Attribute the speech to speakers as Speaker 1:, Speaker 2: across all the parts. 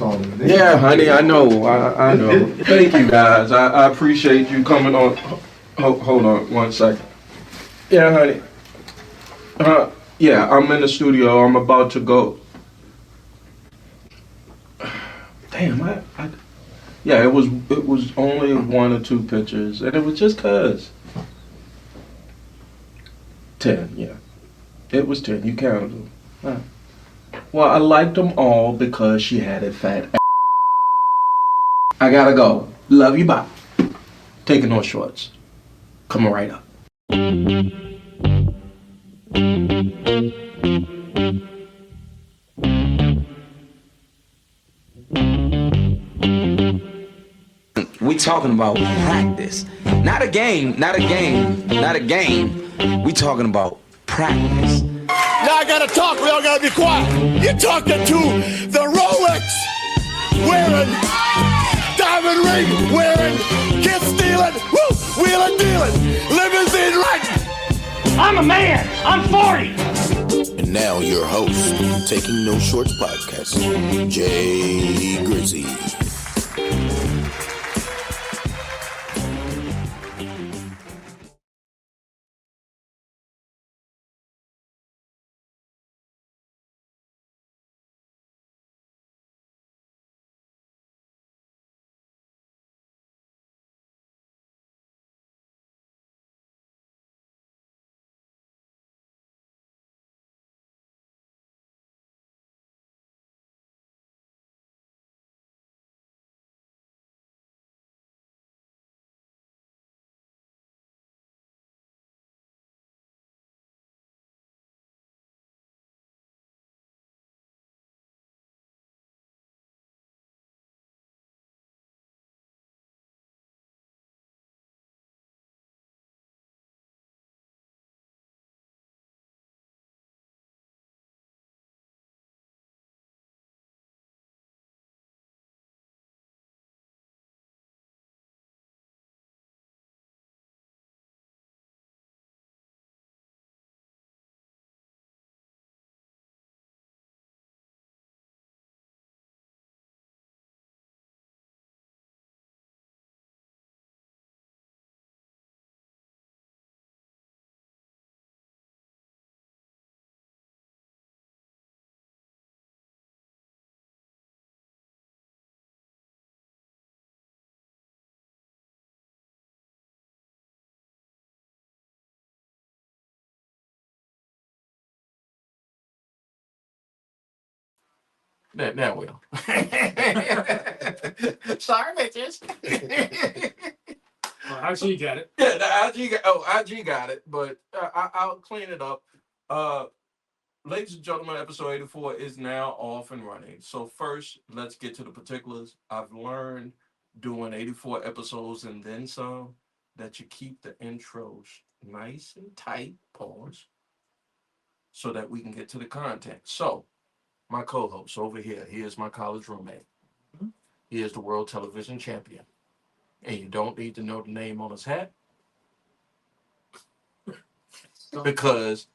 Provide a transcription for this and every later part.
Speaker 1: taller than
Speaker 2: Yeah, honey, I know. I know. Thank you, guys. I appreciate you coming on. Hold on 1 second. Yeah, honey. Yeah, I'm in the studio. I'm about to go. Damn, yeah, it was only 1 or 2 pictures, and it was just cause 10. Yeah, it was 10. You counted them. Huh. Well, I liked them all because she had a fat. I gotta go. Love you. Bye. Taking on shorts. Coming right up.
Speaker 3: We talking about practice. Not a game, not a game, not a game. We talking about practice.
Speaker 4: Now I gotta talk, we all gotta be quiet. You're talking to the Rolex wearing, diamond ring wearing, kid stealing, woo, wheeling dealing, limousine riding.
Speaker 5: I'm a man. I'm 40.
Speaker 4: And now your host, Taking No Shorts podcast, Jay Grizzy.
Speaker 2: Now will. Sorry, bitches.
Speaker 5: Well, IG got it.
Speaker 2: Yeah, the IG got it, but I'll clean it up. Uh, Ladies and gentlemen, episode 84 is now off and running. So first, let's get to the particulars. I've learned doing 84 episodes and then some that you keep the intros nice and tight, pause, so that we can get to the content. So my co-host over here, he is my college roommate. He is the world television champion. And you don't need to know the name on his hat because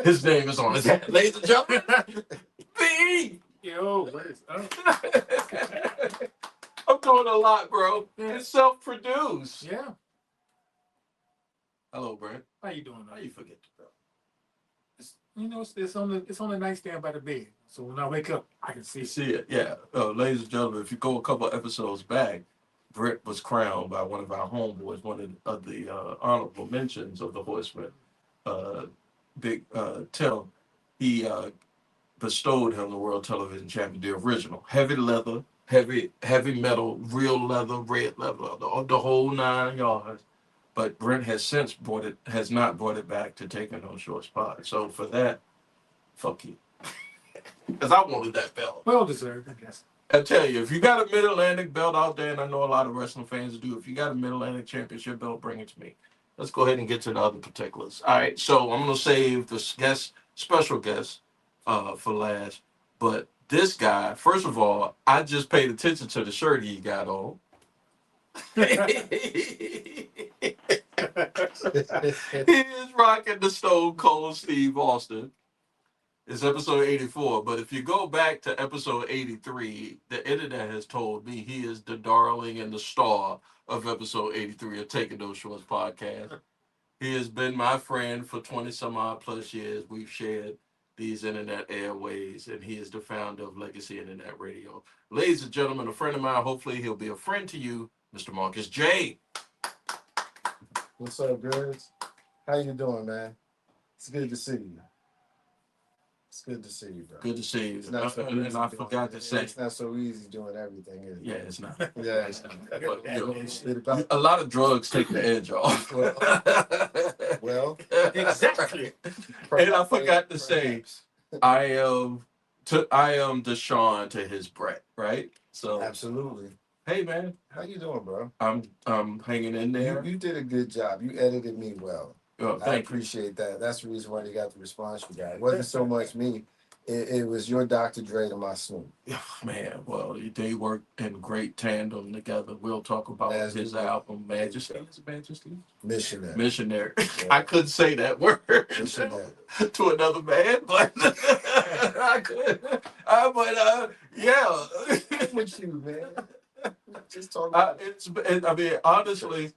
Speaker 2: his name is on his hat. Ladies and gentlemen, B.
Speaker 5: Yo, what is up?
Speaker 2: I'm doing a lot, bro. It's self-produced.
Speaker 5: Yeah.
Speaker 2: Hello, Brent.
Speaker 5: How you doing?
Speaker 2: How you forget to bro?
Speaker 5: It's on the nightstand by the bed. So when I wake up, I can see
Speaker 2: You
Speaker 5: it.
Speaker 2: see it, yeah. Ladies and gentlemen, if you go a couple episodes back, Brent was crowned by one of our homeboys, one of the honorable mentions of the Horsemen. Big Tim, he bestowed him the world television champion, the original, heavy leather, heavy metal, real leather, red leather, the whole 9 yards. But Brent has since has not brought it back to Taking No Short Spot. So for that, fuck you, because I wanted that belt.
Speaker 5: Well deserved, I guess.
Speaker 2: I tell you, if you got a Mid-Atlantic belt out there, and I know a lot of wrestling fans do, if you got a Mid-Atlantic championship belt, bring it to me. Let's go ahead and get to the other particulars. All right, so I'm going to save the special guest for last. But this guy, first of all, I just paid attention to the shirt he got on. He is rocking the Stone Cold Steve Austin. It's episode 84. But if you go back to episode 83, the internet has told me he is the darling and the star of episode 83 of Taking Those Shorts podcast. He has been my friend for 20 some odd plus years. We've shared these internet airways, and he is the founder of Legacy Internet Radio. Ladies and gentlemen, a friend of mine, hopefully he'll be a friend to you, Mr. Marcus J.
Speaker 1: What's up, girls? How you doing, man? It's good to see you. It's good to see you, bro.
Speaker 2: Good to see you.
Speaker 1: It's not so
Speaker 2: And
Speaker 1: easy
Speaker 2: I
Speaker 1: doing-
Speaker 2: forgot to say,
Speaker 1: it's not so easy doing everything, is it?
Speaker 2: yeah, it's not.
Speaker 1: Yeah.
Speaker 2: But, you know,
Speaker 1: It's about,
Speaker 2: a lot of drugs take the edge off.
Speaker 1: well,
Speaker 5: Exactly.
Speaker 2: And I forgot to say,
Speaker 1: perhaps.
Speaker 2: I am Deshaun to his Brett, right? So,
Speaker 1: Absolutely.
Speaker 2: hey man,
Speaker 1: How you doing, bro?
Speaker 2: I'm hanging in there.
Speaker 1: You did a good job. You edited me well.
Speaker 2: Oh,
Speaker 1: I
Speaker 2: thank you.
Speaker 1: appreciate that. That's the reason why you got the response you got. It wasn't so much me. It was your Dr. Dre to my Snoop.
Speaker 2: Man, well, they work in great tandem together. We'll talk about
Speaker 1: As
Speaker 2: his
Speaker 1: do we.
Speaker 2: album, Majesty. Is it Majesty?
Speaker 1: Missionary.
Speaker 2: Missionary.
Speaker 1: Yeah.
Speaker 2: I couldn't say that word
Speaker 1: Missionary.
Speaker 2: to another man, but I could. Yeah.
Speaker 1: With you, man. Just talking.
Speaker 2: I mean, honestly,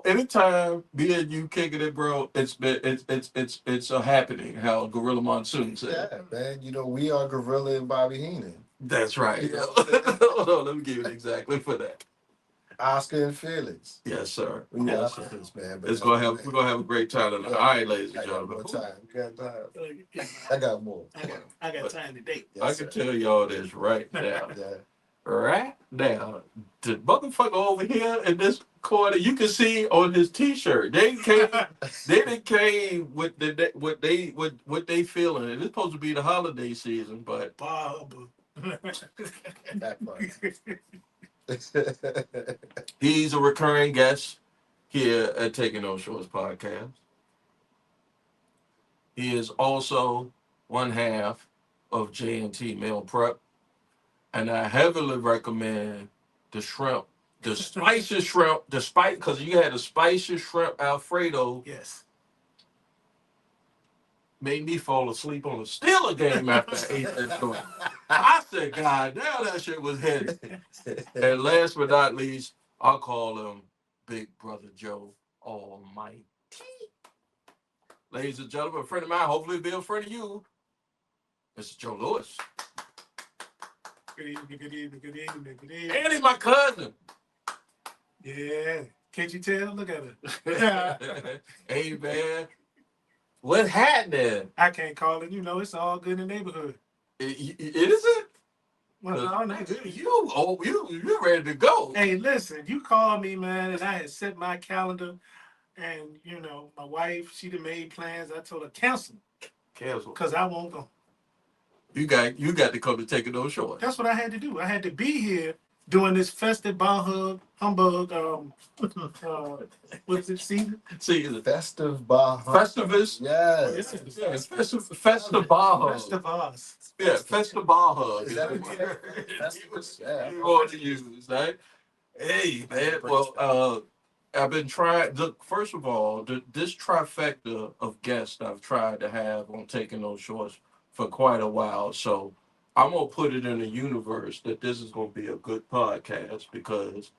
Speaker 2: anytime me and you kicking it, bro, it's a happening. How Gorilla Monsoon said.
Speaker 1: Yeah, man. You know, we are Gorilla and Bobby Heenan.
Speaker 2: That's right.
Speaker 1: Yeah.
Speaker 2: Hold on, let me give it exactly for that.
Speaker 1: Oscar and Felix.
Speaker 2: Yes, sir.
Speaker 1: We
Speaker 2: Yes,
Speaker 1: got
Speaker 2: sir.
Speaker 1: this, man.
Speaker 2: We're gonna have a great time tonight. All right, ladies and
Speaker 1: I got
Speaker 2: gentlemen.
Speaker 1: more time. You got time.
Speaker 5: Yeah,
Speaker 1: I got more.
Speaker 5: I got time today.
Speaker 1: Yes,
Speaker 2: I
Speaker 1: sir.
Speaker 2: can tell y'all this right now.
Speaker 1: Yeah.
Speaker 2: Right now, the motherfucker over here in this corner, you can see on his T-shirt. They didn't came with what they feeling. And it's supposed to be the holiday season, but
Speaker 5: Bob.
Speaker 1: That part.
Speaker 2: he's a recurring guest here at Taking Those Shorts podcast. He is also one half of J&T Meal Prep. And I heavily recommend the shrimp, the spicy shrimp, because you had a spicy shrimp Alfredo,
Speaker 5: Yes.
Speaker 2: made me fall asleep on a Steeler game after I ate that joint. I said, God damn, that shit was heavy. And last but not least, I'll call him Big Brother Joe Almighty. Ladies and gentlemen, a friend of mine, hopefully be a friend of you, Mr. Joe Lewis.
Speaker 5: Good evening, good evening, good evening, good evening.
Speaker 2: And he's my cousin.
Speaker 5: Yeah. Can't you tell? Look at her.
Speaker 2: Hey, man. What's happening?
Speaker 5: I can't call it. You know, it's all good in the neighborhood.
Speaker 2: It isn't?
Speaker 5: Well, no,
Speaker 2: You ready to go.
Speaker 5: Hey, listen, you called me, man, and I had set my calendar. And, you know, my wife, she done made plans. I told her cancel
Speaker 2: Cancel.
Speaker 5: because I won't go.
Speaker 2: You got to come to Taking Those Shorts.
Speaker 5: That's what I had to do. I had to be here doing this festive humbug, what's it, season?
Speaker 2: See, the
Speaker 1: Festive Baja.
Speaker 2: Festivus.
Speaker 1: Yes.
Speaker 2: Yeah, Festival.
Speaker 5: Festivus.
Speaker 2: Yeah, Festival.
Speaker 1: Is that what Festivus? Yeah.
Speaker 2: You want to use, right? Hey, man. Well, I've been trying. Look, first of all, this trifecta of guests I've tried to have on Taking Those Shorts for quite a while. So I'm going to put it in the universe that this is going to be a good podcast because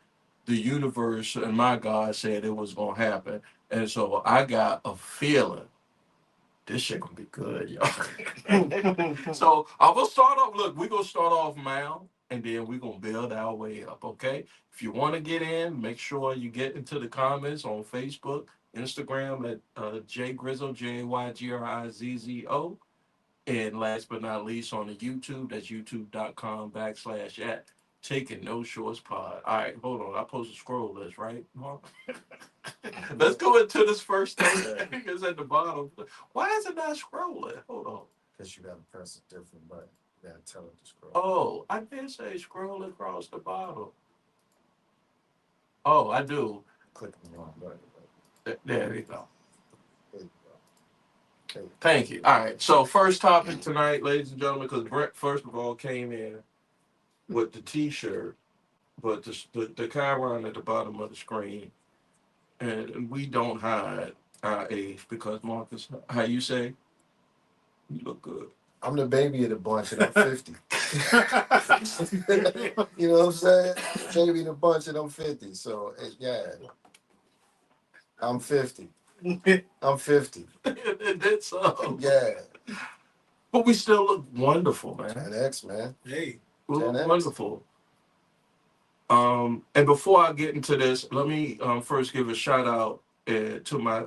Speaker 2: the universe and my God said it was going to happen. And so I got a feeling this shit going to be good, y'all. So I'm going to start off. Look, we're going to start off mild and then we're going to build our way up, okay? If you want to get in, make sure you get into the comments on Facebook, Instagram at JGrizzo, JYGRIZZO. And last but not least, on the YouTube, that's youtube.com/@ Taking No Shorts Pod. All right, hold on. I'm supposed to scroll this, right, Mark? Let's go into this first thing. It's at the bottom. Why is it not scrolling? Hold on.
Speaker 1: Because you got to press a different button. You got to tell it to scroll.
Speaker 2: Oh, I did say scroll across the bottom. Oh, I do.
Speaker 1: Click the wrong button.
Speaker 2: There you go.
Speaker 1: There you go. Okay.
Speaker 2: Thank you. All right. So first topic tonight, ladies and gentlemen, because Brett, first of all, came in with the T-shirt, but the chyron at the bottom of the screen, and we don't hide our age because Marcus, how you say? You look good.
Speaker 1: I'm the baby of the bunch, and I'm 50. You know what I'm saying? Baby of the bunch, and I'm 50. So yeah, I'm 50. I'm 50.
Speaker 2: It's
Speaker 1: Yeah.
Speaker 2: But we still look wonderful, man.
Speaker 1: Gen X, man.
Speaker 5: Hey.
Speaker 2: We look
Speaker 1: Gen X.
Speaker 2: wonderful. And before I get into this, let me first give a shout out to my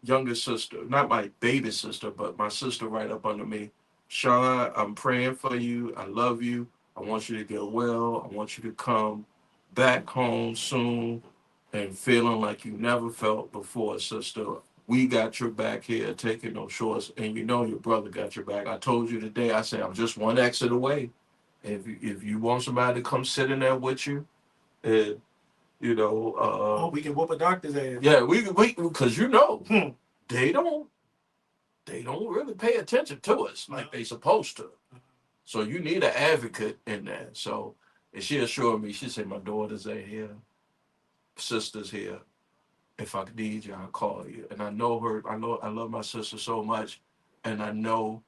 Speaker 2: youngest sister, not my baby sister, but my sister right up under me. Shaw, I'm praying for you. I love you. I want you to get well. I want you to come back home soon and feeling like you never felt before, sister. We got your back here, taking no shorts, and you know your brother got your back. I told you today, I said, I'm just one exit away. If you want somebody to come sit in there with you, and
Speaker 5: Oh, we can whoop a doctor's ass.
Speaker 2: yeah, we because they don't really pay attention to us like they supposed to. So you need an advocate in there. So and she assured me, she said, my daughters are here, sisters here. If I need you, I'll call you. And I know her. I love my sister so much, and I know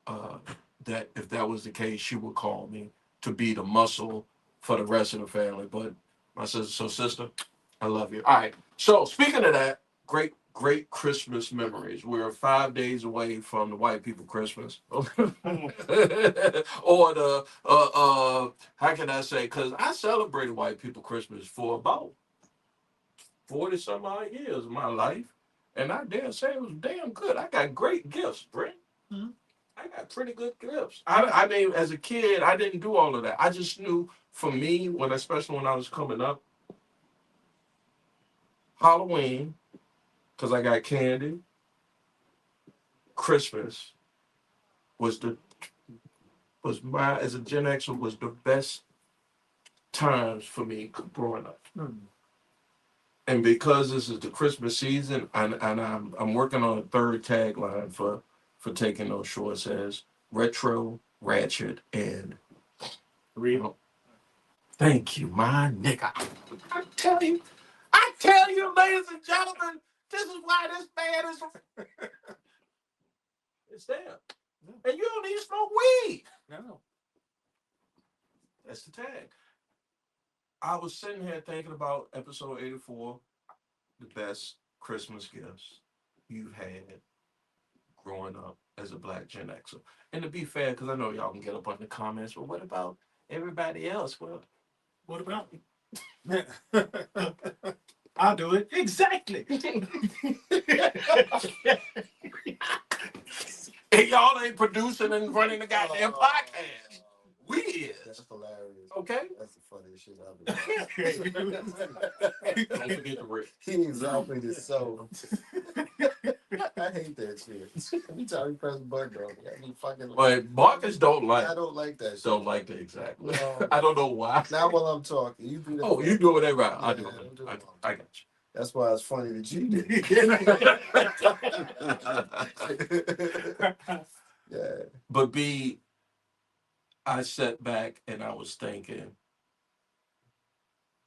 Speaker 2: uh, that if that was the case, she would call me to be the muscle for the rest of the family. But my sister, I love you. All right. So speaking of that, great Christmas memories. We're 5 days away from the white people Christmas, or the how can I say? Because I celebrated white people Christmas for about 40 some odd years of my life, and I dare say it was damn good. I got great gifts, Brent.
Speaker 5: Mhm.
Speaker 2: I got pretty good gifts. I mean, as a kid, I didn't do all of that. I just knew for me, especially when I was coming up, Halloween, because I got candy, Christmas was as a Gen Xer was the best times for me growing up. And because this is the Christmas season, and I'm working on a third tagline for taking those shorts as retro, ratchet, and
Speaker 5: Real.
Speaker 2: Thank you, my nigga. I tell you, ladies and gentlemen, this is why this man is. It's there. And you don't even smoke weed.
Speaker 5: No.
Speaker 2: That's the tag. I was sitting here thinking about episode 84, the best Christmas gifts you've had growing up as a black Gen Xer. And to be fair, because I know y'all can get up on the comments, but what about everybody else? Well,
Speaker 5: What about me? I'll do it. Exactly.
Speaker 2: and y'all ain't producing and running the goddamn podcast. We
Speaker 1: That's
Speaker 2: is.
Speaker 1: hilarious.
Speaker 2: Okay?
Speaker 1: That's the funniest shit I've ever
Speaker 2: Don't forget the rip.
Speaker 1: He exalted his soul. I hate that shit. Every time he press the button, though, I mean, fucking.
Speaker 2: But Marcus don't like.
Speaker 1: I don't like that shit.
Speaker 2: Don't like that exactly.
Speaker 1: No.
Speaker 2: I don't know why.
Speaker 1: Not while I'm talking. You do that.
Speaker 2: Oh, you do whatever. I do
Speaker 1: Yeah,
Speaker 2: it.
Speaker 1: don't do
Speaker 2: I got
Speaker 1: That's why it's funny that you did.
Speaker 2: you.
Speaker 1: Yeah.
Speaker 2: But I sat back and I was thinking,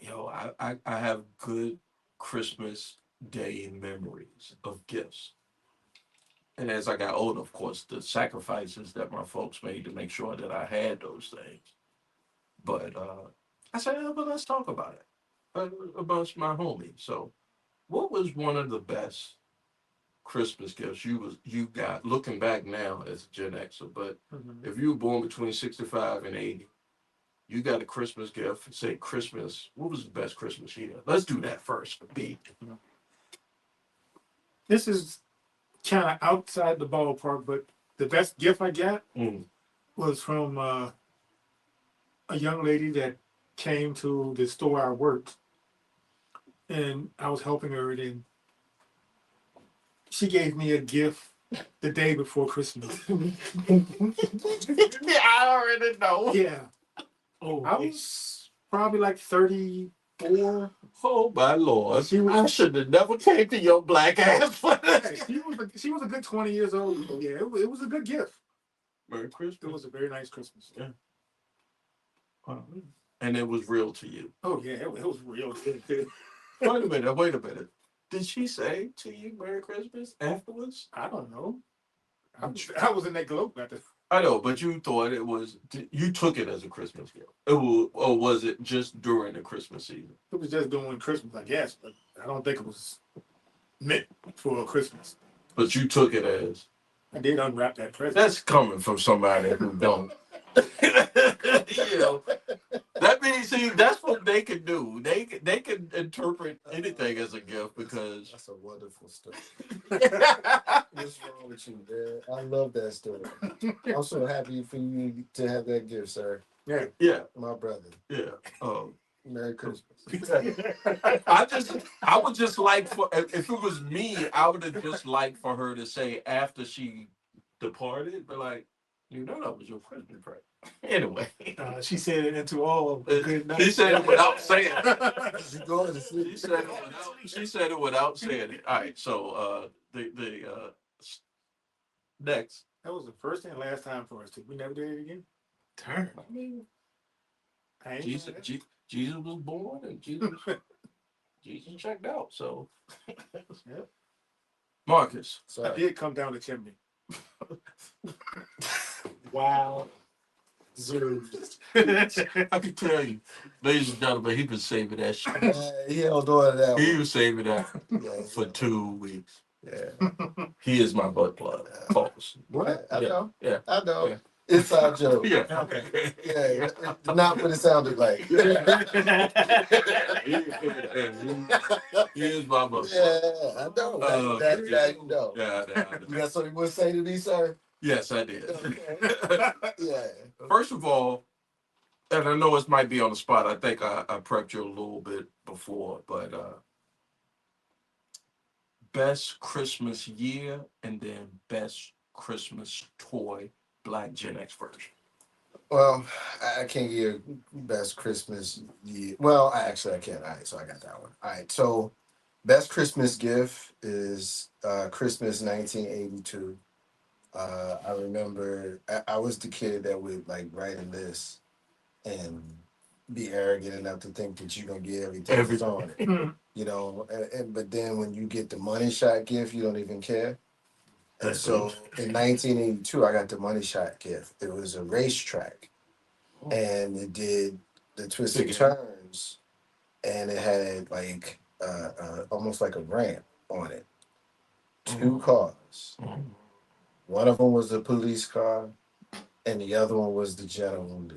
Speaker 2: I have good Christmas Day memories of gifts. And as I got older, of course, the sacrifices that my folks made to make sure that I had those things. But I said, but let's talk about it amongst my homies. So, what was one of the best Christmas gifts you got? Looking back now as a Gen Xer, but if you were born between 65 and 80, you got a Christmas gift. Say Christmas. What was the best Christmas year? Let's do that first. B.
Speaker 5: This is kind of outside the ballpark, but the best gift I got was from a young lady that came to the store I worked, and I was helping her, and she gave me a gift the day before Christmas.
Speaker 2: I already know.
Speaker 5: Yeah. Oh, I was probably like 34.
Speaker 2: Oh my Lord!
Speaker 5: She was,
Speaker 2: I should have never came to your black ass for this.
Speaker 5: She was a good 20 years old. So yeah, it was a good gift.
Speaker 2: Merry Christmas.
Speaker 5: It was a very nice Christmas.
Speaker 2: Yeah. And it was real to you.
Speaker 5: Oh yeah, it was real good.
Speaker 2: Wait a minute. Did she say to you Merry Christmas afterwards?
Speaker 5: I don't know. I was in that globe at the.
Speaker 2: I know, but you thought you took it as a Christmas gift. Or was it just during the Christmas season?
Speaker 5: It was just doing Christmas, I guess, but I don't think it was meant for Christmas.
Speaker 2: But you took it as.
Speaker 5: I did unwrap that present.
Speaker 2: That's coming from somebody who don't. You know, that means that's what they can do. They can interpret anything as a gift because
Speaker 1: That's a wonderful story. What's wrong with you, man? I love that story. I'm so happy for you to have that gift, sir.
Speaker 2: yeah,
Speaker 1: My brother.
Speaker 2: yeah.
Speaker 1: Merry Christmas.
Speaker 2: I would just like for if it was me, I would have just liked for her to say after she departed, but like, that was your Christmas present. Anyway,
Speaker 5: She said it into all good night.
Speaker 2: she said it without saying it.
Speaker 1: You going to sleep?
Speaker 2: She said it without saying it. All right, so the next.
Speaker 5: That was the first and last time for us. We never did it again.
Speaker 2: Turn. I mean, Jesus was born and Jesus checked out. So,
Speaker 5: Yep.
Speaker 2: Marcus.
Speaker 1: Sorry.
Speaker 5: I did come down the chimney. Wow.
Speaker 2: I can tell you, ladies and gentlemen, he been saving that shit.
Speaker 1: He held on to that
Speaker 2: He
Speaker 1: one.
Speaker 2: was saving that
Speaker 1: Yeah,
Speaker 2: for 2 weeks.
Speaker 1: Yeah.
Speaker 2: He is my butt plug. Pause.
Speaker 1: What? I know.
Speaker 2: Yeah.
Speaker 1: I know.
Speaker 2: Yeah.
Speaker 1: Inside joke.
Speaker 2: Yeah.
Speaker 5: Okay.
Speaker 1: Yeah. Not what it sounded like.
Speaker 2: He is my butt plug.
Speaker 1: Yeah, I know. That's how you know.
Speaker 2: Yeah, I know.
Speaker 1: You got something you want to say to me, sir?
Speaker 2: Yes, I did.
Speaker 1: Okay. Yeah.
Speaker 2: First of all, and I know this might be on the spot. I think I prepped you a little bit before, but best Christmas year and then best Christmas toy, Black Gen X version.
Speaker 1: Well, I can't give best Christmas year. Well, I can't. All right, so I got that one. All right, so best Christmas gift is Christmas 1982. I remember I was the kid that would like write a list and be arrogant enough to think that you're gonna get everything that's on it. But then when you get the money shot gift, you don't even care. And so in 1982, I got the money shot gift. It was a racetrack, and it did the twists and turns, and it had like almost like a ramp on it. 2 cars. One of them was the police car, and the other one was the General Lee.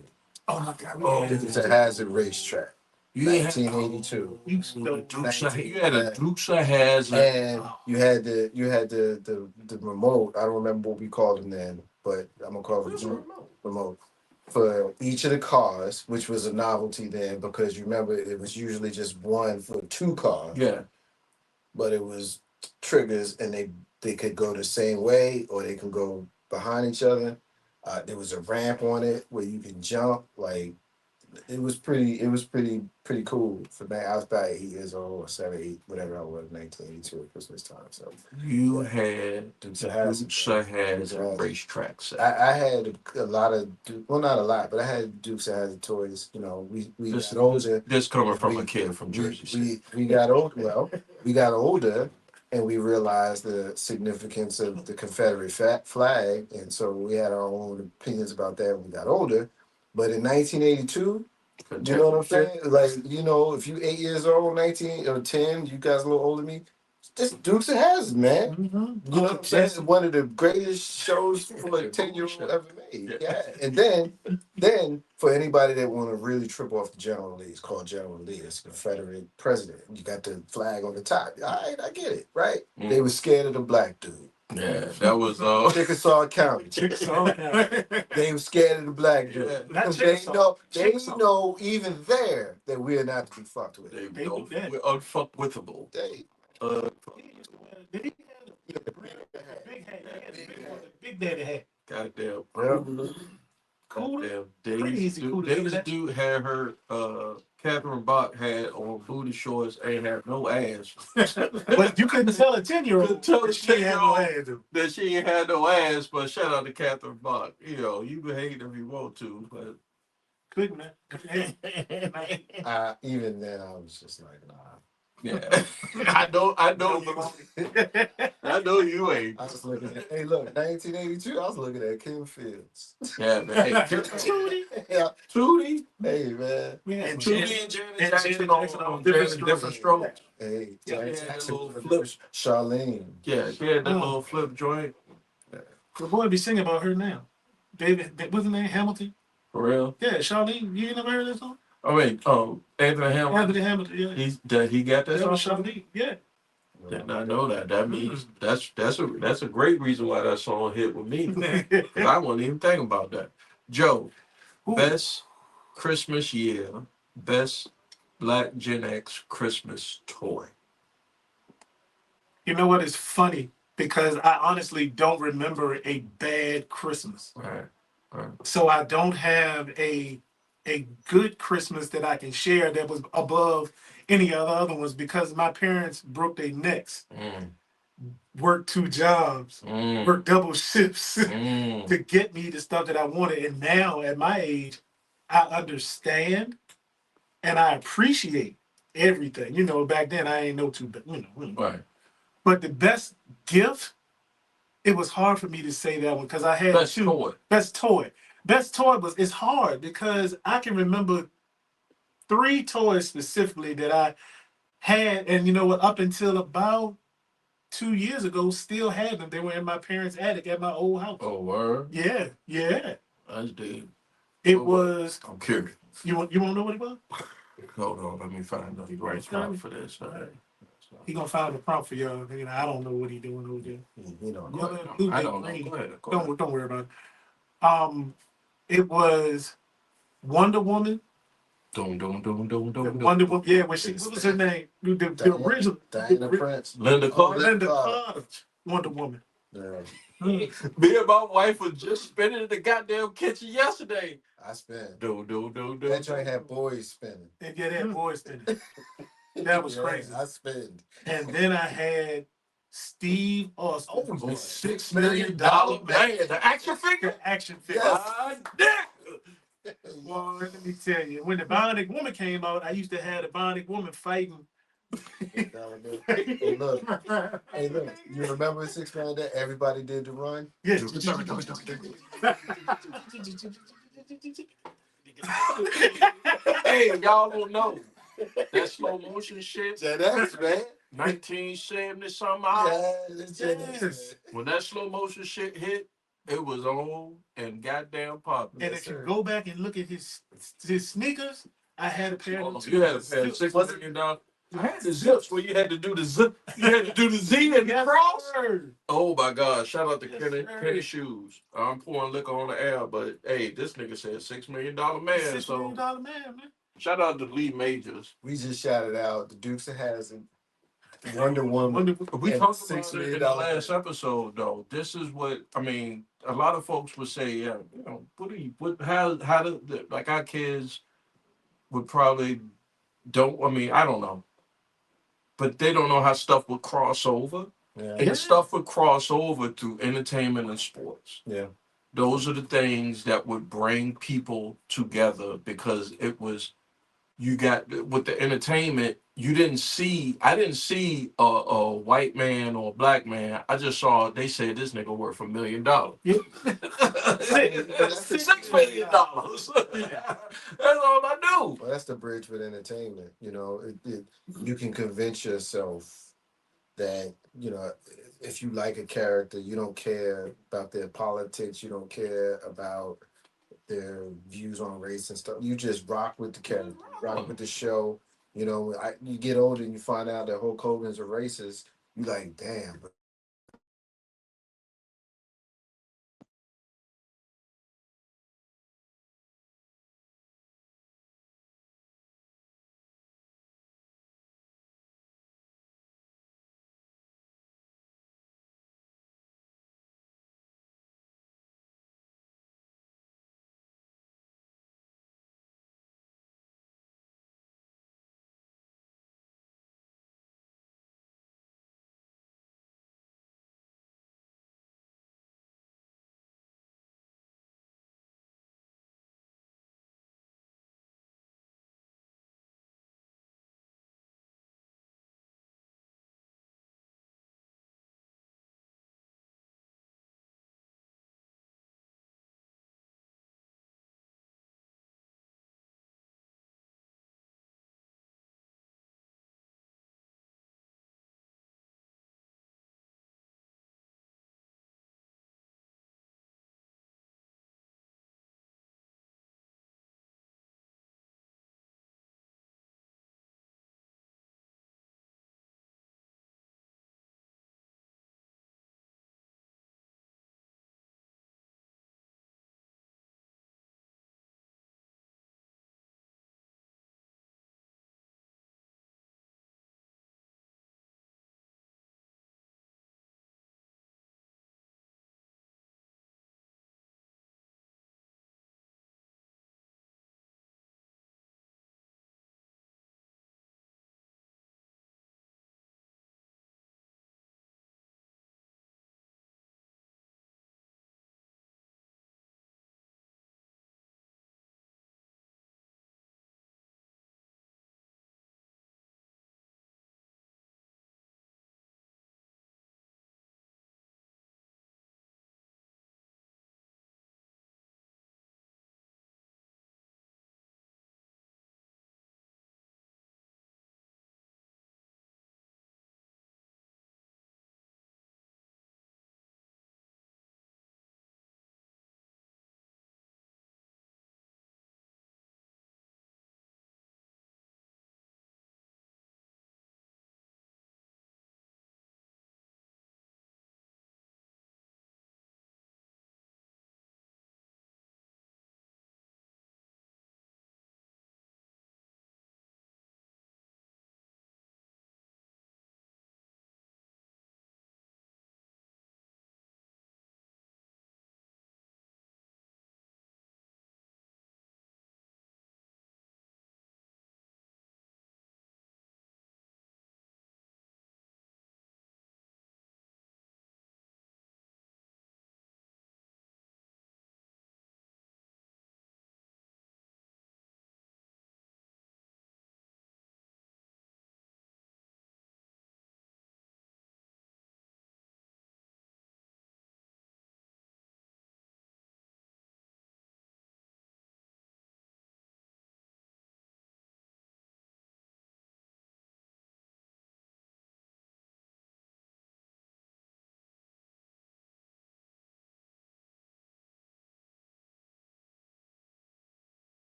Speaker 5: Oh my God.
Speaker 1: It was a hazard racetrack. 1982.
Speaker 2: You had a Dukes of Hazzard.
Speaker 1: And you had the remote. I don't remember what we called them then, but I'm gonna call it the remote for each of the cars, which was a novelty then because you remember it was usually just one for 2 cars.
Speaker 2: Yeah.
Speaker 1: But it was triggers, and they could go the same way or they can go behind each other. There was a ramp on it where you can jump. Like it was pretty cool for me. I was about 8 years old or 7, 8, whatever I was, 1982 at Christmas time. So
Speaker 2: you had
Speaker 1: Dukes of Hazzard
Speaker 2: racetrack set.
Speaker 1: I had a lot of, well, not a lot, but I had Dukes of Hazzard toys. We got older.
Speaker 2: This coming from a kid from Jersey City.
Speaker 1: We got old. Well, we got older, and we realized the significance of the Confederate flag, and so we had our own opinions about that when we got older. But in 1982, you know what I'm saying? Like, if you 8 years old, 19 or 10, you guys a little older than me, this Dukes of Hazzard, man.
Speaker 5: Mm-hmm.
Speaker 1: You know what I'm saying? It's one of the greatest shows for a 10-year-old ever made. Yeah. And then for anybody that want to really trip off the General Lee, it's called General Lee. It's the Confederate president. You got the flag on the top. All right, I get it, right? They were scared of the black dude.
Speaker 2: Yeah, that was
Speaker 1: Chickasaw County. They were scared of the black dude. Because they know even there that we are not to be fucked with.
Speaker 2: We're unfuckwithable.
Speaker 5: Big daddy hat.
Speaker 2: Goddamn.
Speaker 5: Cool.
Speaker 2: Days dude had her Catherine Bach had on booty shorts and had no ass.
Speaker 5: But you couldn't tell a 10-year-old
Speaker 2: that she ain't had no ass, but shout out to Catherine Bach. You can hate if you want to, but
Speaker 5: couldn't.
Speaker 1: Even then I was just like, nah.
Speaker 2: Yeah. I know you. I know you ain't.
Speaker 1: I was looking at, hey, look, 1982. I was looking at Kim Fields.
Speaker 2: Yeah, man. Hey,
Speaker 5: Tootie.
Speaker 1: Yeah.
Speaker 2: Tootie.
Speaker 1: Hey, man.
Speaker 5: And
Speaker 2: Tootie and Janet
Speaker 5: and
Speaker 2: Jackson
Speaker 5: Janet
Speaker 2: on
Speaker 5: Different
Speaker 2: different strokes.
Speaker 1: Hey,
Speaker 2: Yeah,
Speaker 1: Janet
Speaker 2: that
Speaker 1: Jackson,
Speaker 2: little flip.
Speaker 1: Charlene.
Speaker 2: Yeah, that little flip joint.
Speaker 5: The boy be singing about her now. David, what's his name? Hamilton?
Speaker 2: For real?
Speaker 5: Yeah, Charlene. You ain't never heard that song?
Speaker 2: Oh wait, Anthony Hamilton.
Speaker 5: Anthony Hamilton, yeah.
Speaker 2: He got that
Speaker 5: That was
Speaker 2: song.
Speaker 5: Charlene, yeah.
Speaker 2: Did not know that. That means that's a great reason why that song hit with me. Because I wasn't even thinking about that. Joe, best Christmas year, best Black Gen X Christmas toy.
Speaker 5: You know what is funny? Because I honestly don't remember a bad Christmas.
Speaker 2: Right.
Speaker 5: So I don't have a good Christmas that I can share that was above any of the other ones because my parents broke their necks, worked 2 jobs, worked double shifts to get me the stuff that I wanted. And now at my age, I understand and I appreciate everything. You know, back then I ain't know too, but
Speaker 2: Right.
Speaker 5: But the best gift, it was hard for me to say that one because I had
Speaker 2: Best
Speaker 5: two.
Speaker 2: toy.
Speaker 5: Best toy. Best toy it's hard because I can remember 3 toys specifically that I had, and you know what, up until about 2 years ago, still had them. They were in my parents' attic at my old house.
Speaker 2: Oh, word.
Speaker 5: Yeah.
Speaker 2: That's deep.
Speaker 5: It was.
Speaker 2: I'm curious.
Speaker 5: You want to know what it was?
Speaker 2: Hold on, let me find the right spot for this.
Speaker 5: He gonna find the prompt for y'all. You know, I don't know what he doing over there.
Speaker 1: You know,
Speaker 5: Yellow,
Speaker 2: No,
Speaker 5: blue,
Speaker 2: I don't
Speaker 5: green.
Speaker 2: know. Go ahead.
Speaker 5: Don't worry about it. It was Wonder Woman. Wonder Woman. Yeah, what was her name? The original.
Speaker 1: Diana Prince.
Speaker 2: Linda Carter.
Speaker 5: Linda Carter. Wonder Woman.
Speaker 1: Yeah.
Speaker 2: Me and my wife was just spinning in the goddamn kitchen yesterday.
Speaker 1: I spin.
Speaker 2: Do.
Speaker 1: That joint had boys spinning.
Speaker 5: And yeah, that boys in it. That was crazy.
Speaker 1: I spin.
Speaker 5: And then I had Steve Austin.
Speaker 2: Oh, the $6 million man, the action figure.
Speaker 5: The action figure. Well, let me tell you, when the Bionic Woman came out, I used to have the Bionic Woman fighting.
Speaker 1: Hey, look. You remember $6 million that everybody did the run?
Speaker 5: Yes.
Speaker 2: Hey, y'all don't know that slow motion shit.
Speaker 1: GenX, man.
Speaker 2: 1970 something.
Speaker 5: Yes.
Speaker 2: When that slow motion shit hit, it was on and goddamn popping.
Speaker 5: And if you go back and look at his sneakers, I had a pair of them too.
Speaker 2: You had a pair of $6 million. I had the zips where you had to do the zip. You had to do the Z and the cross. Oh my God! Shout out to Kenny Shoes. I'm pouring liquor on the air, but hey, this nigga said $6 million man.
Speaker 5: $6 million man.
Speaker 2: Shout out to Lee Majors.
Speaker 1: We just shouted out the Dukes of Hazzard, Wonder Woman.
Speaker 2: We talked about it in the last episode, though. This is what I mean. A lot of folks would say, yeah, you know, how do like our kids would probably don't. I mean, I don't know. But they don't know how stuff would cross over.
Speaker 1: Yeah.
Speaker 2: And stuff would cross over through entertainment and sports.
Speaker 1: Yeah.
Speaker 2: Those are the things that would bring people together because it was, you got, with the entertainment, I didn't see a white man or a black man. I just saw, they said this nigga worth $1 million.
Speaker 5: Yeah.
Speaker 2: $6 million. That's all I do.
Speaker 1: Well, that's the bridge with entertainment. You know, you can convince yourself that, you know, if you like a character, you don't care about their politics, you don't care about their views on race and stuff. You just rock with the character, rock with the show. You know, you get older and you find out that Hulk Hogan's a racist. You like, damn, but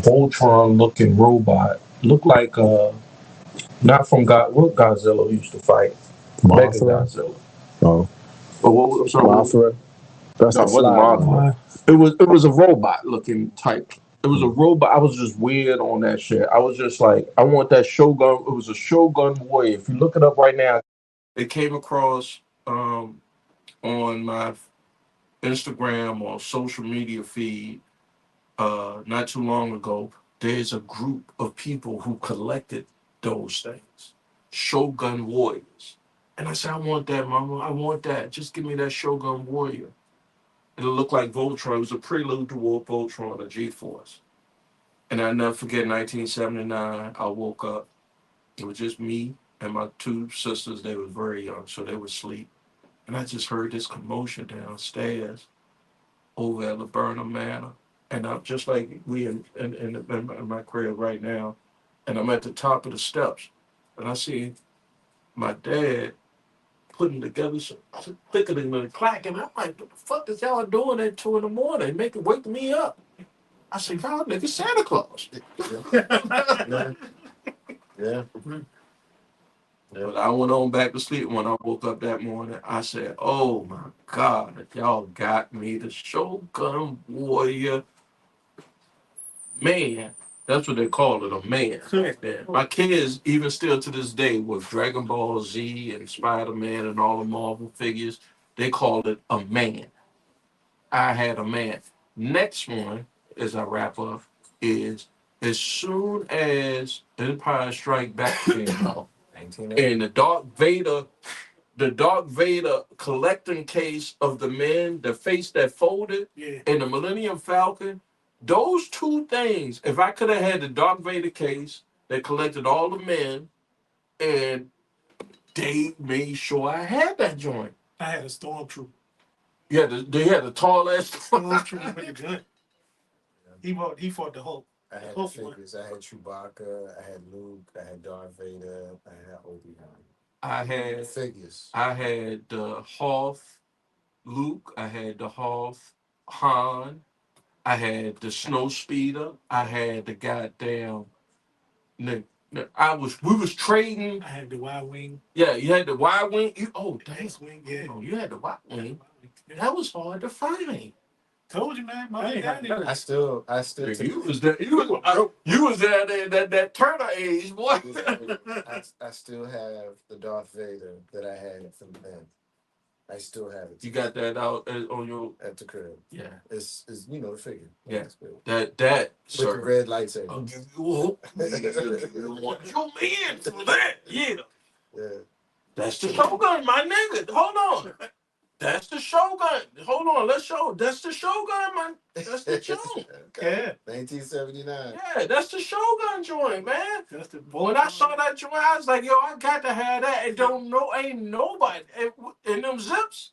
Speaker 6: Voltron looking robot. Looked like not from God. What Godzilla used to fight? Mega
Speaker 7: Mothra?
Speaker 6: Godzilla.
Speaker 7: Oh,
Speaker 6: But what? I'm sorry.
Speaker 7: Mothra? That's
Speaker 6: No,
Speaker 7: the
Speaker 6: it wasn't
Speaker 7: slide one.
Speaker 6: Mothra. It was a robot looking type. It was a robot. I was just weird on that shit. I was just like, I want that Shogun. It was a Shogun Warrior. If you look it up right now,
Speaker 2: It came across on my Instagram or social media feed not too long ago. There's a group of people who collected those things, Shogun Warriors. And I said, I want that, Mama. I want that. Just give me that Shogun Warrior. It'll look like Voltron. It was a prelude to Voltron, a G-Force. And I never forget 1979. I woke up. It was just me and my two sisters. They were very young, so they were asleep. And I just heard this commotion downstairs over at Laverna Manor. And I'm just like we in my crib right now. And I'm at the top of the steps. And I see my dad putting together some thickening and clacking. I'm like, what the fuck is y'all doing at 2 in the morning? Wake me up. I said, y'all niggas Santa Claus.
Speaker 1: Yeah. Yeah.
Speaker 2: But I went on back to sleep. When I woke up that morning, I said, oh my God, y'all got me the Shogun Warrior man. That's what they call it, a man. Yeah. My kids, even still to this day, with Dragon Ball Z and Spider Man and all the Marvel figures, they call it a man. I had a man. Next one, as I wrap up, is as soon as Empire Strike Back came out,
Speaker 1: 1980.
Speaker 2: and the Dark Vader collecting case of the men, the face that folded, and the Millennium Falcon, those two things, if I could have had the Dark Vader case that collected all the men, and they made sure I had that joint.
Speaker 5: I had a stormtrooper.
Speaker 2: Yeah, they had a tall ass
Speaker 5: Stormtrooper with a gun. He fought the Hulk.
Speaker 1: I had the figures. I had Chewbacca. I had Luke. I had Darth Vader. I had Obi-Wan.
Speaker 2: I had
Speaker 1: Figures.
Speaker 2: I had the Hoth Luke. I had the Hoth Han. I had the Snow Speeder. I had the goddamn. We was trading.
Speaker 5: I had the Y wing.
Speaker 2: Yeah, you had the Y wing. Damn.
Speaker 5: Wing, yeah.
Speaker 2: Oh, you had the Y wing. That was hard to find.
Speaker 5: Told you, man.
Speaker 1: I still.
Speaker 2: You was there. You was there that Turner age, boy.
Speaker 1: I still have the Darth Vader that I had from then. I still have it.
Speaker 2: You got that out on your
Speaker 1: at the crib.
Speaker 2: Yeah.
Speaker 1: It's the figure.
Speaker 2: Yeah.
Speaker 1: That
Speaker 2: with
Speaker 1: the red lightsaber.
Speaker 2: I'll give you hope. You want your man for that. Yeah.
Speaker 1: Yeah.
Speaker 2: That's the Shogun, my nigga. Hold on. That's the Shogun. Hold on, let's show. That's the Shogun, man. That's the joint.
Speaker 1: Okay. Yeah. 1979.
Speaker 2: Yeah, that's the Shogun joint, man.
Speaker 5: That's the
Speaker 2: When I saw that joint, I was like, yo, I got to have that. And ain't nobody in them zips.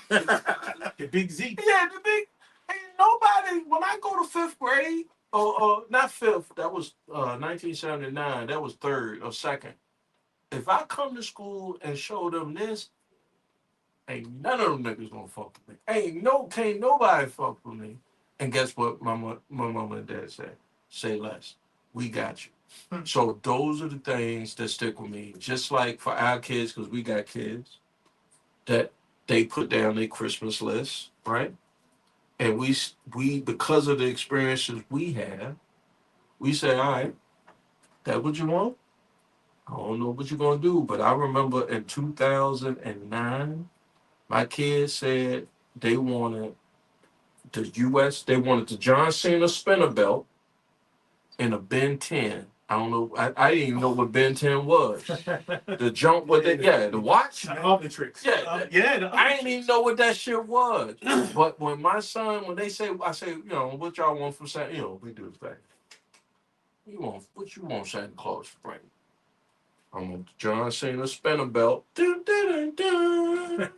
Speaker 5: the big Z.
Speaker 2: Yeah, ain't nobody. When I go to 5th grade, or not 5th, that was 1979. That was 3rd or 2nd. If I come to school and show them this, ain't none of them niggas gonna fuck with me. Can't nobody fuck with me. And guess what my mom and dad said? Say less. We got you. So those are the things that stick with me. Just like for our kids, because we got kids, that they put down their Christmas list, right? And we because of the experiences we have, we say, all right, that what you want? I don't know what you're gonna do, but I remember in 2009, my kids said they wanted they wanted the John Cena spinner belt and a Ben 10. I don't know. I didn't even know what Ben 10 was. The jump with the watch.
Speaker 5: The Omnitrix.
Speaker 2: Yeah, I didn't even know what that shit was. But when my son, when they say, I say, what y'all want from Santa? We do the thing. What you want Santa Claus to bring? I want the John Cena spinner belt. Dun, dun, dun, dun.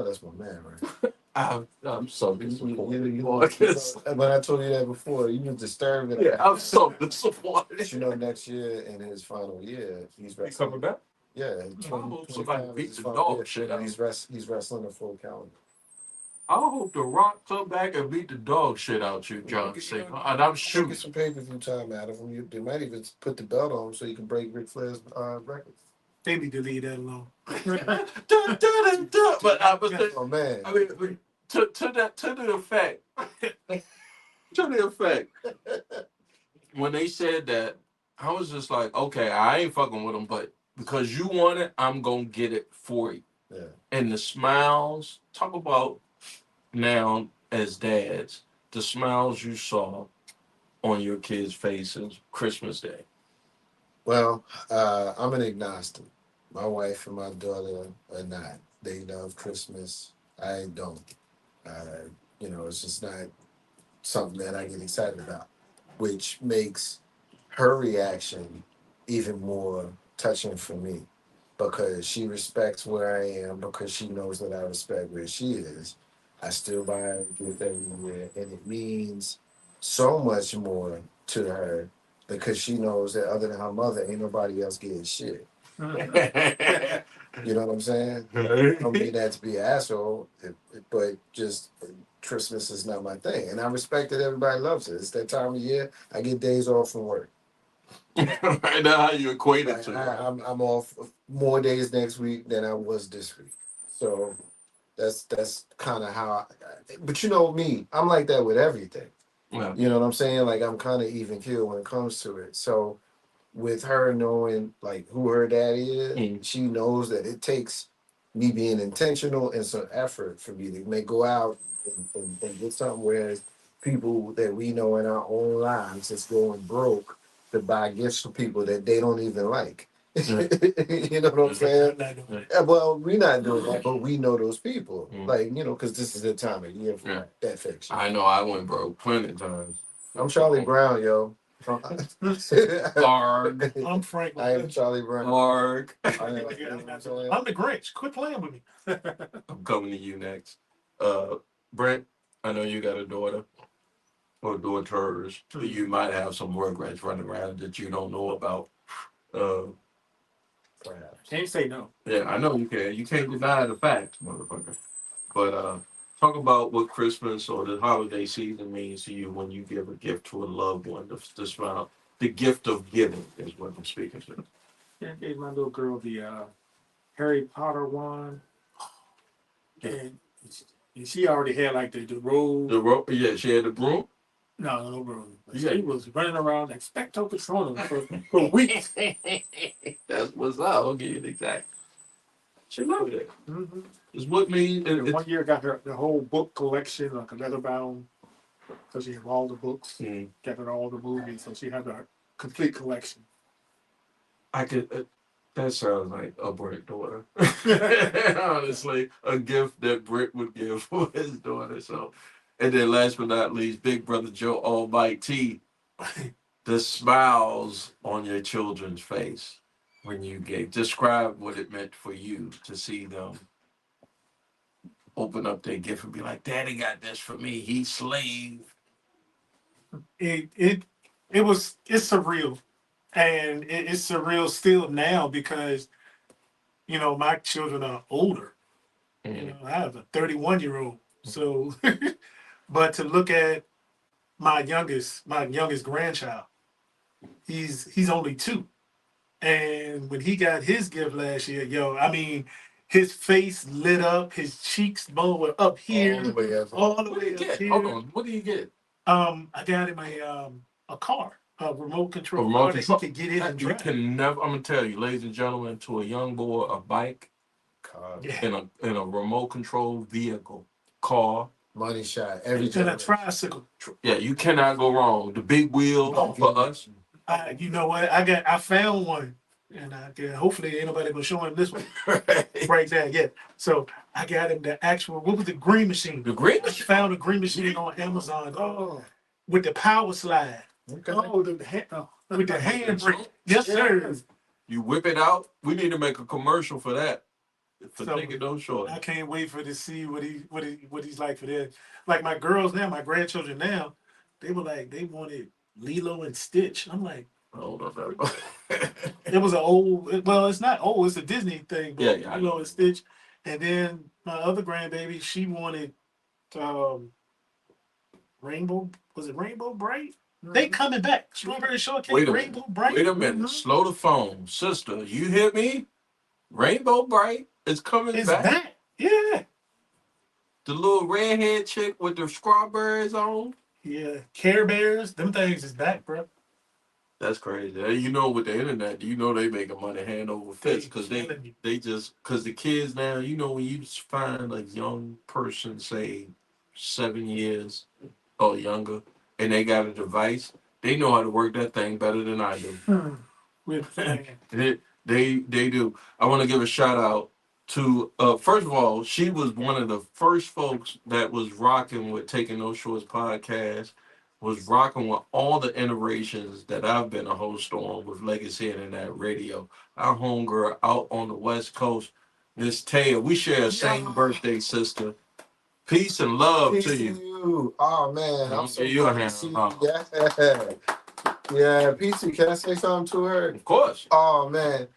Speaker 1: That's my man, right?
Speaker 2: I'm so disappointed.
Speaker 1: When I told you that before, you was disturbed.
Speaker 2: Yeah, I'm so disappointed.
Speaker 1: Next year in his final year, he's wrestling.
Speaker 2: He coming back?
Speaker 1: Yeah,
Speaker 2: somebody beat the dog shit out.
Speaker 1: He's wrestling a full calendar.
Speaker 2: I hope The Rock come back and beat the dog shit out you, John Cena. And I'm
Speaker 1: Get
Speaker 2: shooting.
Speaker 1: some pay-per-view time out of him. They might even put the belt on him so you can break Ric Flair's record.
Speaker 5: They need to leave that alone.
Speaker 2: Dun, dun, dun, dun. But I was
Speaker 1: Oh man.
Speaker 2: I mean, to the effect, to the effect, when they said that, I was just like, okay, I ain't fucking with them, but because you want it, I'm gonna get it for you.
Speaker 1: Yeah.
Speaker 2: And the smiles, talk about now as dads, the smiles you saw on your kids' faces Christmas Day.
Speaker 1: Well, I'm an agnostic. My wife and my daughter are not. They love Christmas. I don't. It's just not something that I get excited about, which makes her reaction even more touching for me because she respects where I am because she knows that I respect where she is. I still buy her a gift every year, and it means so much more to her because she knows that other than her mother, ain't nobody else getting shit. You know what I'm saying? I don't mean that to be an asshole, but just Christmas is not my thing. And I respect that everybody loves it. It's that time of year. I get days off from work.
Speaker 2: Right now, how you equate it to?
Speaker 1: I'm off more days next week than I was this week. So that's kind of how. But you know me, I'm like that with everything.
Speaker 2: Yeah.
Speaker 1: You know what I'm saying? Like I'm kind of even keel when it comes to it. So with her knowing like who her daddy is, she knows that it takes me being intentional and some effort for me to make go out and get something. Whereas people that we know in our own lives is going broke to buy gifts for people that they don't even like. You know what I'm saying? Yeah, well, we're not doing that, but we know those people. Like, because this is the time of year for that fiction.
Speaker 2: I know I went broke plenty of times.
Speaker 1: I'm Charlie Brown, yo.
Speaker 2: Arg.
Speaker 5: I'm Frank.
Speaker 1: I am Charlie Brown.
Speaker 2: Arg.
Speaker 5: I'm the Grinch. Quit playing with me.
Speaker 2: I'm coming to you next. Brent, I know you got a daughter or daughters. You might have some regrets running around that you don't know about.
Speaker 1: Perhaps.
Speaker 5: Can't say no.
Speaker 2: Yeah, I know you can. You can't deny the fact, motherfucker. But talk about what Christmas or the holiday season means to you when you give a gift to a loved one. The smile, the gift of giving is what I'm speaking to.
Speaker 5: Yeah, I gave my little girl the Harry Potter one, and she already had like the robe.
Speaker 2: The rope, yeah, she had the broom.
Speaker 5: No robe.
Speaker 2: Yeah.
Speaker 5: She was running around expecto patronum for weeks.
Speaker 2: That's what's up. I'll give you the exact. She loved it.
Speaker 5: Mm-hmm.
Speaker 2: It's what means.
Speaker 5: And one year got her the whole book collection, like a leather bound, so she had all the books, got her all the movies, so she had a complete collection.
Speaker 2: I could. That sounds like a Brick daughter. Honestly, a gift that Brick would give for his daughter. So, and then last but not least, Big Brother Joe Almighty, the smiles on your children's face when you gave. Describe what it meant for you to see them open up their gift and be like, "Daddy got this for me. He slaved."
Speaker 5: It's surreal, and it's surreal still now because my children are older. I have a 31-year-old, so but to look at my youngest grandchild, he's only 2, and when he got his gift last year, I mean, his face lit up, his cheeks were up here, all the way up here.
Speaker 2: Hold on, what do you get?
Speaker 5: I got him a car, a remote control car that he could get in and drive.
Speaker 2: You can never. I'm gonna tell you, ladies and gentlemen, to a young boy, a bike, in a remote control vehicle, car,
Speaker 1: money shot,
Speaker 5: and a tricycle.
Speaker 2: Yeah, you cannot go wrong. The big wheel for us.
Speaker 5: You know what? I found one, and hopefully ain't nobody gonna show him this one right there. Yeah. So I got him the actual. What was the green machine?
Speaker 2: The green machine.
Speaker 5: I found a green machine on Amazon. With the power slide.
Speaker 1: Okay.
Speaker 5: With the hand brake. Yes, sir.
Speaker 2: You whip it out. We need to make a commercial for that. For taking those shorts.
Speaker 5: I can't wait to see what he's like for that. Like my girls now, my grandchildren now, they wanted Lilo and Stitch. I'm like,
Speaker 2: hold on.
Speaker 5: It was an old. Well, it's not old. It's a Disney thing. But
Speaker 2: yeah.
Speaker 5: Lilo and Stitch. And then my other grandbaby, she wanted Rainbow, was it Rainbow Bright? They coming back. Strawberry Shortcake,
Speaker 2: Wait a
Speaker 5: Rainbow
Speaker 2: minute.
Speaker 5: Bright.
Speaker 2: Wait a minute. Slow the phone. Sister, you hear me? Rainbow Bright is coming
Speaker 5: It's
Speaker 2: back.
Speaker 5: back. Yeah.
Speaker 2: The little redhead chick with the strawberries on.
Speaker 5: Yeah. Care Bears, them things is back, bro.
Speaker 2: That's crazy. You know, with the internet, you know they making money hand over fist because they just because the kids now, you know, when you find a young person, say 7 years or younger, and they got a device, they know how to work that thing better than I do. They do. I want to give a shout out to first of all, she was one of the first folks that was rocking with Taking No Shorts podcast, was rocking with all the iterations that I've been a host on with Legacy Internet Radio. Our homegirl out on the West Coast, Miss Taya. We share the same birthday, sister. Peace and love
Speaker 1: Peace
Speaker 2: to you.
Speaker 1: Oh man, I'm so
Speaker 2: give you a
Speaker 1: happy to
Speaker 2: hand.
Speaker 1: see you. Yeah, peace to you. Can I say something to her?
Speaker 2: Of course.
Speaker 1: Oh man,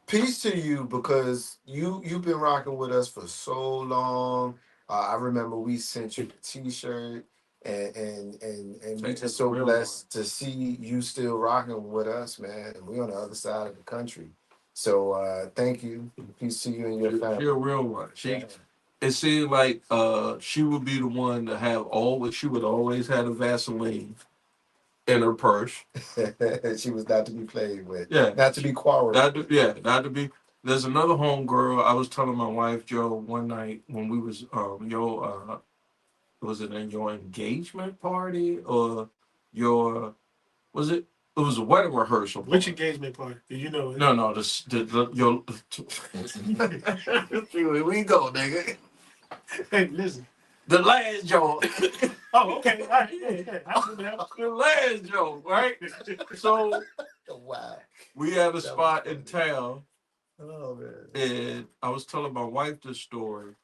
Speaker 1: peace to you because you've been rocking with us for so long. I remember we sent you the T-shirt, and we just so blessed to see you still rocking with us, man. And we're on the other side of the country, so thank you. Peace to you and your family.
Speaker 2: She a real one. It seemed like she would be the one to have always. She would always have a Vaseline in her purse.
Speaker 1: She was not to be played with.
Speaker 2: Yeah,
Speaker 1: not to be quarreled.
Speaker 2: Not to be. There's another homegirl. I was telling my wife Joe one night when we was was it in your engagement party or your was it? It was a wedding rehearsal.
Speaker 5: Which engagement party? Do you know it?
Speaker 2: No, your. Here we go, nigga.
Speaker 5: Hey, listen.
Speaker 2: The last joke.
Speaker 5: Oh, okay. All right. Yeah. I remember that.
Speaker 2: The last joke, right? So
Speaker 1: Wow.
Speaker 2: we had a spot in town.
Speaker 1: Oh man.
Speaker 2: And I was telling my wife this story.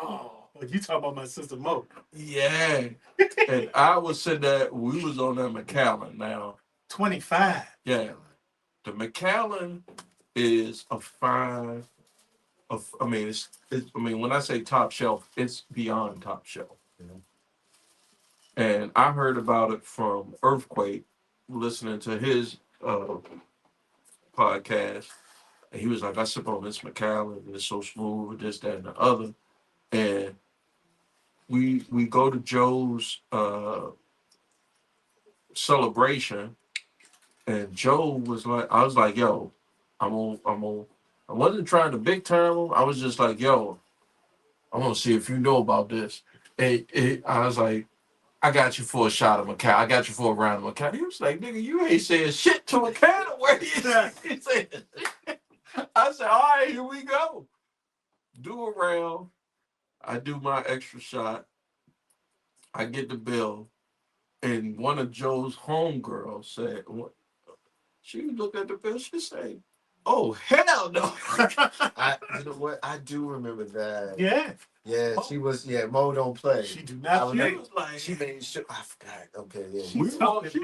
Speaker 5: Oh, you talking about my sister Mo?
Speaker 2: Yeah. And I was sitting there. We was on that McAllen now.
Speaker 5: 25.
Speaker 2: Yeah. The McAllen is a fine. I mean, when I say top shelf, it's beyond top shelf. You know? And I heard about it from Earthquake, listening to his podcast. And he was like, I sip on this McAllen, and it's so smooth, this, that, and the other. And we go to Joe's celebration, and Joe was like, I was like, yo, I wasn't trying to big time him. I was just like, yo, I want to see if you know about this. And I was like, I got you for a shot of Macau. I got you for a round of Macau. He was like, nigga, you ain't saying shit to Macau. Where he said, I said, all right, here we go. Do a round. I do my extra shot. I get the bill. And one of Joe's homegirls said, what? She looked at the bill. She said, oh, hell no.
Speaker 1: You know what? I do remember that.
Speaker 5: Yeah.
Speaker 1: Yeah, she was. Yeah, Mo don't play.
Speaker 5: She do not play.
Speaker 1: She made sure. I forgot. Okay, yeah.
Speaker 2: She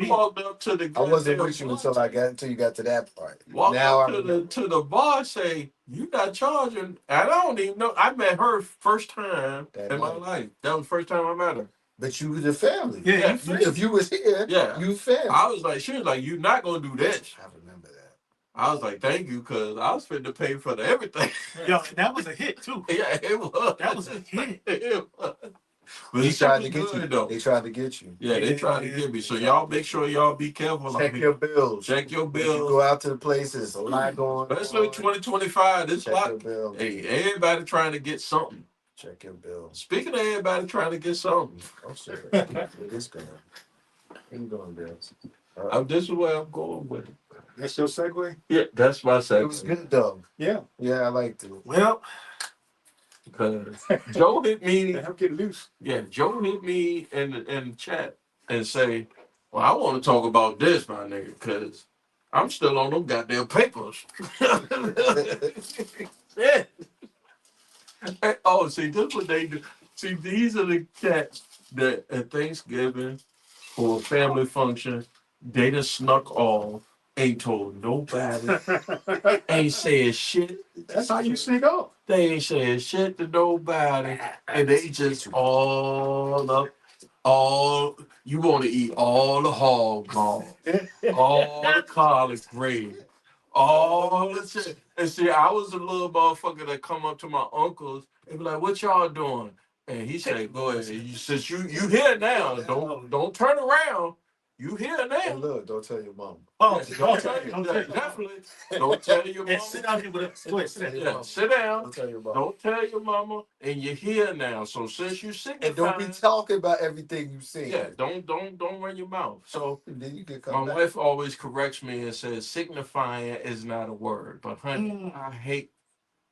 Speaker 2: walked up to the.
Speaker 1: I wasn't with you until you got to that part.
Speaker 2: Walked up to the bar, say, "You not charging." I don't even know. I met her first time in my life. That was the first time I met her.
Speaker 1: But you was the family.
Speaker 5: Yeah.
Speaker 1: If you was here, you family.
Speaker 2: I was like, she was like, "You not gonna do this."
Speaker 1: I remember that.
Speaker 2: I was like, thank you, because I was fit to pay for everything.
Speaker 5: Yo, that was a hit, too.
Speaker 2: Yeah, it was.
Speaker 5: That was a hit.
Speaker 2: It was. But
Speaker 1: They tried to get you. Though. They tried to get you.
Speaker 2: Yeah, they tried to get me. So y'all make sure y'all be careful.
Speaker 1: Check your bills.
Speaker 2: Check your bills.
Speaker 1: You go out to the places. A lot going on.
Speaker 2: Especially 2025. This
Speaker 1: Check your bills.
Speaker 2: Hey, everybody trying to get something.
Speaker 1: Check your bills.
Speaker 2: Speaking of everybody trying to get something.
Speaker 1: Oh, shit. It's going. Where you going, Bills?
Speaker 2: This is where I'm going with it.
Speaker 5: That's your segue?
Speaker 2: Yeah, that's my segue.
Speaker 1: It was good, though.
Speaker 5: Yeah.
Speaker 1: Yeah, I liked it.
Speaker 5: Well,
Speaker 2: because Joe hit me.
Speaker 5: I'm getting loose.
Speaker 2: Yeah, Joe hit me in the chat and say, well, I want to talk about this, my nigga, because I'm still on them goddamn papers. Yeah. Oh, see, this is what they do. See, these are the cats that at Thanksgiving or a family function, they just snuck off, ain't told nobody, ain't said shit.
Speaker 5: That's how you sneak off.
Speaker 2: They ain't saying shit to nobody, and they just all up. All you want to eat all the hog maw, all the collard green, all the shit. And see, I was a little motherfucker that come up to my uncles and be like, "What y'all doing?" And he said, "Go ahead. Since you here now, don't turn around. You here
Speaker 1: Hey,
Speaker 2: now.
Speaker 1: look, don't tell your mom.
Speaker 2: Yeah, don't tell you. Yeah, definitely. Don't tell your mama.
Speaker 5: And sit down here with us. Go ahead, sit down.
Speaker 2: Yeah, sit down.
Speaker 1: Don't tell your mom.
Speaker 2: Don't tell your mama. And you're here now. So since you
Speaker 1: And don't be
Speaker 2: signifying,
Speaker 1: talking about everything you see.
Speaker 2: yeah, don't run your mouth. So
Speaker 1: And then you can
Speaker 2: my
Speaker 1: come back.
Speaker 2: wife always corrects me and says signifying is not a word. But honey, I hate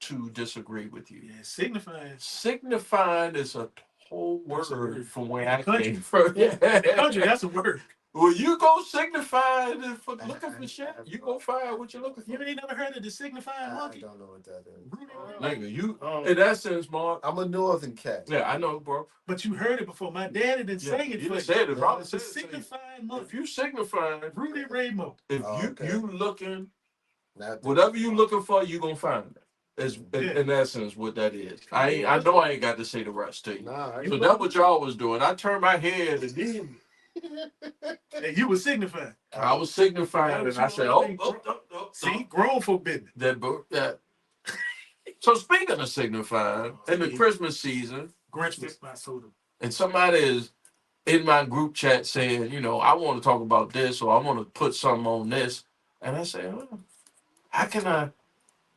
Speaker 2: to disagree with you.
Speaker 5: Yeah, signifying.
Speaker 2: Signifying is a whole
Speaker 5: That's a
Speaker 2: word
Speaker 5: word.
Speaker 2: from where I
Speaker 5: Country.
Speaker 2: came from.
Speaker 5: Country, that's a word.
Speaker 2: Well, you go signifying and for looking for shit.
Speaker 1: I-
Speaker 2: You go find what you're looking for.
Speaker 5: You ain't never heard of the signifying
Speaker 1: I
Speaker 5: monkey?
Speaker 1: don't know what that is.
Speaker 2: Nigga, you
Speaker 5: Oh.
Speaker 2: in that sense, Mark.
Speaker 1: I'm a northern cat.
Speaker 2: Yeah, I know, bro.
Speaker 5: But you heard it before. My daddy didn't
Speaker 2: Yeah,
Speaker 5: sing it
Speaker 2: you
Speaker 5: for
Speaker 2: done said it. Robert
Speaker 5: The
Speaker 2: said it to you.
Speaker 5: signifying
Speaker 2: If
Speaker 5: monkey.
Speaker 2: you signifying,
Speaker 5: Rudy Raymo.
Speaker 2: if
Speaker 1: Oh,
Speaker 2: you
Speaker 1: okay.
Speaker 2: you looking,
Speaker 1: Not the-
Speaker 2: whatever you looking for, you gonna find it. Is
Speaker 5: Yeah.
Speaker 2: in essence what that is. I know I ain't got to say the rest to you.
Speaker 1: Nah, I
Speaker 2: So that's what y'all was doing. I turned my head and then
Speaker 5: And you was signifying.
Speaker 2: I was signifying and I said, oh.
Speaker 5: See, grown folk business.
Speaker 2: That. So speaking of signifying, in the Christmas season,
Speaker 5: Grinch mixed my soda.
Speaker 2: and somebody is in my group chat saying, I want to talk about this or I want to put something on this. And I say, how can I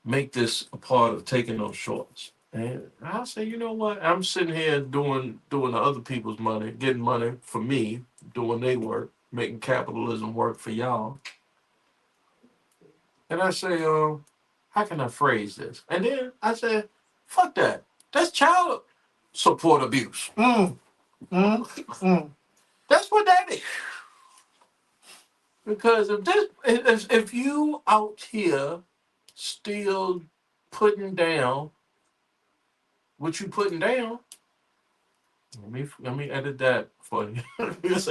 Speaker 2: make this a part of taking those shorts? And I say, you know what? I'm sitting here doing the other people's money, getting money for me, doing their work, making capitalism work for y'all. And I say, how can I phrase this? And then I said, fuck that. That's child support abuse. That's what that is. Because if you out here still putting down what you putting down, let me edit that for you. Just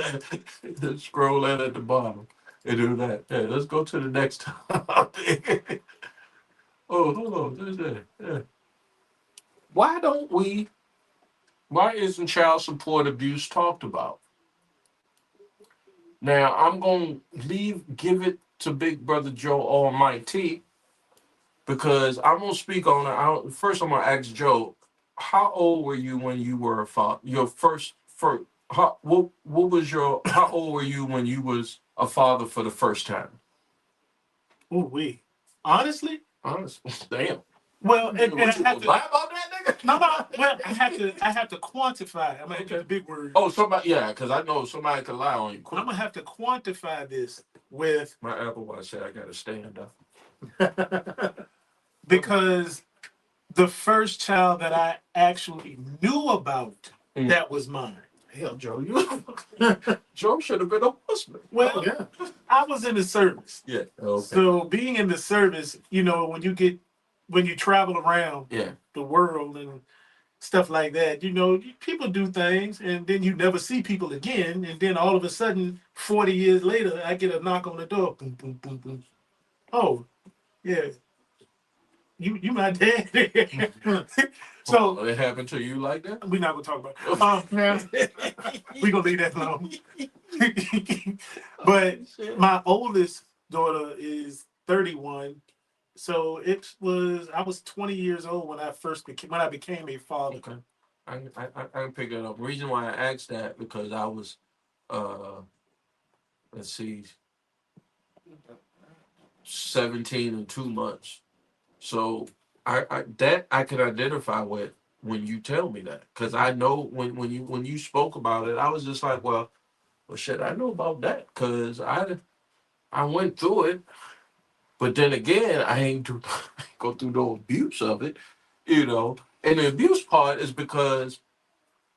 Speaker 2: scroll that at the bottom and do that. Yeah, let's go to the next topic. Oh, hold on. There's that. Yeah. Why isn't child support abuse talked about? Now I'm gonna give it to Big Brother Joe Almighty because I'm gonna speak on it. First, I'm gonna ask Joe, how old were you when you were a father? Your first, what was your? How old were you when you was a father for the first time?
Speaker 5: Ooh wee. Honestly?
Speaker 2: Honestly, damn.
Speaker 5: Well, and I
Speaker 2: What you
Speaker 5: have
Speaker 2: gonna
Speaker 5: to.
Speaker 2: lie about that, nigga?
Speaker 5: No. Well, I have to quantify. I'm gonna use a big word.
Speaker 2: Oh, somebody, yeah, because I know somebody could lie on you.
Speaker 5: I'm gonna have to quantify this with
Speaker 2: My Apple Watch said I gotta stand up.
Speaker 5: because the first child that I actually knew about that was mine.
Speaker 2: Hell, Joe, Joe should have been a husband.
Speaker 5: Well, I was in the service.
Speaker 2: Yeah. Okay.
Speaker 5: So being in the service, when you travel around
Speaker 2: Yeah.
Speaker 5: the world and stuff like that, people do things and then you never see people again. And then all of a sudden, 40 years later, I get a knock on the door. Boom, boom, boom, boom. Oh, yeah. You my dad. So
Speaker 2: it happened to you like that?
Speaker 5: we're not gonna talk about it. We're gonna leave that alone. But my oldest daughter is 31. So I was 20 years old when I became a father.
Speaker 2: Okay. I can pick that up. The reason why I asked that because I was let's see 17 and 2 months. So I can identify with when you tell me that. Because I know when you spoke about it, I was just like, well shit, I know about that because I went through it. But then again, I ain't go through no abuse of it, And the abuse part is because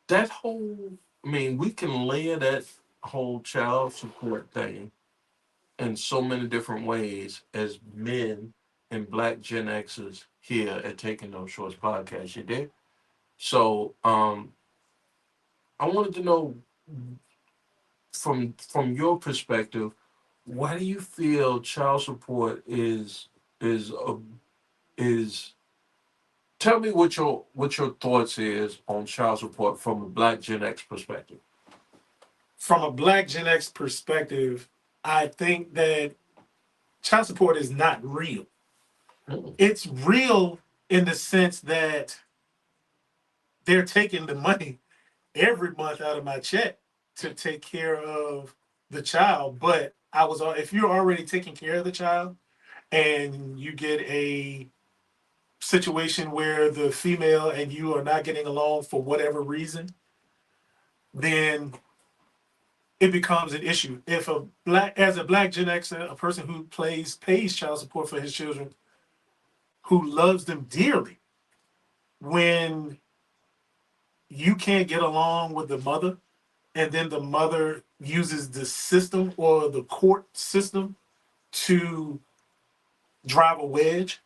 Speaker 2: that we can layer that whole child support thing in so many different ways as men and Black Gen Xers here at Taking Those Shorts podcast. You did. So I wanted to know from your perspective, why do you feel child support is tell me what your thoughts is on child support from a Black Gen X perspective.
Speaker 5: From a Black Gen X perspective, I think that child support is not real. It's real in the sense that they're taking the money every month out of my check to take care of the child. But if you're already taking care of the child and you get a situation where the female and you are not getting along for whatever reason, then it becomes an issue. If as a Black Gen X, a person who pays child support for his children, who loves them dearly, when you can't get along with the mother, and then the mother uses the system or the court system to drive a wedge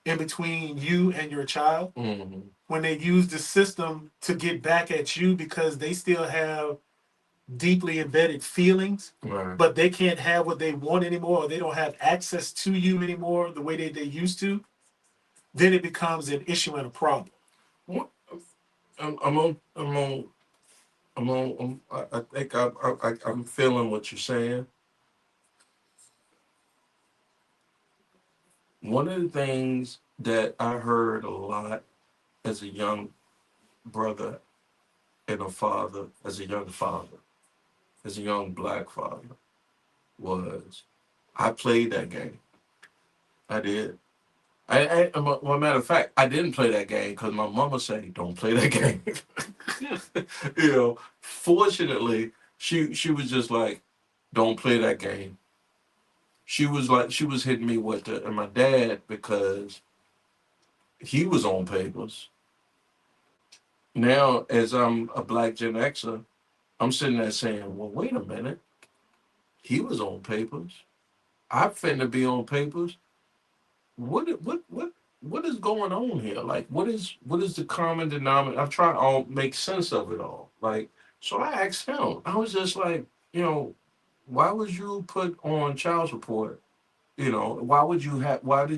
Speaker 5: in between you and your child, when they use the system to get back at you because they still have deeply embedded feelings,
Speaker 2: Right.
Speaker 5: but they can't have what they want anymore, or they don't have access to you anymore the way they used to, then it becomes an issue and a problem.
Speaker 2: What- I think I'm feeling what you're saying. One of the things that I heard a lot as a young brother and a father, as a young father, as a young Black father, was I played that game. I did. Well, matter of fact, I didn't play that game because my mama said, "Don't play that game." Fortunately, she was just like, "Don't play that game." She was hitting me with and my dad, because he was on papers. Now, as I'm a Black Gen Xer, I'm sitting there saying, "Well, wait a minute. He was on papers. I finna be on papers. What is going on here? Like, what is the common denominator?" I'm trying to make sense of it all. Like, so I asked him. I was just like, why was you put on child support? Why did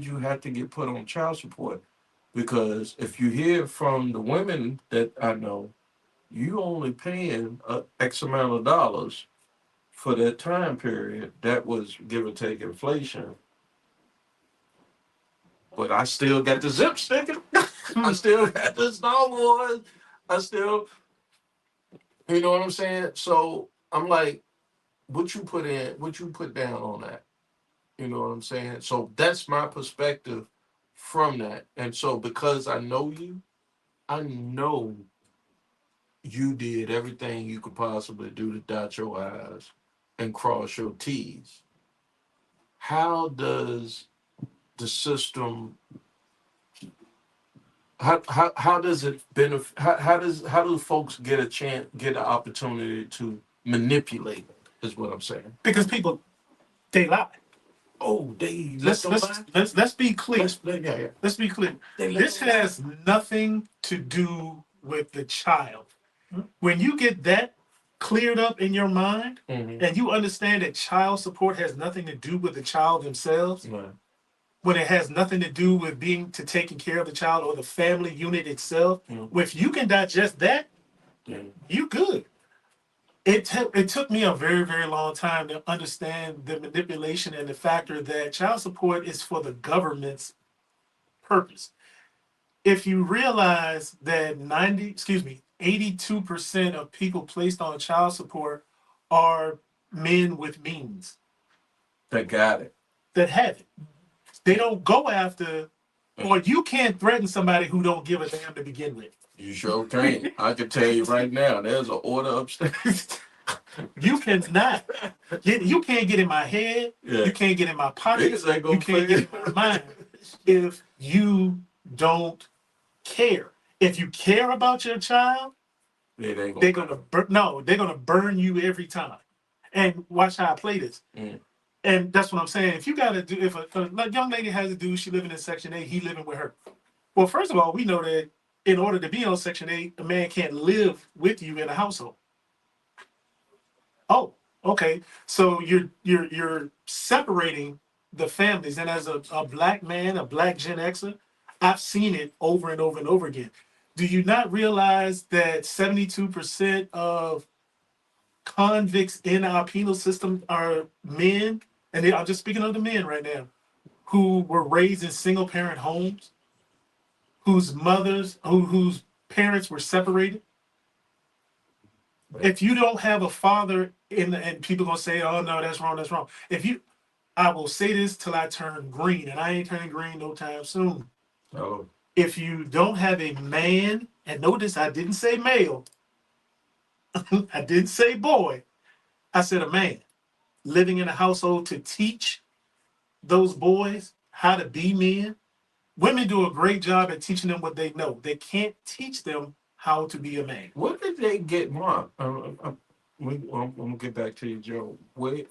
Speaker 2: you have to get put on child support? Because if you hear from the women that I know, you only paying X amount of dollars for that time period. That was give or take inflation. But I still got the zip sticker. I still got the Star Wars. I still, you know what I'm saying? So I'm like, what you put down on that? You know what I'm saying? So that's my perspective from that. And so because I know you, I know you did everything you could possibly do to dot your I's and cross your T's. How does the system how does it benefit how do folks get an opportunity to manipulate it, is what I'm saying.
Speaker 5: Because people, they lie.
Speaker 2: Oh, they
Speaker 5: Let's be clear.
Speaker 2: Yeah.
Speaker 5: Let's be clear. This has nothing to do with the child. When you get that cleared up in your mind, and you understand that child support has nothing to do with the child themselves,
Speaker 2: Right.
Speaker 5: when it has nothing to do with taking care of the child or the family unit itself, if you can digest that, you good. It took me a very, very long time to understand the manipulation and the factor that child support is for the government's purpose. If you realize that 82% of people placed on child support are men with means
Speaker 2: That got it.
Speaker 5: that have it. They don't go after, or you can't threaten somebody who don't give a damn to begin with.
Speaker 2: You sure can't. I can tell you right now, there's an order upstairs.
Speaker 5: You cannot. You can't get in my head.
Speaker 2: Yeah.
Speaker 5: You can't get in my pocket.
Speaker 2: Niggas ain't gonna
Speaker 5: You can't
Speaker 2: play.
Speaker 5: get in my mind if you don't care. If you care about your child, they're gonna burn you every time. And watch how I play this. And that's what I'm saying. If you gotta do, if a young lady has a dude, she living in Section 8, he living with her. Well, first of all, we know that in order to be on Section 8, a man can't live with you in a household. Oh, okay. So you're separating the families. And as a Black man, a Black Gen Xer, I've seen it over and over and over again. Do you not realize that 72% of convicts in our penal system are men? And I'm just speaking of the men right now, who were raised in single parent homes, whose whose parents were separated. If you don't have a father and people gonna say, oh no, that's wrong, that's wrong. I will say this till I turn green, and I ain't turning green no time soon.
Speaker 2: Oh,
Speaker 5: If you don't have a man, and notice I didn't say male, I didn't say boy, I said a man living in a household to teach those boys how to be men. Women do a great job at teaching them what they know. They can't teach them how to be a man.
Speaker 2: what did they get wrong? I'm gonna get back to you, Joe.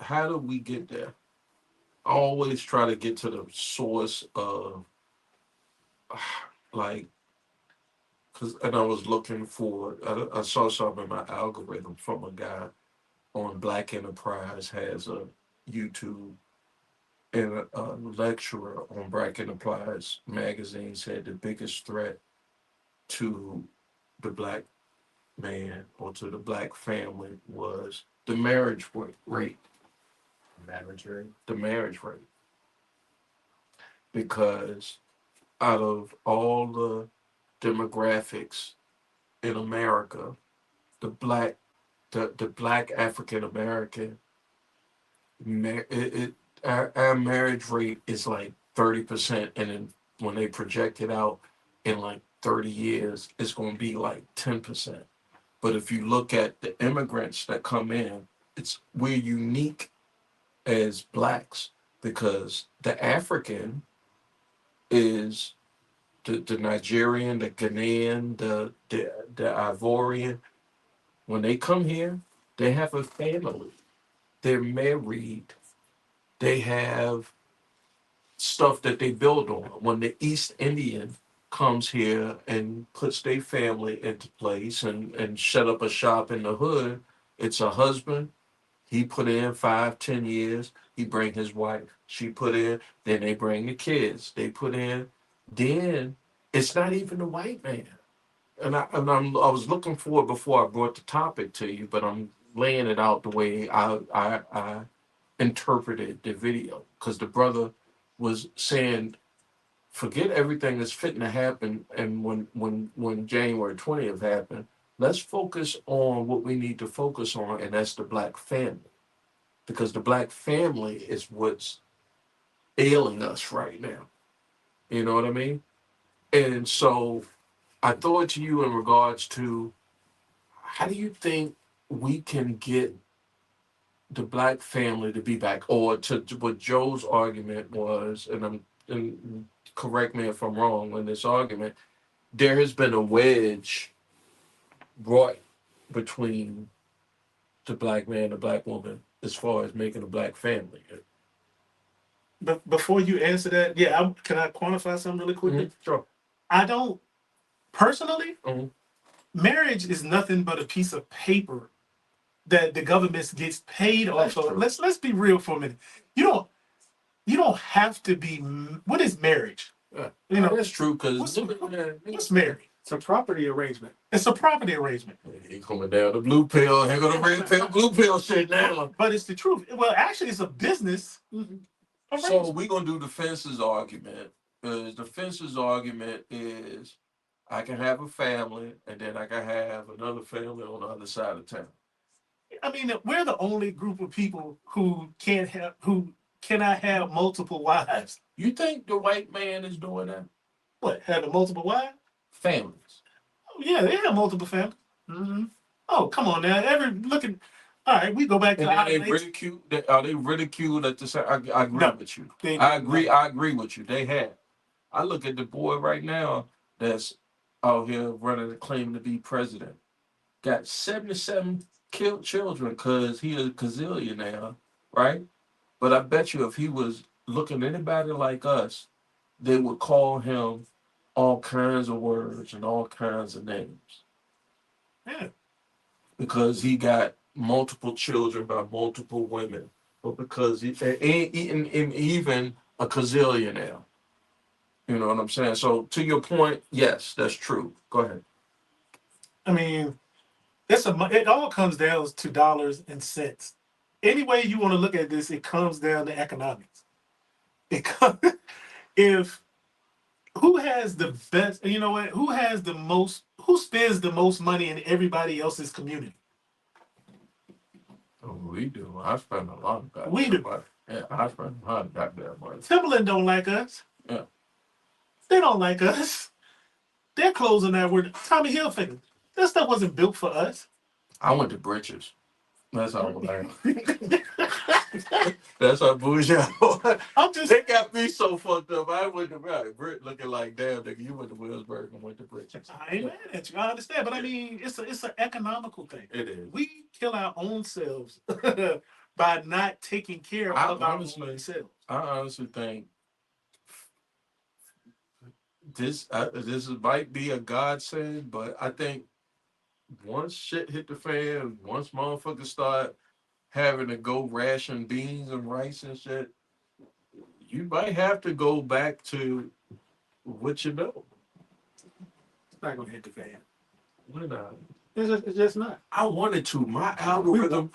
Speaker 2: How did we get there? I always try to get to the source of, like, and I was looking for. I saw something in my algorithm from a guy on Black Enterprise has a YouTube, and a lecturer on Black Enterprise magazine said the biggest threat to the black man or to the black family was the marriage rate.
Speaker 1: Marriage rate.
Speaker 2: The marriage rate. Because out of all the demographics in America, the black the black African American our marriage rate is like 30%, and then when they project it out in like 30 years, it's going to be like 10%. But if you look at the immigrants that come in, we're unique as blacks because the African is the Nigerian, the Ghanaian, the Ivorian. When they come here, they have a family. They're married. They have stuff that they build on. When the East Indian comes here and puts their family into place and set up a shop in the hood, it's a husband. He put in 5, 10 years. He bring his wife. She put in. Then they bring the kids. They put in. Then it's not even the white man. I was looking for it before I brought the topic to you, but I'm laying it out the way I interpreted the video because the brother was saying, forget everything that's fitting to happen, and when January 20th happened, let's focus on what we need to focus on, and that's the black family, because the black family is what's ailing us right now. You know what I mean? And so I throw it to you in regards to how do you think we can get the black family to be back, or to what Joe's argument was, and correct me if I'm wrong in this argument, there has been a wedge brought between the black man and the black woman as far as making a black family.
Speaker 5: But before you answer that, can I quantify something really quickly?
Speaker 2: Sure.
Speaker 5: I don't personally.
Speaker 2: Mhm.
Speaker 5: Marriage is nothing but a piece of paper that the government gets paid off of. Let's be real for a minute. You don't have to be. What is marriage?
Speaker 2: That's true because
Speaker 5: what's marriage?
Speaker 7: It's a property arrangement.
Speaker 5: It's a property arrangement.
Speaker 2: He coming down the blue pill. Here go the red pill, blue pill shit now.
Speaker 5: But it's the truth. Well, actually, it's a business.
Speaker 2: So we're gonna do the fences argument. Because the fences argument is I can have a family and then I can have another family on the other side of town.
Speaker 5: I mean, we're the only group of people who cannot have multiple wives.
Speaker 2: You think the white man is doing that?
Speaker 5: What, having multiple wives?
Speaker 2: Families.
Speaker 5: Oh, yeah, they have multiple families. Mm-hmm. Oh, come on now. All right, we go back to
Speaker 2: Are they ridiculed at the same? I agree with you. I agree with you. They have. I look at the boy right now that's out here running a claim to be president. Got 77 killed children because he a gazillion now, right? But I bet you if he was looking at anybody like us, they would call him all kinds of words and all kinds of names.
Speaker 5: Yeah.
Speaker 2: Because he got multiple children by multiple women, but because he ain't even a gazillionaire. You know what I'm saying? So to your point, yes, that's true. Go ahead.
Speaker 5: I mean, it all comes down to dollars and cents. Any way you want to look at this, it comes down to economics. It comes, if who has the best, you know what? Who has the most? Who spends the most money in everybody else's community?
Speaker 2: Oh, we do. I spend a lot of goddamn
Speaker 5: We do.
Speaker 2: money. Yeah, I spend a lot of goddamn money.
Speaker 5: Timberland don't like us.
Speaker 2: Yeah.
Speaker 5: They don't like us. Their clothes on that were Tommy Hilfiger. That stuff wasn't built for us.
Speaker 2: I went to Britches. That's how I That's how bougie I was.
Speaker 5: I'm just
Speaker 2: They got me so fucked up. I went to Brit looking like, damn, nigga, you went to Williamsburg and went to Britches.
Speaker 5: I ain't mad at you. I understand, but I mean, it's an economical thing.
Speaker 2: It is.
Speaker 5: We kill our own selves by not taking care of our own selves.
Speaker 2: I honestly think this might be a godsend, but I think once shit hit the fan, once motherfuckers start having to go ration beans and rice and shit, you might have to go back to what you know.
Speaker 5: It's not gonna hit the fan.
Speaker 2: Why not?
Speaker 5: It's just not.
Speaker 2: I wanted to. My algorithm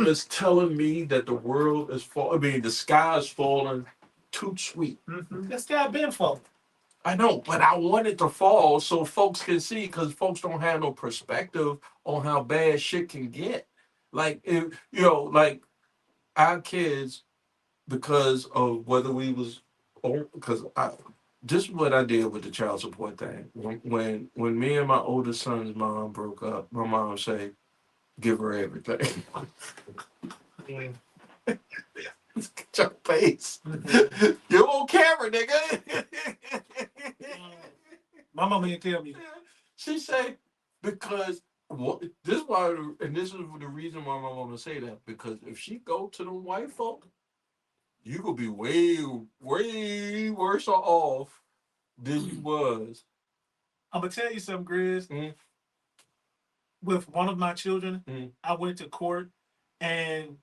Speaker 2: is telling me that the world is falling. I mean, the sky is falling too sweet.
Speaker 5: Mm-hmm. The sky been falling.
Speaker 2: I know, but I want it to fall so folks can see, because folks don't have no perspective on how bad shit can get. Like, if, like our kids, because of whether we was, because this is what I did with the child support thing. When me and my oldest son's mom broke up, my mom said, "Give her everything." Get your face. You on camera, nigga.
Speaker 5: My mama didn't tell me.
Speaker 2: She said, because this is why, and this is the reason why my mama say that, because if she go to the white folk, you could be way, way worse off than you was.
Speaker 5: I'm gonna tell you something, Grizz. With one of my children, I went to court and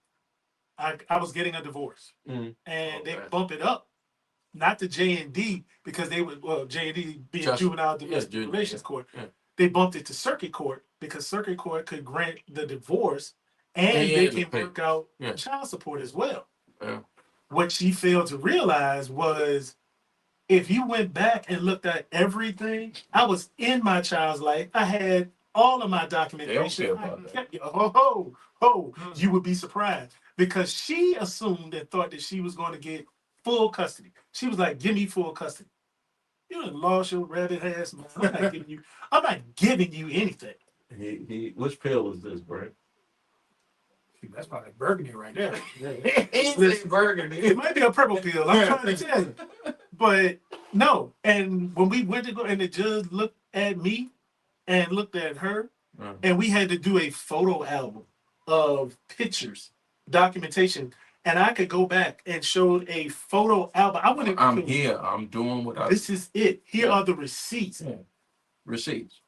Speaker 5: I was getting a divorce, and they bumped it up, not to J&D, because they would J&D being juvenile domestic relations court. Yeah. They bumped it to circuit court because circuit court could grant the divorce and they can work out child support as well. Yeah. What she failed to realize was, if you went back and looked at everything, I was in my child's life. I had all of my documentation.
Speaker 2: They don't care about
Speaker 5: that. You would be surprised, because she assumed and thought that she was going to get full custody. She was like, "Give me full custody." You done lost your rabbit ass. I'm not giving you anything.
Speaker 2: Which pill is this, Brent?
Speaker 5: That's probably burgundy right there.
Speaker 2: It's burgundy.
Speaker 5: It might be a purple pill. I'm trying to tell you. But no. And when we went to go, and the judge looked at me and looked at her, and we had to do a photo album of pictures, documentation, and I could go back and show a photo album.
Speaker 2: I'm here. I'm doing what I.
Speaker 5: This is it. Here are the receipts.
Speaker 2: Yeah. Receipts.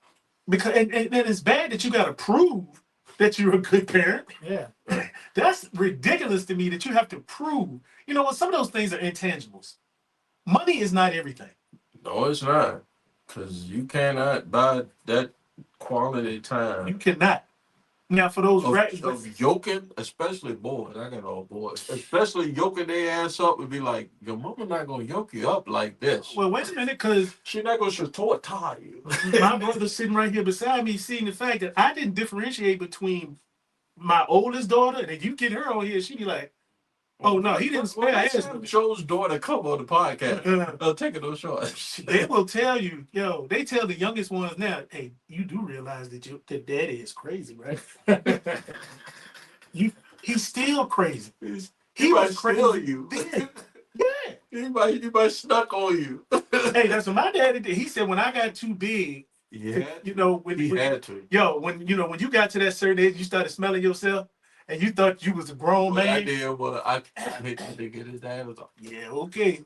Speaker 5: Because and it's bad that you got to prove that you're a good parent. Yeah. That's ridiculous to me that you have to prove. You know what? Some of those things are intangibles. Money is not everything.
Speaker 2: No, it's not. Because you cannot buy that quality time.
Speaker 5: You cannot. Now, for those
Speaker 2: of yoking, especially boys, I got all boys, especially yoking their ass up and be like, your mama not gonna yoke you up like this.
Speaker 5: Well, wait a minute, because
Speaker 2: she not gonna tie you.
Speaker 5: My brother's sitting right here beside me, seeing the fact that I didn't differentiate between my oldest daughter, and if you get her on here, she'd be like, "Oh no, he didn't spare ass."
Speaker 2: Joe's daughter come on the podcast. Taking those shots.
Speaker 5: They will tell you, they tell the youngest ones now, "Hey, you do realize that that daddy is crazy, right?" He's still crazy.
Speaker 2: He
Speaker 5: was
Speaker 2: might
Speaker 5: crazy.
Speaker 2: Steal you.
Speaker 5: Yeah.
Speaker 2: He might snuck on you.
Speaker 5: Hey, that's what my daddy did. He said, when I got too big,
Speaker 2: he had to.
Speaker 5: When you got to that certain age, you started smelling yourself, and you thought you was a grown man.
Speaker 2: I did, but I hit that nigga. His dad was like,
Speaker 5: yeah, okay.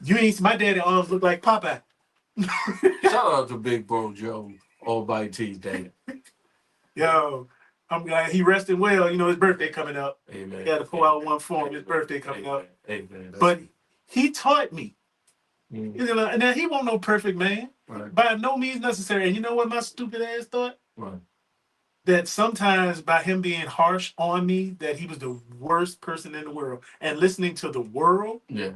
Speaker 5: You ain't. My daddy arms look like Popeye.
Speaker 2: Shout out to Big Bro Joe, all by T's dad.
Speaker 5: Yo, I'm glad he rested well. His birthday coming up.
Speaker 2: Amen.
Speaker 5: He got to pull out one for him. His birthday coming up.
Speaker 2: Amen.
Speaker 5: But he taught me You know, and then he won't no perfect man.
Speaker 2: Right.
Speaker 5: By no means necessary. And you know what my stupid ass thought?
Speaker 2: Right.
Speaker 5: That sometimes by him being harsh on me, that he was the worst person in the world. And listening to the world,
Speaker 2: Yeah.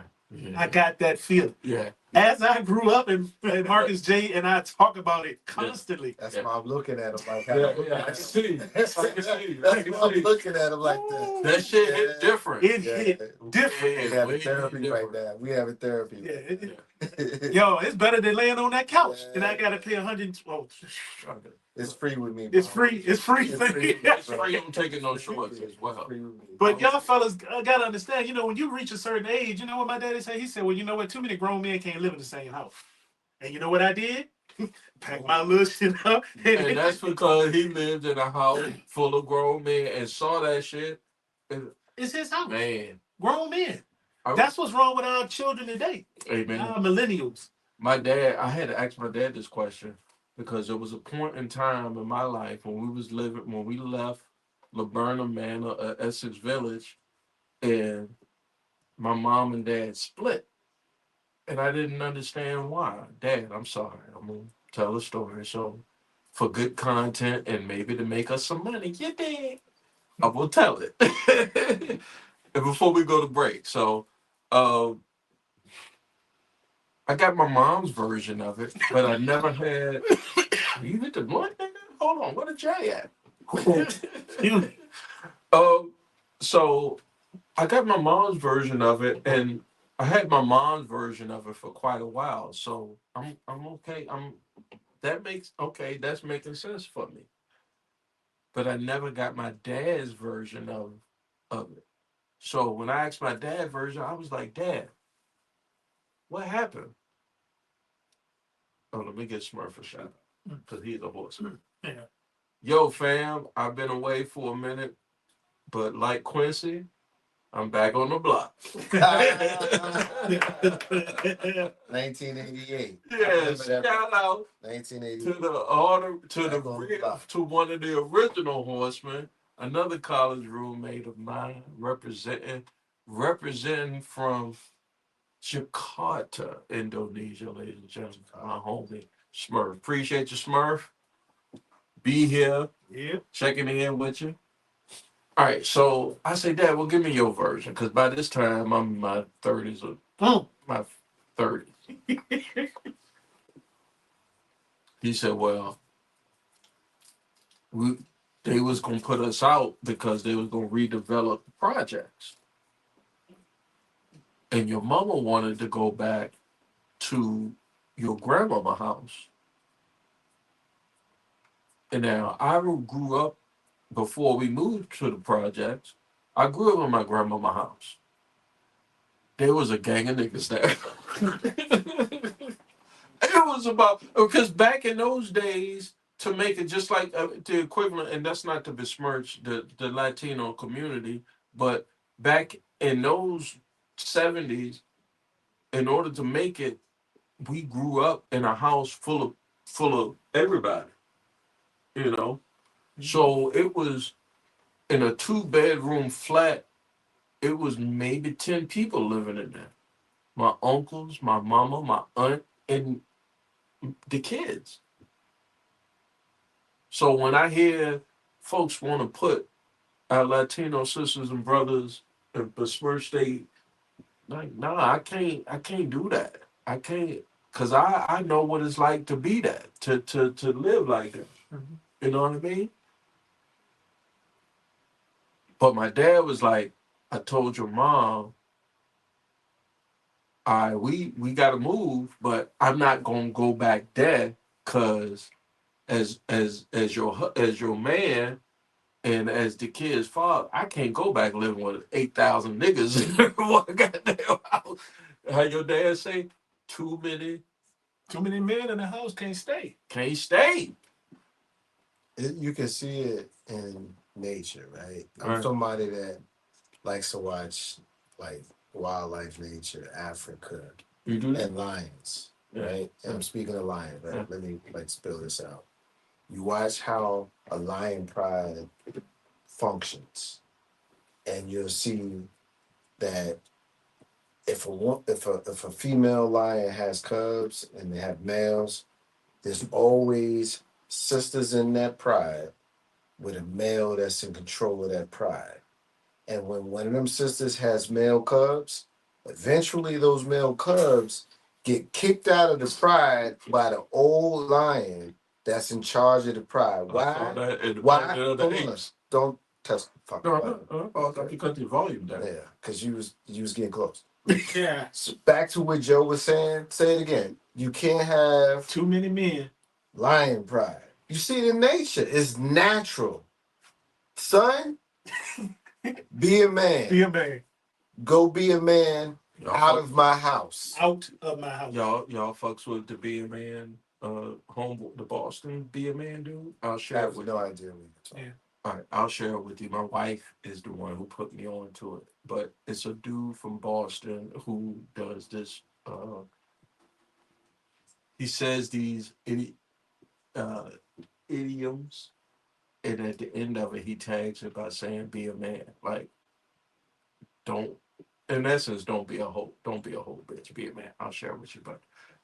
Speaker 5: I got that feeling.
Speaker 2: Yeah.
Speaker 5: As I grew up, and Marcus J and I talk about it constantly.
Speaker 1: That's why I'm looking at him like
Speaker 2: I can see.
Speaker 1: That's why I'm looking at him like that.
Speaker 2: That shit hit different.
Speaker 5: It hit different.
Speaker 1: We having therapy right now. We having therapy.
Speaker 5: Yeah, yo, it's better than laying on that couch, and I gotta pay 100. Oh,
Speaker 1: it's free with me.
Speaker 5: It's free. It's free.
Speaker 2: It's free. I'm taking no shorts as well.
Speaker 5: But y'all fellas gotta understand. You know, when you reach a certain age, you know what my daddy said? He said, "Well, you know what? Too many grown men can't live in the same house." And you know what I did? Pack my little shit up.
Speaker 2: And that's because he lived in a house full of grown men and saw that shit.
Speaker 5: It's his house.
Speaker 2: Man.
Speaker 5: Grown men. That's what's wrong with our children today.
Speaker 2: Amen.
Speaker 5: Our millennials.
Speaker 2: My dad, I had to ask my dad this question because there was a point in time in my life when we left Laburnum Manor, Essex Village, and my mom and dad split. And I didn't understand why. Dad, I'm sorry. I'm going to tell the story. So, for good content and maybe to make us some money, you did. I will tell it. And before we go to break. So, I got my mom's version of it, but I never had. You hit the blunt, nigga? Hold on. Where the J at? So, I got my mom's version of it, and I had my mom's version of it for quite a while, so I'm okay. That's making sense for me. But I never got my dad's version of it. So when I asked my dad's version, I was like, Dad, what happened? Oh, let me get Smurf a shot because he's a horseman.
Speaker 5: Yeah.
Speaker 2: Yo, fam, I've been away for a minute, but like Quincy, I'm back on the block.
Speaker 1: 1988.
Speaker 2: Yes, shout out
Speaker 1: 1988
Speaker 2: to one of the original horsemen, another college roommate of mine, representing from Jakarta, Indonesia, ladies and gentlemen. My homie Smurf. Appreciate you, Smurf. Be here.
Speaker 5: Yeah.
Speaker 2: Checking in with you. All right, so I say, Dad, well, give me your version, because by this time I'm in my 30s or my 30s. He said, well, they was going to put us out because they was going to redevelop the projects. And your mama wanted to go back to your grandmama's house. And now I grew up, before we moved to the projects, I grew up in my grandmama's house. There was a gang of niggas there. It was about, because back in those days, to make it just like the equivalent, and that's not to besmirch the Latino community, but back in those 70s, in order to make it, we grew up in a house full of everybody, you know? So it was in a 2-bedroom flat, it was maybe 10 people living in there. My uncles, my mama, my aunt, and the kids. So when I hear folks want to put our Latino sisters and brothers in besmirch state, like, nah, I can't do that. I can't, cause I know what it's like to be that, to live like that.
Speaker 5: Mm-hmm.
Speaker 2: You know what I mean? But my dad was like, I told your mom, we gotta move, but I'm not gonna go back there, cause as your man and as the kid's father, I can't go back living with 8,000 niggas in one goddamn house. How your dad say? Too many
Speaker 5: men in the house can't stay.
Speaker 2: Can't stay.
Speaker 1: You can see it in nature, right? I'm
Speaker 2: Right.
Speaker 1: somebody that likes to watch like wildlife, nature, Africa,
Speaker 2: You do that?
Speaker 1: and lions, right? And I'm speaking of lions, right?
Speaker 2: Yeah.
Speaker 1: Let me spill this out. You watch how a lion pride functions, and you'll see that if a female lion has cubs and they have males, there's always sisters in that pride with a male that's in control of that pride. And when one of them sisters has male cubs, eventually those male cubs get kicked out of the pride by the old lion that's in charge of the pride.
Speaker 2: I saw
Speaker 1: Why?
Speaker 2: that in the
Speaker 1: Why?
Speaker 2: Planet of the
Speaker 1: Hold on.
Speaker 2: Apes.
Speaker 1: Don't touch the fucking
Speaker 2: No,
Speaker 1: button.
Speaker 2: I thought you cut the volume down.
Speaker 1: Yeah, because you was getting close.
Speaker 5: Yeah.
Speaker 1: So back to what Joe was saying. Say it again. You can't have
Speaker 5: Too many men.
Speaker 1: lion pride. You see it in nature. It's natural. Son, be a man.
Speaker 5: Be a man.
Speaker 1: Go be a man out of my house.
Speaker 5: Out of my house.
Speaker 2: Y'all fucks with the Be a Man, home the Boston Be a Man dude. I'll
Speaker 1: I
Speaker 2: share it
Speaker 1: have
Speaker 2: with
Speaker 1: no
Speaker 2: you.
Speaker 1: idea what you're talking
Speaker 2: All right, I'll share it with you. My wife is the one who put me on to it, but it's a dude from Boston who does this. He says these idioms, and at the end of it, he tags it by saying, "Be a man." Like, don't. In essence, don't be a hoe. Don't be a hoe, bitch. Be a man. I'll share it with you, but.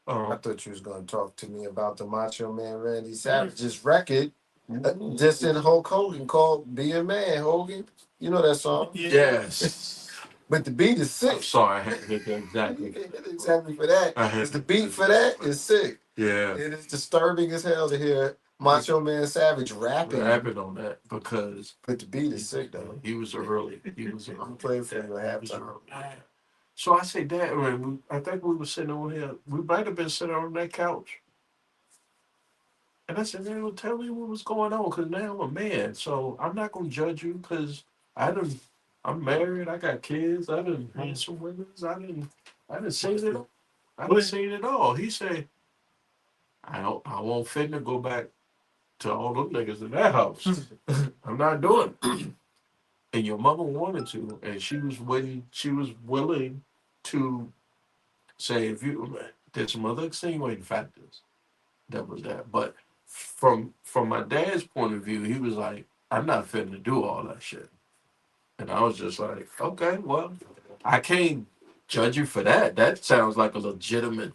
Speaker 1: I thought you was going to talk to me about the Macho Man Randy Savage's record. Dissing Hulk Hogan called Be a Man, Hogan. You know that song?
Speaker 2: Yes.
Speaker 1: But the beat is
Speaker 2: I'm
Speaker 1: sick.
Speaker 2: sorry, I had to hit that exactly.
Speaker 1: You can't hit it exactly for that.
Speaker 2: I had
Speaker 1: Because the
Speaker 2: to-
Speaker 1: beat for that is sick.
Speaker 2: Yeah.
Speaker 1: It is disturbing as hell to hear Macho Man Savage rapping.
Speaker 2: Rapping on that because
Speaker 1: But the beat is sick, though.
Speaker 2: he was early. He was
Speaker 1: I'm playing for you at
Speaker 2: he was
Speaker 1: halftime.
Speaker 2: early. So I say, Dad, I think we were sitting on here. We might have been sitting on that couch. And I said, man, well, tell me what was going on, because now I'm a man. So I'm not going to judge you, because I'm married, I got kids, I done had some women, I didn't seen it. I didn't seen it all. He said, I won't fit to go back to all them niggas in that house. I'm not doing it. And your mother wanted to, and she was willing to say, if you, there's some other extenuating factors that was that. But from my dad's point of view, he was like, I'm not fitting to do all that shit. And I was just like, okay, well, I can't judge you for that. That sounds like a legitimate,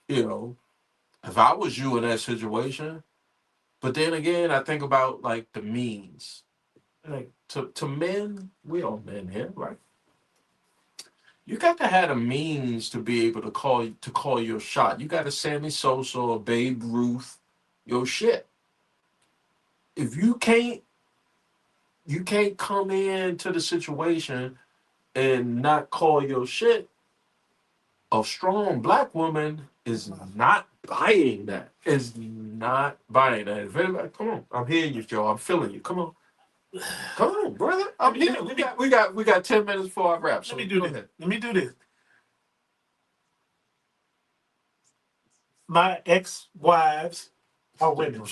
Speaker 2: if I was you in that situation. But then again, I think about like the means. Like to men, we all men here, right? You got to have the means to be able to call your shot. You got a Sammy Sosa or Babe Ruth, your shit. If you can't come into the situation and not call your shit. A strong black woman is not buying that. Is not buying that. If anybody, come on, I'm hearing you, Joe. I'm feeling you. Come on, brother. I'm here. We got 10 minutes before I wrap. So
Speaker 5: Let me do this.
Speaker 2: ahead.
Speaker 5: Let me do this. My ex-wives are women.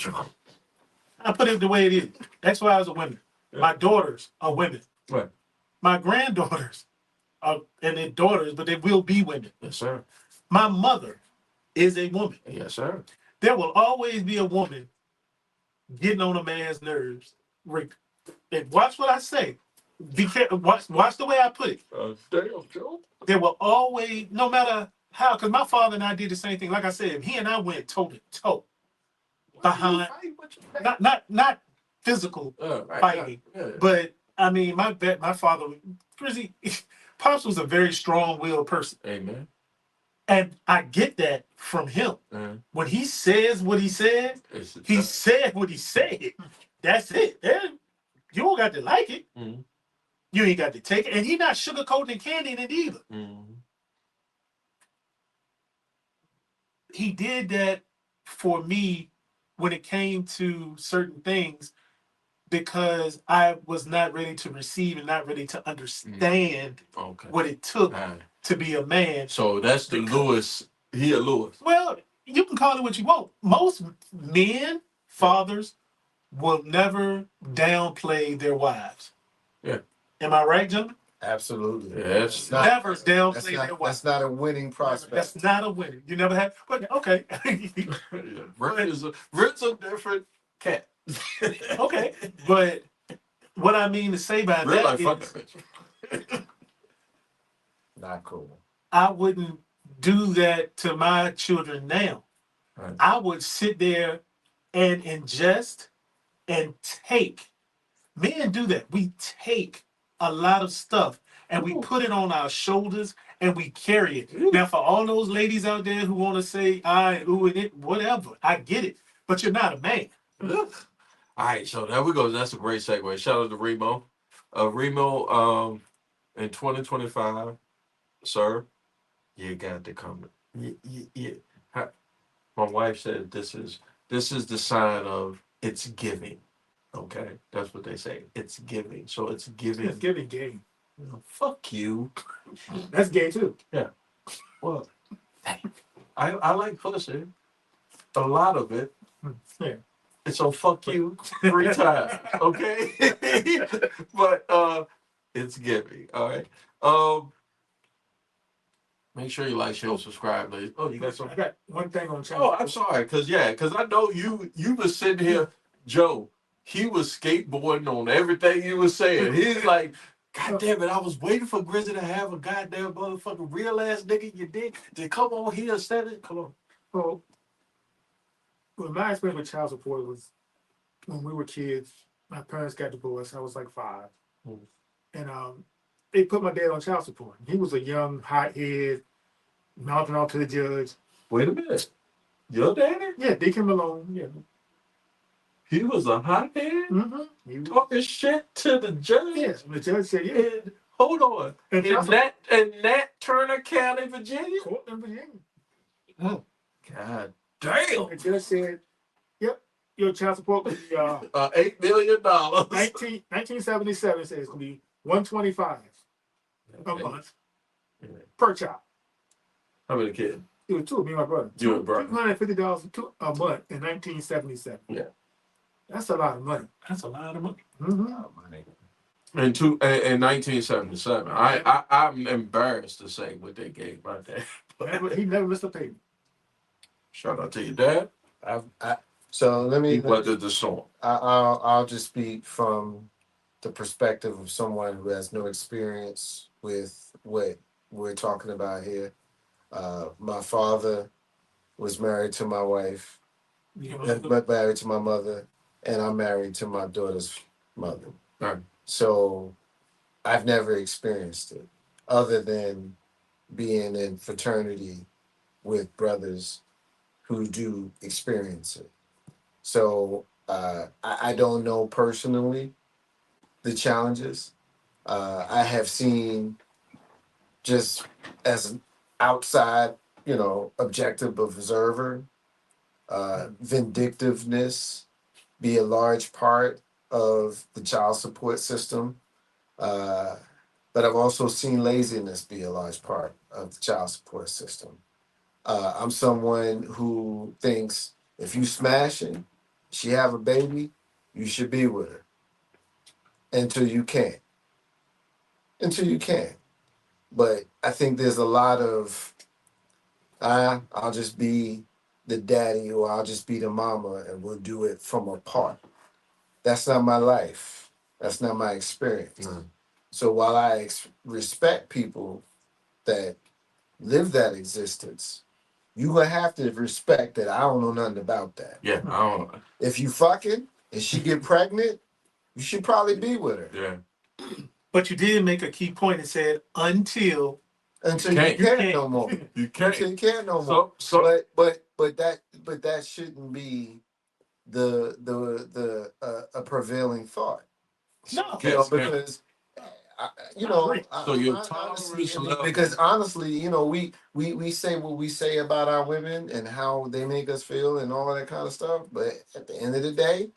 Speaker 5: I put it the way it is. Ex-wives are women.
Speaker 2: Yeah.
Speaker 5: My daughters are women.
Speaker 2: Right.
Speaker 5: My granddaughters are, and their daughters, but they will be women.
Speaker 2: Yes, sir.
Speaker 5: My mother is a woman.
Speaker 2: Yes, sir.
Speaker 5: There will always be a woman getting on a man's nerves. And watch what I say. Be careful. Watch the way I put it.
Speaker 2: Damn, Joe.
Speaker 5: There will always, no matter how, because my father and I did the same thing. Like I said, he and I went toe to toe behind, not physical
Speaker 2: Right,
Speaker 5: fighting,
Speaker 2: yeah.
Speaker 5: but I mean, my father, Pops was a very strong-willed person,
Speaker 2: Amen.
Speaker 5: and I get that from him. When he says what he said, he said what he said. That's it. And you don't got to like it.
Speaker 2: Mm-hmm.
Speaker 5: You ain't got to take it, and he not sugarcoating and candying it either.
Speaker 2: Mm-hmm.
Speaker 5: He did that for me when it came to certain things because I was not ready to receive and not ready to understand what it took to be a man.
Speaker 2: So that's the Lewis. He a Lewis.
Speaker 5: Well, you can call it what you want. Most men, fathers, will never downplay their wives.
Speaker 2: Yeah.
Speaker 5: Am I right, gentlemen?
Speaker 1: Absolutely.
Speaker 2: Yes.
Speaker 5: Never downplay their wives.
Speaker 1: That's not a winning prospect.
Speaker 5: That's not a winning. You never have. But okay.
Speaker 2: Rick's a different cat.
Speaker 5: Okay, but what I mean to say by
Speaker 2: Rick
Speaker 5: that
Speaker 2: like
Speaker 5: is,
Speaker 2: fuck that bitch.
Speaker 1: Not cool.
Speaker 5: I wouldn't do that to my children now.
Speaker 2: Right.
Speaker 5: I would sit there and ingest and take. Men do that. We take a lot of stuff and we put it on our shoulders and we carry it. Now, for all those ladies out there who want to say, ooh, and it, whatever, I get it. But you're not a man.
Speaker 2: All right, so there we go. That's a great segue. Shout out to Remo. Remo, in 2025, sir, you got to come. My wife said this is the sign of it's giving. Okay, that's what they say. It's giving. So it's giving.
Speaker 5: It's giving gay.
Speaker 2: Fuck you.
Speaker 5: That's gay too.
Speaker 2: Yeah. Well, I like pussy. A lot of it.
Speaker 5: Yeah.
Speaker 2: And so fuck you 3 times. Okay. But it's giving. All right. Make sure you like, share, and subscribe, ladies. Oh, you got something?
Speaker 5: I got one thing on channel.
Speaker 2: Oh, I'm sorry, because I know you was sitting here, Joe. He was skateboarding on everything you was saying. He's like, God damn it, I was waiting for Grizzly to have a goddamn motherfucking real ass nigga you did to come on here and said it. Come on.
Speaker 5: Well, my experience with child support was when we were kids. My parents got divorced. I was like 5, and they put my dad on child support. He was a young hothead, mouthing off to the judge.
Speaker 2: Wait a minute. Your daddy?
Speaker 5: Yeah, Deacon Malone. Yeah.
Speaker 2: He was a hothead?
Speaker 5: Mm-hmm.
Speaker 2: Talking shit to the judge?
Speaker 5: Yes, the judge said, yeah.
Speaker 2: And, hold on.
Speaker 5: And
Speaker 2: In that Turner County, Virginia?
Speaker 5: Court in Virginia.
Speaker 2: Oh, God damn.
Speaker 5: The judge said, yep, your child support will be
Speaker 2: $8 million.
Speaker 5: 1977 says it's going to be $125 a month per child.
Speaker 2: How many kids?
Speaker 5: It was 2, me and my brother.
Speaker 2: You and brother.
Speaker 5: $250 a month in 1977.
Speaker 2: Yeah.
Speaker 5: That's a lot of money.
Speaker 2: That's a lot of money.
Speaker 5: Mm-hmm.
Speaker 2: In 1977. I'm embarrassed to say what they gave my dad.
Speaker 5: He never missed a payment.
Speaker 2: Shout out to your dad.
Speaker 1: So let me.
Speaker 2: He weathered the storm.
Speaker 1: I'll just speak from the perspective of someone who has no experience with what we're talking about here. My father was married to my wife, but married to my mother, and I'm married to my daughter's mother.
Speaker 2: Right.
Speaker 1: So I've never experienced it other than being in fraternity with brothers who do experience it. So I don't know personally the challenges. I have seen, just as an outside, objective observer, vindictiveness be a large part of the child support system. But I've also seen laziness be a large part of the child support system. I'm someone who thinks if you smashing, she have a baby, you should be with her until you can't. Until you can't. But I think there's a lot of, I'll just be the daddy or I'll just be the mama and we'll do it from apart. That's not my life. That's not my experience. So while I respect people that live that existence, you gonna have to respect that I don't know nothing about that.
Speaker 2: Yeah, I don't know.
Speaker 1: If you fucking and she get pregnant, you should probably be with her.
Speaker 2: Yeah.
Speaker 5: But you did make a key point and said until
Speaker 1: you can't no more.
Speaker 2: You can't.
Speaker 1: Until you can't no more. But that shouldn't be the a prevailing thought.
Speaker 5: no.
Speaker 1: Because
Speaker 2: So your
Speaker 1: honestly,
Speaker 2: tolerance level.
Speaker 1: because honestly, we say what we say about our women and how they make us feel and all of that kind of stuff. But at the end of the day,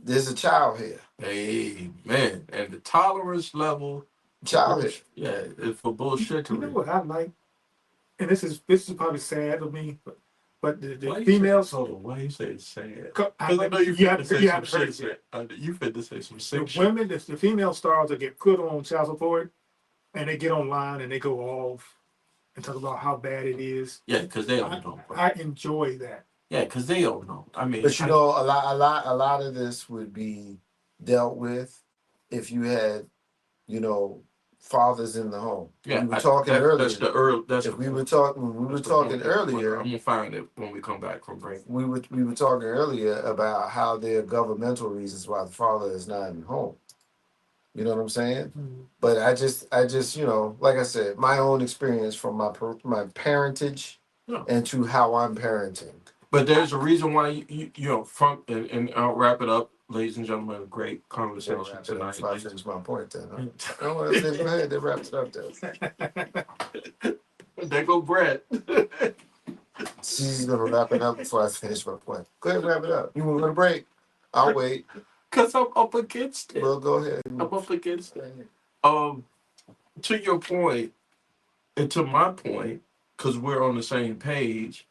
Speaker 1: there's a child here.
Speaker 2: Amen. And the tolerance level.
Speaker 1: Child here.
Speaker 2: Yeah, it's for bullshit.
Speaker 5: You know what I like? And this is probably sad of me, but the
Speaker 2: females.
Speaker 5: females.
Speaker 2: Hold on, why you say it's sad?
Speaker 5: Because
Speaker 2: I know you
Speaker 5: have
Speaker 2: finna say
Speaker 5: to
Speaker 2: some
Speaker 5: heard
Speaker 2: shit. You finna say some sick
Speaker 5: the
Speaker 2: shit.
Speaker 5: women, the female stars that get put on child support, and they get online and they go off and talk about how bad it is.
Speaker 2: Yeah, because they don't know. Bro.
Speaker 5: I enjoy that.
Speaker 2: Yeah, because they don't know. I mean,
Speaker 1: But a lot of this would be dealt with if you had, fathers in the home.
Speaker 2: Yeah,
Speaker 1: We were talking earlier.
Speaker 2: That's the early. That's
Speaker 1: if
Speaker 2: the
Speaker 1: we
Speaker 2: point.
Speaker 1: were talking, when we were
Speaker 2: That's the
Speaker 1: talking
Speaker 2: point.
Speaker 1: earlier.
Speaker 2: I'm gonna find it when we come back from break.
Speaker 1: We were talking earlier about how there are governmental reasons why the father is not in the home. You know what I'm saying?
Speaker 5: Mhm.
Speaker 1: But I just, like I said, my own experience from my parentage
Speaker 2: No.
Speaker 1: and to how I'm parenting.
Speaker 2: But there's a reason why from and I'll wrap it up, ladies and gentlemen. A great conversation tonight.
Speaker 1: So I finished my point then. Huh? I don't want to finish. Go ahead. They wrapped it up then.
Speaker 2: There go Brett.
Speaker 1: She's gonna wrap it up before I finish my point. Go ahead, wrap it up. You want to go to break? I'll wait.
Speaker 2: Cause I'm up against it.
Speaker 1: Well, go ahead.
Speaker 2: I'm up against it. To your point, and to my point, because we're on the same page.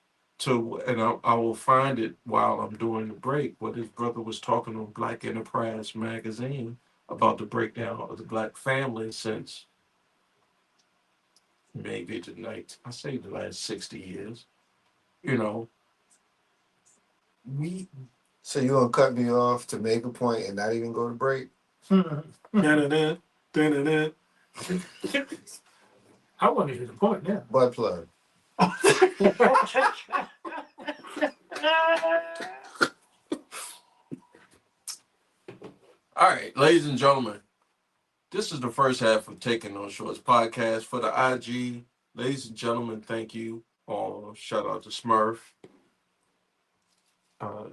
Speaker 2: I will find it while I'm doing the break. What his brother was talking on Black Enterprise magazine about the breakdown of the black family since maybe I say the last 60 years. You know, we
Speaker 1: So you gonna cut me off to make a point and not even go to break?
Speaker 2: da-da-da, da-da-da.
Speaker 5: I want to hear the point now.
Speaker 1: Butt plug.
Speaker 2: All right, ladies and gentlemen, this is the first half of Taking No Shorts podcast for the IG. Ladies and gentlemen, thank you all. Shout out to Smurf.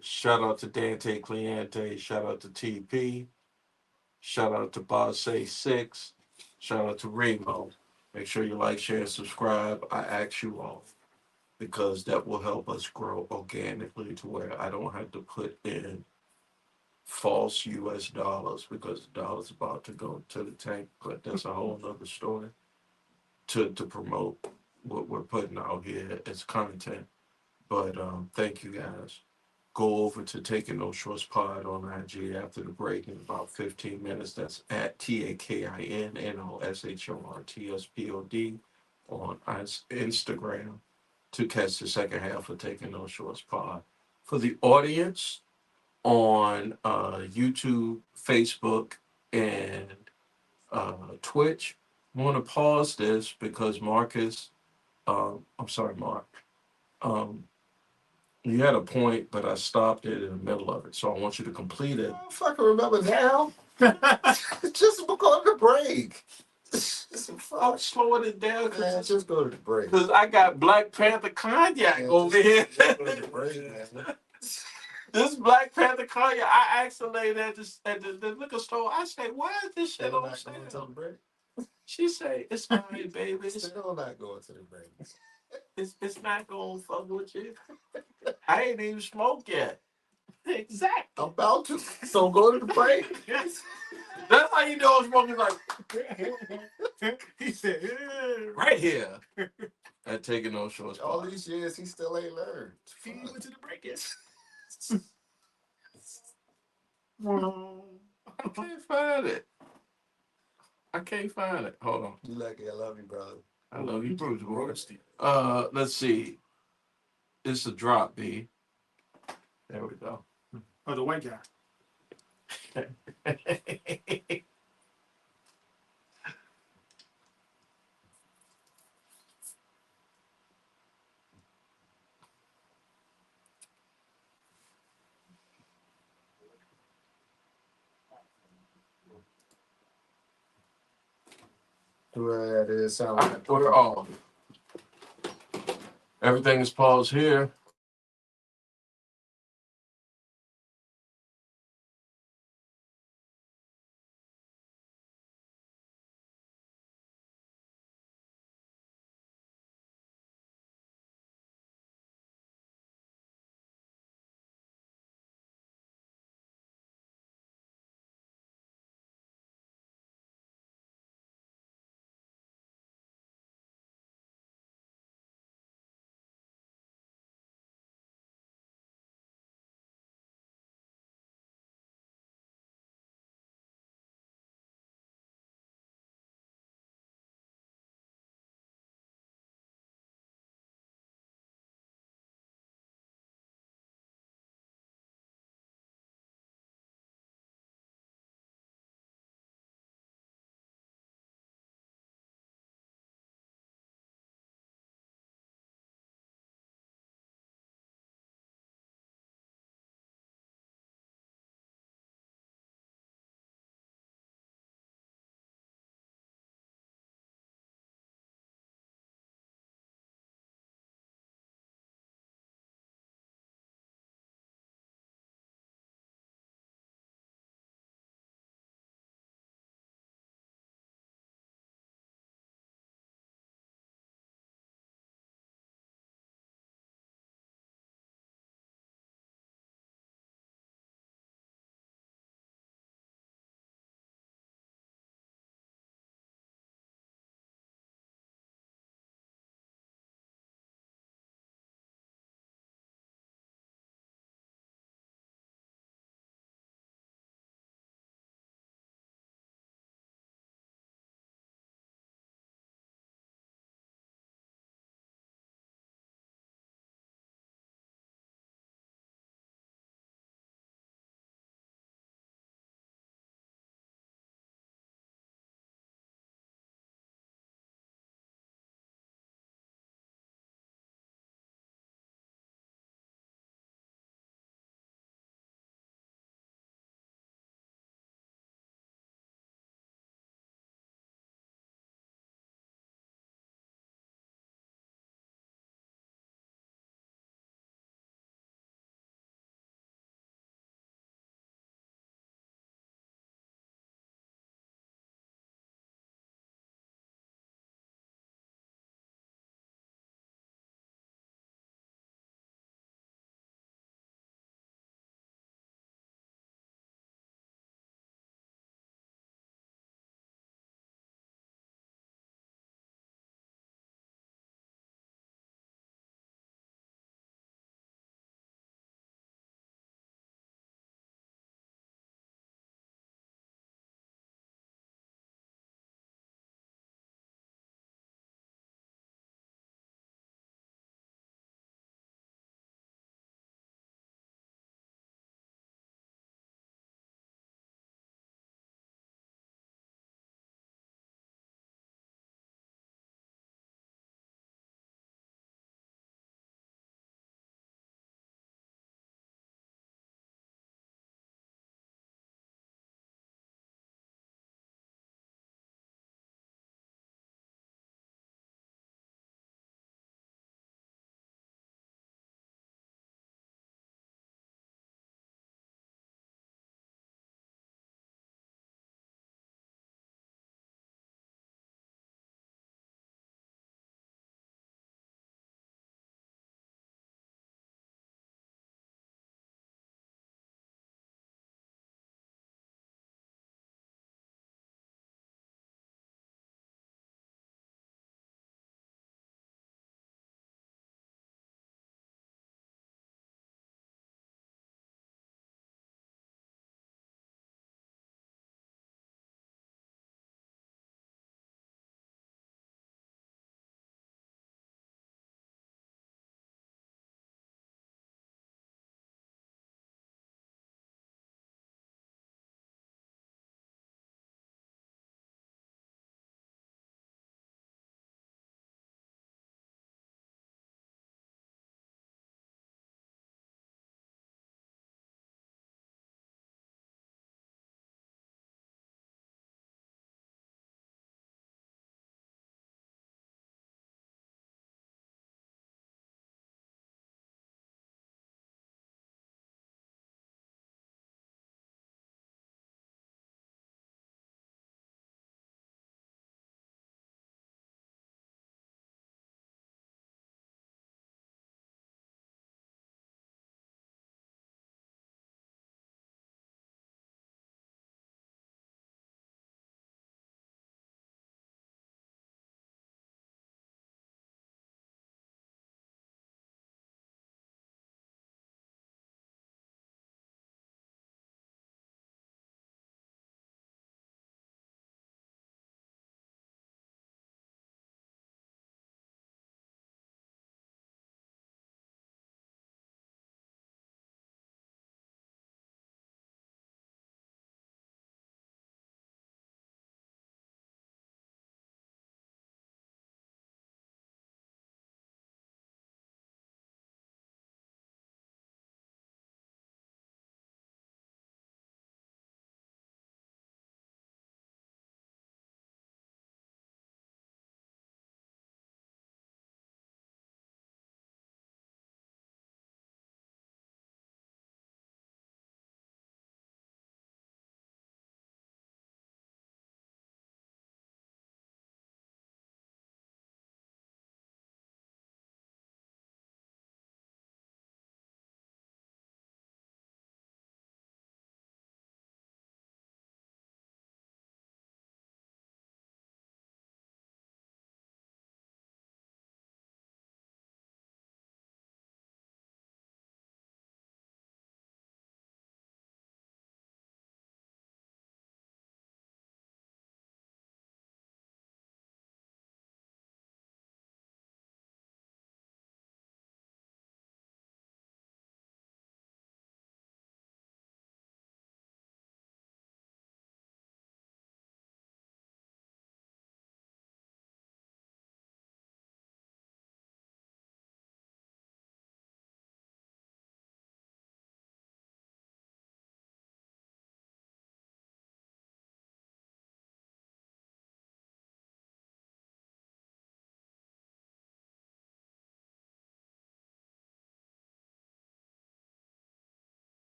Speaker 2: Shout out to Dante Cliente. Shout out to TP. Shout out to Boss6. Shout out to Remo. Make sure you like, share, and subscribe. I ask you all because that will help us grow organically to where I don't have to put in false US dollars because the dollar's about to go to the tank. But that's a whole nother story to promote what we're putting out here as content. But thank you guys. Go over to Taking No Shorts Pod on IG after the break in about 15 minutes. That's at TAKINNOSHORTSPOD on Instagram to catch the second half of Taking No Shorts Pod. For the audience on YouTube, Facebook, and Twitch, I want to pause this because Marcus, I'm sorry, Mark. Um, You had a point, but I stopped it in the middle of it. So I want you to complete it.
Speaker 1: I don't fucking remember now. Just go to the break.
Speaker 2: I'm slowing it down
Speaker 1: Man, just go to the break.
Speaker 2: because I got Black Panther cognac over here.
Speaker 1: Just go to the break, man.
Speaker 2: This Black Panther cognac, I asked the lady at the liquor store, I say, why is this shit on
Speaker 1: Still not going to the
Speaker 2: sale?
Speaker 1: break.
Speaker 2: She say, it's fine, baby.
Speaker 1: Still not going to the break.
Speaker 2: It's not going to fuck with you. I ain't even smoked yet. Exactly.
Speaker 1: I'm about to. So go to the break.
Speaker 2: That's how you know I'm smoking like
Speaker 5: He said,
Speaker 2: right here. I Taking No Shorts.
Speaker 1: All these years, he still ain't learned.
Speaker 2: He went to the break yet. I can't find it. I can't find it. Hold on.
Speaker 1: You lucky. I love you, brother.
Speaker 2: I love you, Bruce Boris. Let's see. It's a drop, B. There we go.
Speaker 5: oh, the white guy.
Speaker 1: Well, that is sound like
Speaker 2: We're off. Everything is paused here.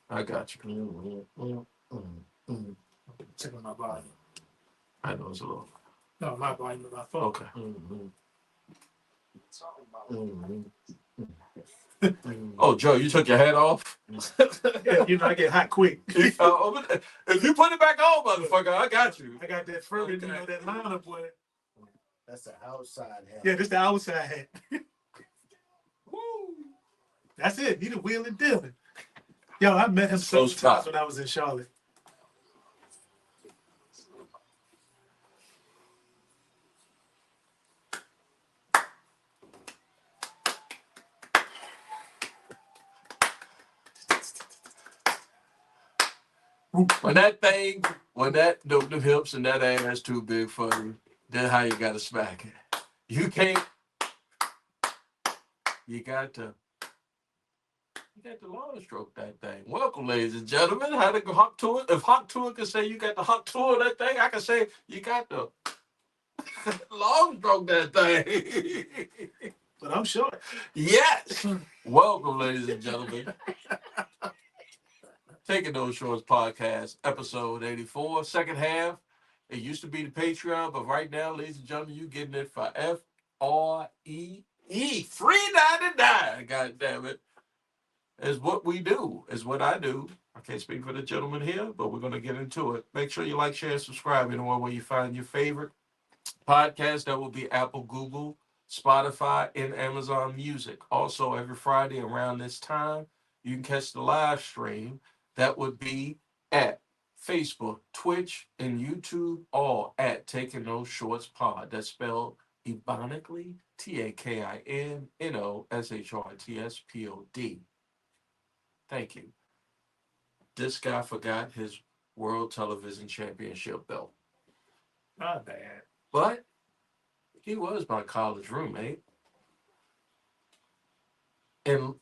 Speaker 2: I got you.
Speaker 5: Checking my volume.
Speaker 2: I know it's a little.
Speaker 5: No, my volume of my phone.
Speaker 2: Okay. Oh, Joe, you took your hat off?
Speaker 5: Yeah, you know, I get hot quick.
Speaker 2: If you put it back on, motherfucker, I got you.
Speaker 5: I got that further, you know, that lineup boy.
Speaker 1: That's the outside hat.
Speaker 5: Yeah, this the outside hat.
Speaker 2: Woo.
Speaker 5: That's it. He the wheeling dealing. Yo, I met him several times when I was in Charlotte.
Speaker 2: When the hips and that ass too big for you, that's how you gotta smack it. You can't. You got to long stroke that thing. Welcome, ladies and gentlemen. How to hawk to it? If hawk to it can say you got the hawk to it that thing, I can say you got the long stroke that thing.
Speaker 5: But I'm short.
Speaker 2: Yes. Welcome, ladies and gentlemen. Taking Those Shorts podcast, episode 84, second half. It used to be the Patreon, but right now, ladies and gentlemen, you getting it for FREE, $3.99. God damn it. Is what we do, is what I do. I can't speak for the gentleman here, but we're going to get into it. Make sure you like, share, and subscribe anywhere where you find your favorite podcast. That will be Apple, Google, Spotify, and Amazon Music. Also, every Friday around this time, you can catch the live stream. That would be at Facebook, Twitch, and YouTube, all at Taking Those Shorts Pod. That's spelled ebonically, TAKINNOSHORTSPOD. Thank you. This guy forgot his World Television Championship belt.
Speaker 5: Not bad.
Speaker 2: But he was my college roommate. And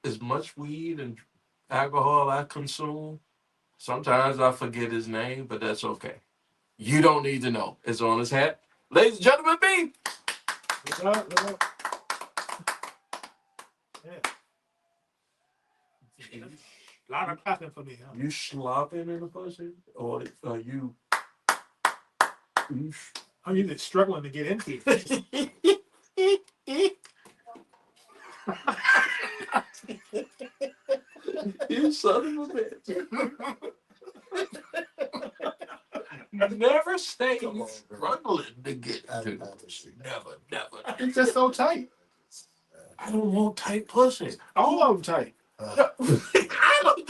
Speaker 2: as much weed and alcohol I consume, sometimes I forget his name, but that's okay. You don't need to know. It's on his hat. Ladies and gentlemen, B.
Speaker 5: What's up? What's up? Yeah. A lot of clapping for me, huh?
Speaker 2: You slopping in the pussy? Or are you...
Speaker 5: I'm even struggling to get into it.
Speaker 2: You son of a bitch. Never stay struggling to get to. Never.
Speaker 5: It's just so tight.
Speaker 2: I don't want tight pussy.
Speaker 5: All of them tight.
Speaker 2: I don't.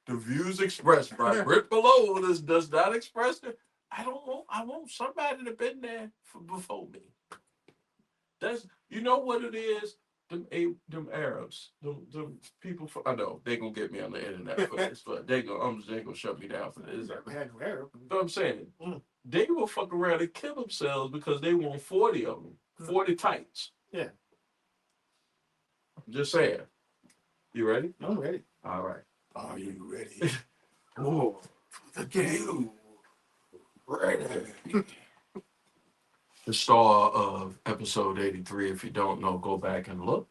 Speaker 2: The views expressed by Rick below does not express it. I want somebody to been there before me. That's, you know what it is. Them Arabs, them people. I know they gonna get me on the internet for this, but they gonna shut me down for this. But I'm saying they will fuck around and kill themselves because they want 40 of them, 40 tights.
Speaker 5: Yeah.
Speaker 2: Just saying. You ready?
Speaker 5: I'm ready.
Speaker 2: All right.
Speaker 5: Are you ready?
Speaker 2: Oh, for the game. Ready. The star of episode 83, if you don't know, go back and look.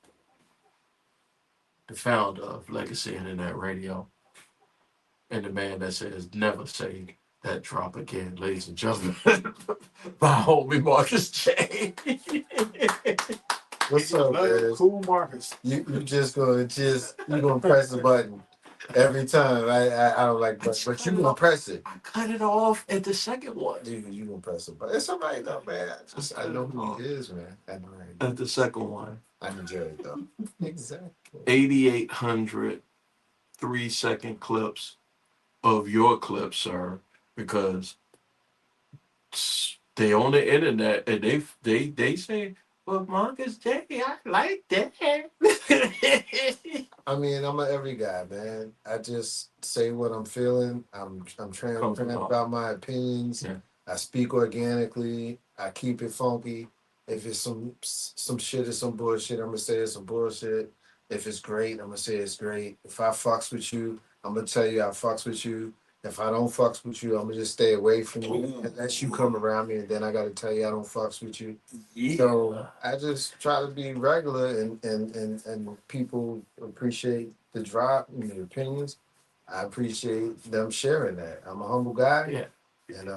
Speaker 2: The founder of Legacy Internet Radio. And the man that says never say that drop again, ladies and gentlemen. My homie Marcus J.
Speaker 1: What's up, man?
Speaker 5: Cool Marcus.
Speaker 1: You gonna press the button every time. I don't like buttons, but you gonna press it.
Speaker 2: I cut it off at the second one.
Speaker 1: You gonna press the button. It's somebody though, man. I know who he is, man. I know him.
Speaker 2: At the second one.
Speaker 1: I enjoy it though. Exactly.
Speaker 2: 8,800 3-second clips of your clips, sir, because they on the internet and they say, well, Marcus J, I like that.
Speaker 1: I mean, I'm an every guy, man. I just say what I'm feeling. I'm transparent about my opinions.
Speaker 2: Yeah.
Speaker 1: I speak organically. I keep it funky. If it's some shit or some bullshit, I'm gonna say it's some bullshit. If it's great, I'm gonna say it's great. If I fucks with you, I'm gonna tell you I fucks with you. If I don't fucks with you, I'm gonna just stay away from you unless you come around me, and then I gotta tell you I don't fucks with you.
Speaker 2: Yeah.
Speaker 1: So I just try to be regular, and people appreciate the drop and the opinions. I appreciate them sharing that. I'm a humble guy.
Speaker 2: Yeah.
Speaker 1: And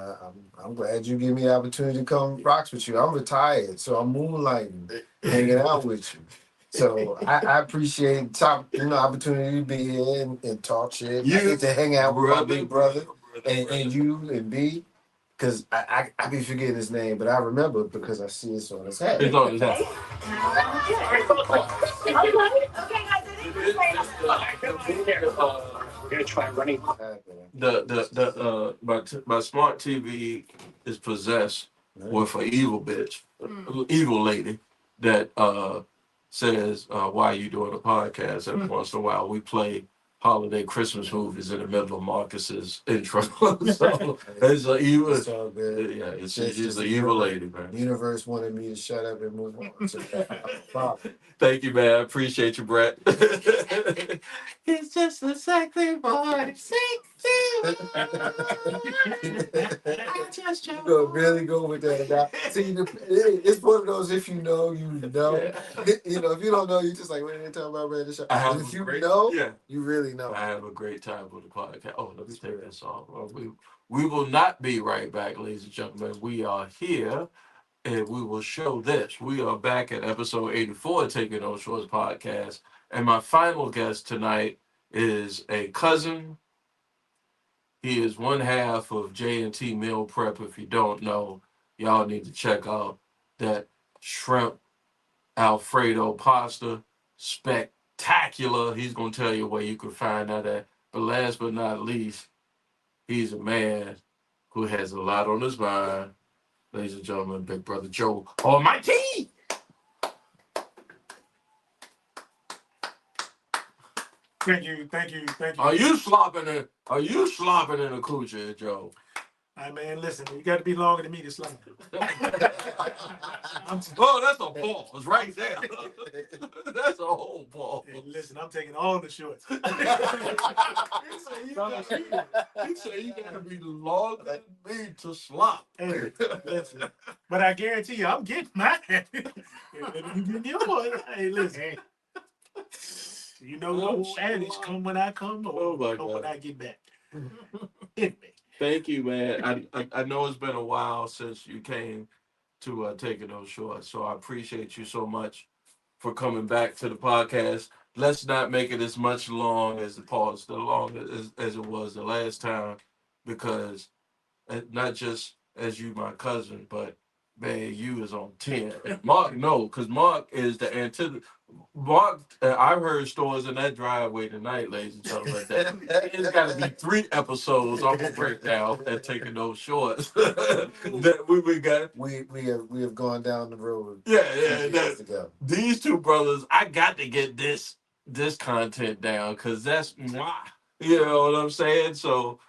Speaker 1: I'm glad you give me the opportunity to come rocks with you. I'm retired, so I'm moonlighting, hanging out with you. So I appreciate opportunity to be here and talk shit. I get to hang out with my big brother and you and B, because I be forgetting his name, but I remember because I see it's on his head.
Speaker 2: It's on his head.
Speaker 7: We're gonna try running.
Speaker 2: My smart TV is possessed with an evil bitch, evil lady that says, "Why are you doing a podcast?" Every once in a while, we play holiday Christmas movies in the middle of Marcus's intro. So it's an evil.
Speaker 1: It's all good.
Speaker 2: Yeah,
Speaker 1: Just
Speaker 2: she's
Speaker 1: the
Speaker 2: an evil lady, man.
Speaker 1: The universe wanted me to shut up and move on. So,
Speaker 2: Thank you, man. I appreciate you, Brett. It's just a sexy boy.
Speaker 1: You go really go with that. Now, see, it's one of those. If you know, you know. You know, if you don't know, you just like, what are they talking about, man? If you know, you really know.
Speaker 2: I have a great time with the podcast. Oh, let me take this off. We will not be right back, ladies and gentlemen. We are here, and we will show this. We are back at episode 84 Taking No Shorts podcast, and my final guest tonight is a cousin. He is one half of J&T Meal Prep. If you don't know, y'all need to check out that shrimp Alfredo pasta. Spectacular. He's going to tell you where you can find that at. But last but not least, he's a man who has a lot on his mind. Ladies and gentlemen, Big Brother Joe Almighty.
Speaker 5: Thank you.
Speaker 2: Are you slopping in a coochie, Joe?
Speaker 5: Man, listen, you got to be longer than me to slap.
Speaker 2: Oh, that's a pause right there. That's a whole pause.
Speaker 5: Hey, listen, I'm taking all the shorts.
Speaker 2: He said you got to be longer than me to slop.
Speaker 5: Hey, listen, but I guarantee you, I'm getting mine. You getting yours. Hey, listen. You know the old adage, come when I come, or come when I get back.
Speaker 2: Thank you, man. I know it's been a while since you came to Taking Those Shorts, so I appreciate you so much for coming back to the podcast. Let's not make it as much long as as it was the last time, because not just as you my cousin, but man, you is on 10. Mark, no, because Mark is the antithesis. Mark, I've heard stories in that driveway tonight, ladies and gentlemen. That it's got to be 3 episodes. I'm gonna break down and Taking Those Shorts. That
Speaker 1: we have gone down the road.
Speaker 2: These two brothers, I got to get this content down because that's you know what I'm saying. So.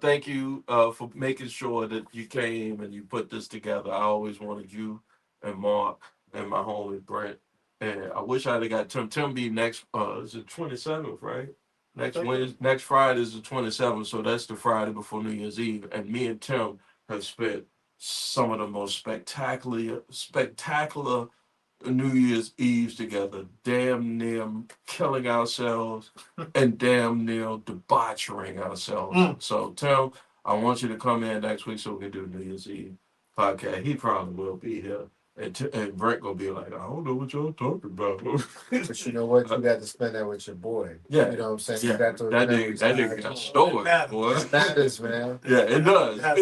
Speaker 2: Thank you for making sure that you came and you put this together. I always wanted you and Mark and my homie Brent. And I wish I'd have got Tim. Tim be next, is it 27th, right? Next Friday is the 27th, so that's the Friday before New Year's Eve. And me and Tim have spent some of the most spectacular New Year's Eves together, damn near killing ourselves and damn near debauchering ourselves. So, Tim, I want you to come in next week so we can do New Year's Eve podcast. He probably will be here. And Brent gonna be like, I don't know what y'all talking about.
Speaker 1: But you know what? You got to spend that with your boy.
Speaker 2: Yeah.
Speaker 1: You know what I'm saying?
Speaker 2: Yeah.
Speaker 1: You got those
Speaker 2: that nigga got stories, boy.
Speaker 1: That matters, man.
Speaker 2: Yeah, it does.
Speaker 1: That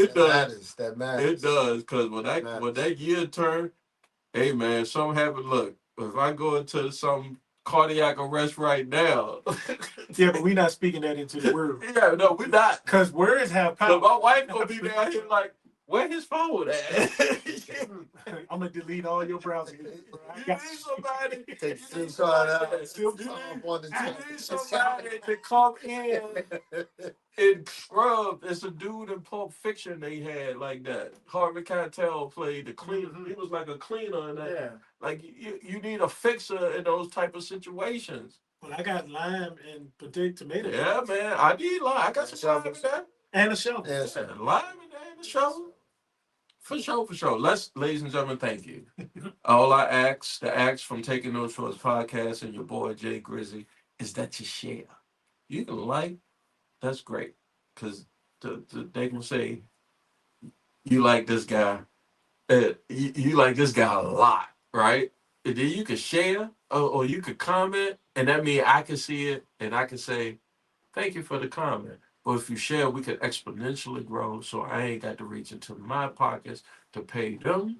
Speaker 1: matters.
Speaker 2: It does, because when that year turned, hey man, something happened. Look, if I go into some cardiac arrest right now.
Speaker 5: Yeah, but we're not speaking that into the world.
Speaker 2: Yeah, no, we're not.
Speaker 5: Because words have power.
Speaker 2: So my wife gonna be down here like, where his phone at?
Speaker 5: I'm gonna delete all your browsing.
Speaker 2: You need somebody.
Speaker 1: Take screenshot out.
Speaker 2: You need somebody to come in and scrub. It's a dude in Pulp Fiction they had like that. Harvey Keitel played the cleaner. Mm-hmm. He was like a cleaner in that. Yeah. Like you need a fixer in those type of situations.
Speaker 5: Well, I got lime and potato tomato.
Speaker 2: Yeah, man. I need lime. I got some lime in there.
Speaker 5: And a show.
Speaker 1: Yeah,
Speaker 2: Yeah, live and the show. For sure, for sure. Ladies and gentlemen, thank you. All I ask, the ask from Taking Those Shorts podcast and your boy Jay Grizzy, is that you share. You can like, that's great. Because they can say, you like this guy. You like this guy a lot, right? And then you can share or you could comment, and that means I can see it and I can say, thank you for the comment. But if you share, we could exponentially grow. So I ain't got to reach into my pockets to pay them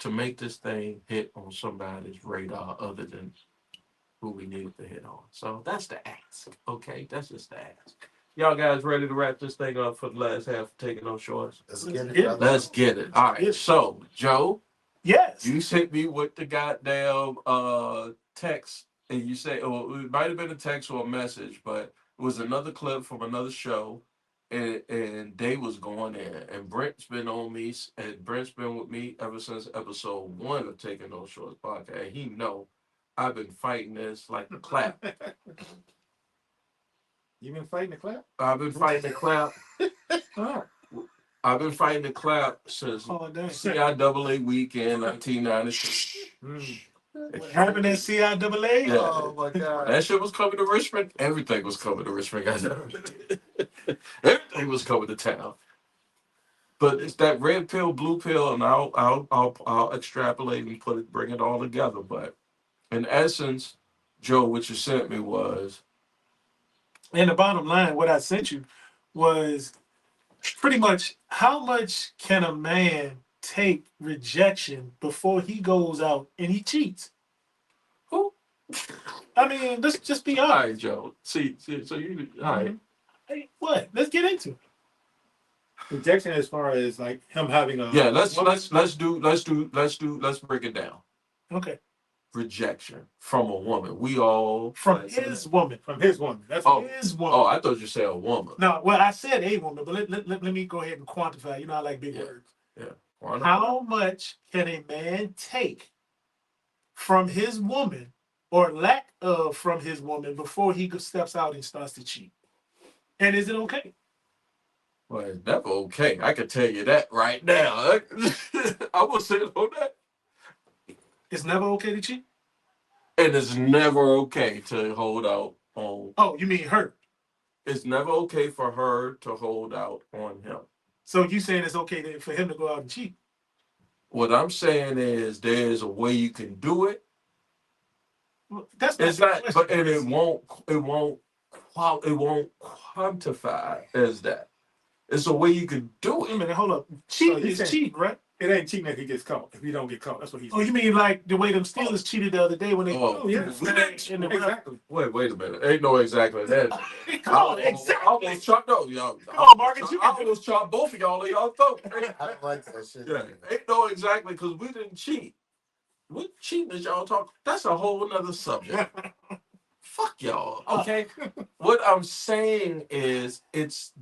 Speaker 2: to make this thing hit on somebody's radar other than who we needed to hit on. So that's the ask. Okay, that's just the ask. Y'all guys ready to wrap this thing up for the last half of Taking No Shorts?
Speaker 1: let's get it,
Speaker 5: Yeah.
Speaker 1: brother.
Speaker 2: Let's get it. All right. So, Joe,
Speaker 5: Yes.
Speaker 2: you sent me with the goddamn text, and you say, oh, it might have been a text or a message, but it was another clip from another show, and they was going in, and Brent's been on me, and Brent's been with me ever since episode 1 of Taking Those Shorts podcast. And he know I've been fighting this like the clap.
Speaker 5: You been fighting the clap?
Speaker 2: I've been fighting the clap.
Speaker 5: Oh.
Speaker 2: I've been fighting the clap since CIAA weekend 1996.
Speaker 5: What happened at CIAA?
Speaker 2: Yeah.
Speaker 1: Oh my God.
Speaker 2: That shit was coming to Richmond. Everything was coming to Richmond, guys. Everything was coming to town. But it's that red pill, blue pill, and I'll extrapolate and bring it all together. But in essence, Joe, what you sent me was,
Speaker 5: And the bottom line, what I sent you was pretty much how much can a man take rejection before he goes out and he cheats?
Speaker 2: who?
Speaker 5: I mean, let's just be
Speaker 2: All
Speaker 5: honest.
Speaker 2: right, Joe. See, so you, all right.
Speaker 5: Hey, what? Let's get into it. Rejection as far as like him having a
Speaker 2: Yeah, let's break it down.
Speaker 5: okay.
Speaker 2: Rejection from a woman. We all
Speaker 5: From his woman. From his woman. That's his woman.
Speaker 2: Oh, I thought you said a woman.
Speaker 5: No, well, I said a woman, but let me go ahead and quantify. You know, I like big words.
Speaker 2: Yeah.
Speaker 5: How much can a man take from his woman or lack of from his woman before he steps out and starts to cheat? And is it okay?
Speaker 2: Well, it's never okay. I can tell you that right now. I will say on that.
Speaker 5: It's never okay to cheat?
Speaker 2: And it's never okay to hold out on.
Speaker 5: Oh, you mean her?
Speaker 2: It's never okay for her to hold out on him.
Speaker 5: So you saying it's okay for him to go out and cheat?
Speaker 2: What I'm saying is there's a way you can do it.
Speaker 5: Well, that's
Speaker 2: It's not, but and it won't quantify as that. It's a way you can do
Speaker 5: Wait a
Speaker 2: it.
Speaker 5: minute, hold up. Cheating
Speaker 7: you
Speaker 5: is
Speaker 7: saying-
Speaker 5: cheating, right?
Speaker 7: It ain't cheating if he gets caught. If he don't get caught, that's what he's.
Speaker 5: Oh, you mean like the way them Steelers cheated the other day when they
Speaker 2: Oh,
Speaker 7: yeah.
Speaker 5: exactly.
Speaker 2: Wait a minute. Ain't no exactly that.
Speaker 5: Come on, exactly.
Speaker 2: I almost chopped up, y'all.
Speaker 5: Come on, Marcus, you
Speaker 2: I
Speaker 5: can
Speaker 2: almost chopped both of y'all in y'all throat.
Speaker 1: I don't like that shit.
Speaker 2: Yeah, ain't no exactly because we didn't cheat. What cheating is y'all talking? That's a whole nother subject. Fuck y'all. Okay. What I'm saying is it's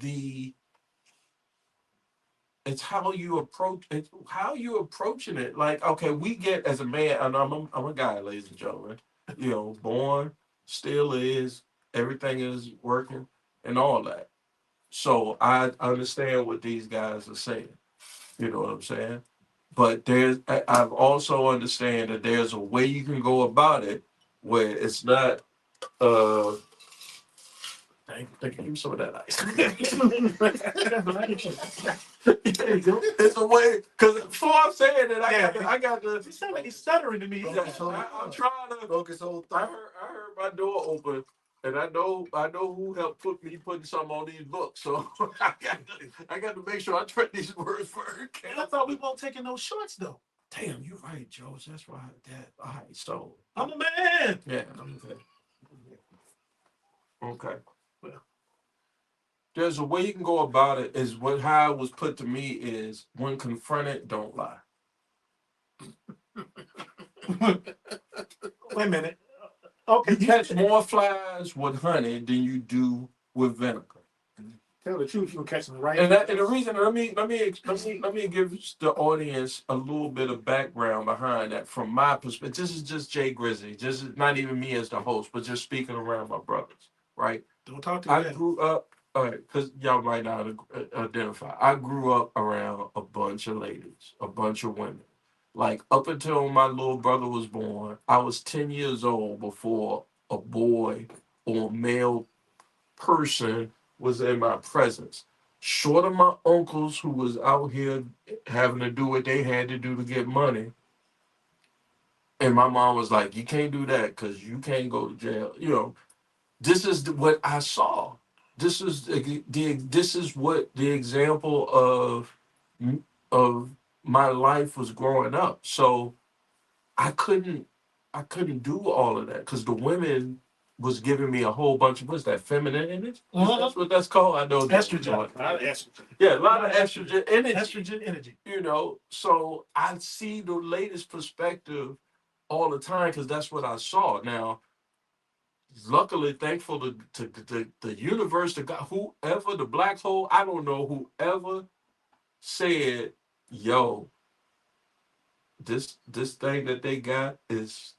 Speaker 2: how you approach it, how you approaching it. Like, okay, we get as a man, and I'm a guy, ladies and gentlemen. You know, born, still is, everything is working, and all that. So I understand what these guys are saying. You know what I'm saying? But I've also understand that there's a way you can go about it where it's not. Thank you. Give me some of that ice.
Speaker 5: There you go.
Speaker 2: It's a way, because before I'm saying that, I got the.
Speaker 5: You sound like he's stuttering to me.
Speaker 2: I'm trying to.
Speaker 1: Focus whole
Speaker 2: I
Speaker 1: thought.
Speaker 2: heard my door open, and I know who helped putting something on these books. So I got to make sure I tread these words very
Speaker 5: I
Speaker 2: carefully.
Speaker 5: thought we won't taking no shorts though.
Speaker 2: Damn, you're right, Joe. That's right. All right. So
Speaker 5: I'm a man.
Speaker 2: yeah. Okay.
Speaker 5: Well.
Speaker 2: There's a way you can go about it. Is how it was put to me is when confronted, don't lie.
Speaker 5: Wait a minute. Okay,
Speaker 2: You catch more flies with honey than you do with vinegar.
Speaker 5: tell the truth. You can catch them right.
Speaker 2: And the reason, let me give the audience a little bit of background behind that from my perspective. This is just Jay Grizzy, just not even me as the host, but just speaking around my brothers, right?
Speaker 5: Don't talk to
Speaker 2: I
Speaker 5: me.
Speaker 2: grew up all right, because y'all might not identify. I grew up around a bunch of ladies, a bunch of women. Like up until my little brother was born, I was 10 years old before a boy or male person was in my presence. Short of my uncles who was out here having to do what they had to do to get money. And my mom was like, you can't do that because you can't go to jail. You know, this is what I saw. This is this is what the example of my life was growing up. So I couldn't do all of that because the women was giving me a whole bunch of what's that feminine energy? That's what that's called. I know
Speaker 5: Estrogen. A lot of estrogen.
Speaker 2: Yeah, a lot of estrogen energy.
Speaker 5: Estrogen energy.
Speaker 2: You know, so I see the latest perspective all the time because that's what I saw. Now, luckily, thankful to the universe, to God, whoever the black hole, I don't know, whoever said, "Yo, this thing that they got is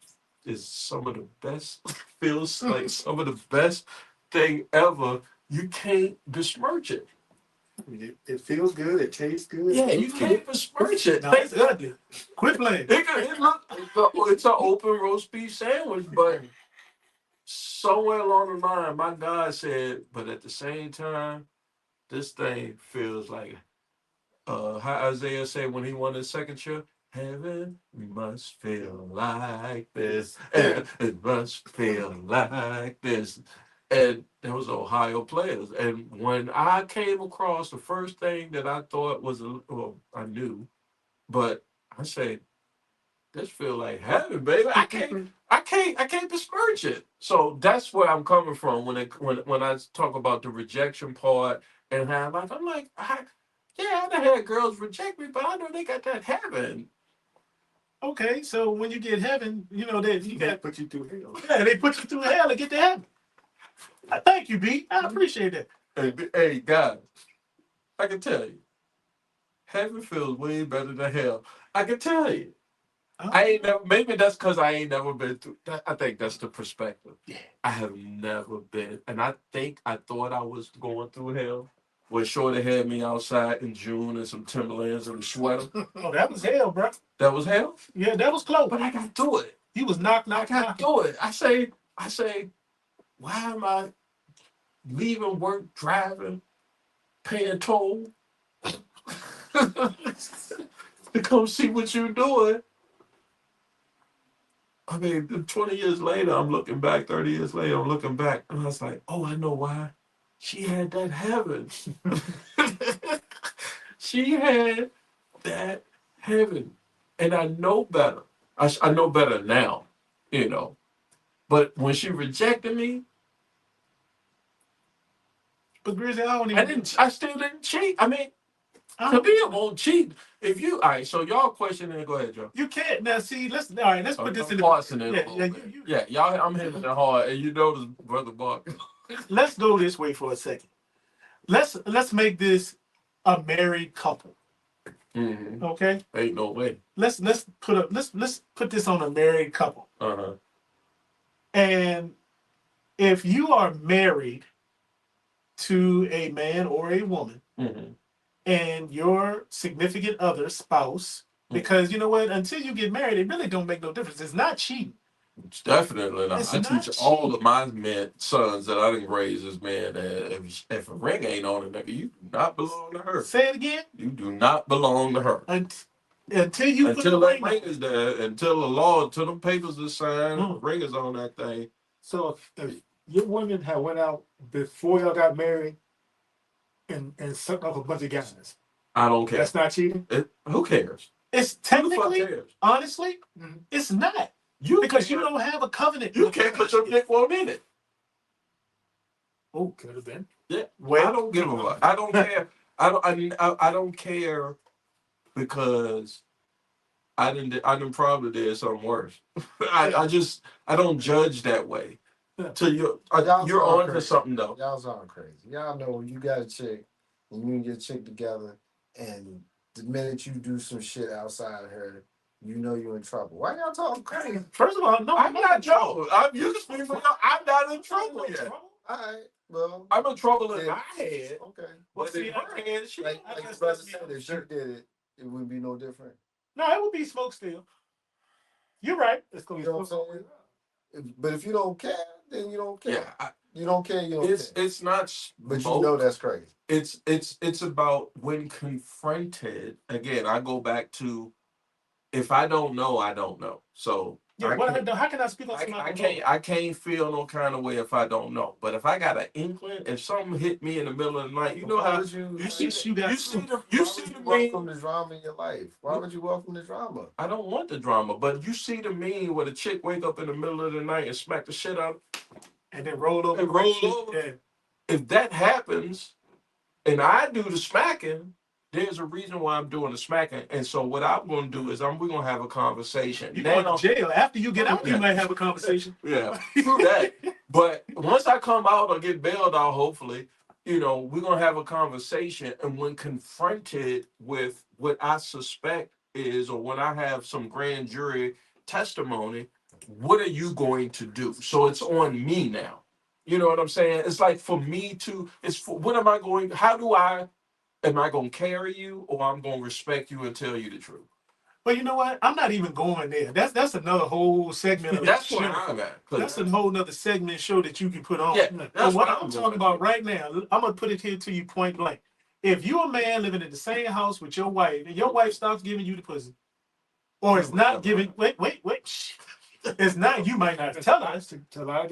Speaker 2: some of the best." Feels like some of the best thing ever. You can't besmirch it.
Speaker 5: It feels good. It tastes good.
Speaker 2: Yeah, you can't besmirch it.
Speaker 5: No, it's ugly. Quit playing.
Speaker 2: It's an open roast beef sandwich, but somewhere along the line, my God said, but at the same time, this thing feels like how Isaiah said when he won his second trip, heaven must feel like this, and it must feel like this. And there was Ohio players. And when I came across the first thing that I thought was, well, I knew, but I said, this feel like heaven, baby. I can't besmirch it. So that's where I'm coming from when I talk about the rejection part and how yeah, I done had girls reject me, but I know they got that heaven.
Speaker 5: Okay, so when you get heaven, you know that you got to put you through hell. Yeah, they put you through hell to get to heaven. Thank you, B. I appreciate that.
Speaker 2: Hey, guys, I can tell you, heaven feels way better than hell. I can tell you. I ain't never. Maybe that's because I ain't never been through. I think that's the perspective.
Speaker 5: Yeah.
Speaker 2: I have never been, and I think I thought I was going through hell when Shorty had me outside in June in some Timberlands and a sweater.
Speaker 5: Oh, that was hell, bro.
Speaker 2: That was hell.
Speaker 5: Yeah, that was close.
Speaker 2: But I got through it.
Speaker 5: He was knock.
Speaker 2: I got through it. I say, why am I leaving work, driving, paying toll to come see what you're doing? I mean, 20 years later, I'm looking back, 30 years later, I'm looking back, and I was like, oh, I know why. She had that heaven. She had that heaven. And I know better. I know better now, you know. But when she rejected me,
Speaker 5: But Grizzly, I
Speaker 2: still didn't cheat. I mean, to me, it won't cheat. If you, all right, so y'all question it, go ahead, Joe.
Speaker 5: You can't. Now, see, let's put this in
Speaker 2: the... y'all, I'm hitting it hard, and you know this, Brother Bark.
Speaker 5: Let's go this way for a second. Let's make this a married couple.
Speaker 2: Mm-hmm.
Speaker 5: Okay?
Speaker 2: Ain't no way.
Speaker 5: Let's put this on a married couple.
Speaker 2: Uh-huh.
Speaker 5: And if you are married to a man or a woman,
Speaker 2: mm-hmm.
Speaker 5: and your significant other, spouse, because you know what, until you get married, it really don't make no difference. It's not cheating.
Speaker 2: It's definitely not.
Speaker 5: It's
Speaker 2: I
Speaker 5: not
Speaker 2: teach all
Speaker 5: cheap.
Speaker 2: of my sons that I didn't raise as men that if a ring ain't on it, nigga, you do not belong to her.
Speaker 5: Say it again.
Speaker 2: You do not belong to her.
Speaker 5: Until
Speaker 2: that ring is there, until the law, until them papers are signed, ring is on that thing.
Speaker 7: So if your women had went out before y'all got married and sucked off a bunch of guys,
Speaker 2: I don't care.
Speaker 7: That's not cheating?
Speaker 2: Who cares?
Speaker 5: It's technically, honestly, it's not. Because you don't have a covenant.
Speaker 2: You can't put your dick one in it.
Speaker 5: Oh, could have been.
Speaker 2: Yeah. Well, I don't give a fuck. I don't care. I don't care because I didn't probably did something worse. I don't judge that way. Till you're on to something though.
Speaker 1: Y'all sound crazy. Y'all know when you got a chick and you and your chick together, and the minute you do some shit outside of her, you know you're in trouble. Why y'all talking crazy?
Speaker 5: First of all, no,
Speaker 2: I'm not Joe. You can speak for y'all. I'm not in trouble yet.
Speaker 1: All right. Well,
Speaker 2: I'm in trouble in
Speaker 1: yeah.
Speaker 2: my head.
Speaker 1: Okay.
Speaker 2: But in her head, she
Speaker 1: Like
Speaker 2: I
Speaker 1: your
Speaker 2: guess
Speaker 1: brother
Speaker 2: that's
Speaker 1: said, if she did it, it would be no different.
Speaker 7: No, it would be smoke still. You're right. It's gonna
Speaker 1: You
Speaker 7: be
Speaker 1: know what I'm
Speaker 7: smoke.
Speaker 1: saying? But if you don't care, then you don't care.
Speaker 2: Yeah,
Speaker 1: You don't care. You don't care.
Speaker 2: it's not
Speaker 1: But
Speaker 2: smoke.
Speaker 1: you know that's crazy.
Speaker 2: It's about when confronted. Again, I go back to if I don't know, I don't know. So
Speaker 7: Yeah, how can I speak on something I don't know?
Speaker 2: I can't feel no kind of way if I don't know. But if I got an inkling, if something hit me in the middle of the night, you know
Speaker 1: Why
Speaker 2: how
Speaker 1: would you
Speaker 2: see
Speaker 7: you got
Speaker 2: you see the
Speaker 1: welcome
Speaker 2: meme.
Speaker 1: the drama in your life? Why would you welcome the drama?
Speaker 2: I don't want the drama, but you see the meme where the chick wake up in the middle of the night and smack the shit out
Speaker 7: and then roll over.
Speaker 2: and roll over.
Speaker 7: Yeah.
Speaker 2: If that happens, and I do the smacking, there's a reason why I'm doing the smacking. And so what I'm going to do is we're going to have a conversation.
Speaker 7: You going to jail. After you get out, you might have a conversation.
Speaker 2: Yeah, true that. But once I come out or get bailed out, hopefully, we're going to have a conversation. And when confronted with what I suspect is, or when I have some grand jury testimony, what are you going to do? So it's on me now. You know what I'm saying? It's like for me to, what am I going, am I going to carry you or I'm going to respect you and tell you the truth?
Speaker 7: But you know what? I'm not even going there. That's another whole segment of
Speaker 2: That's
Speaker 7: the
Speaker 2: where
Speaker 7: show.
Speaker 2: I'm at.
Speaker 7: That's a whole nother segment show that you can put on.
Speaker 2: Yeah,
Speaker 7: But what I'm talking about right now, I'm going to put it here to you point blank. If you're a man living in the same house with your wife and your wife stops giving you the pussy, or it's not giving, wait. It's not, you might not tell us.
Speaker 5: To a lot of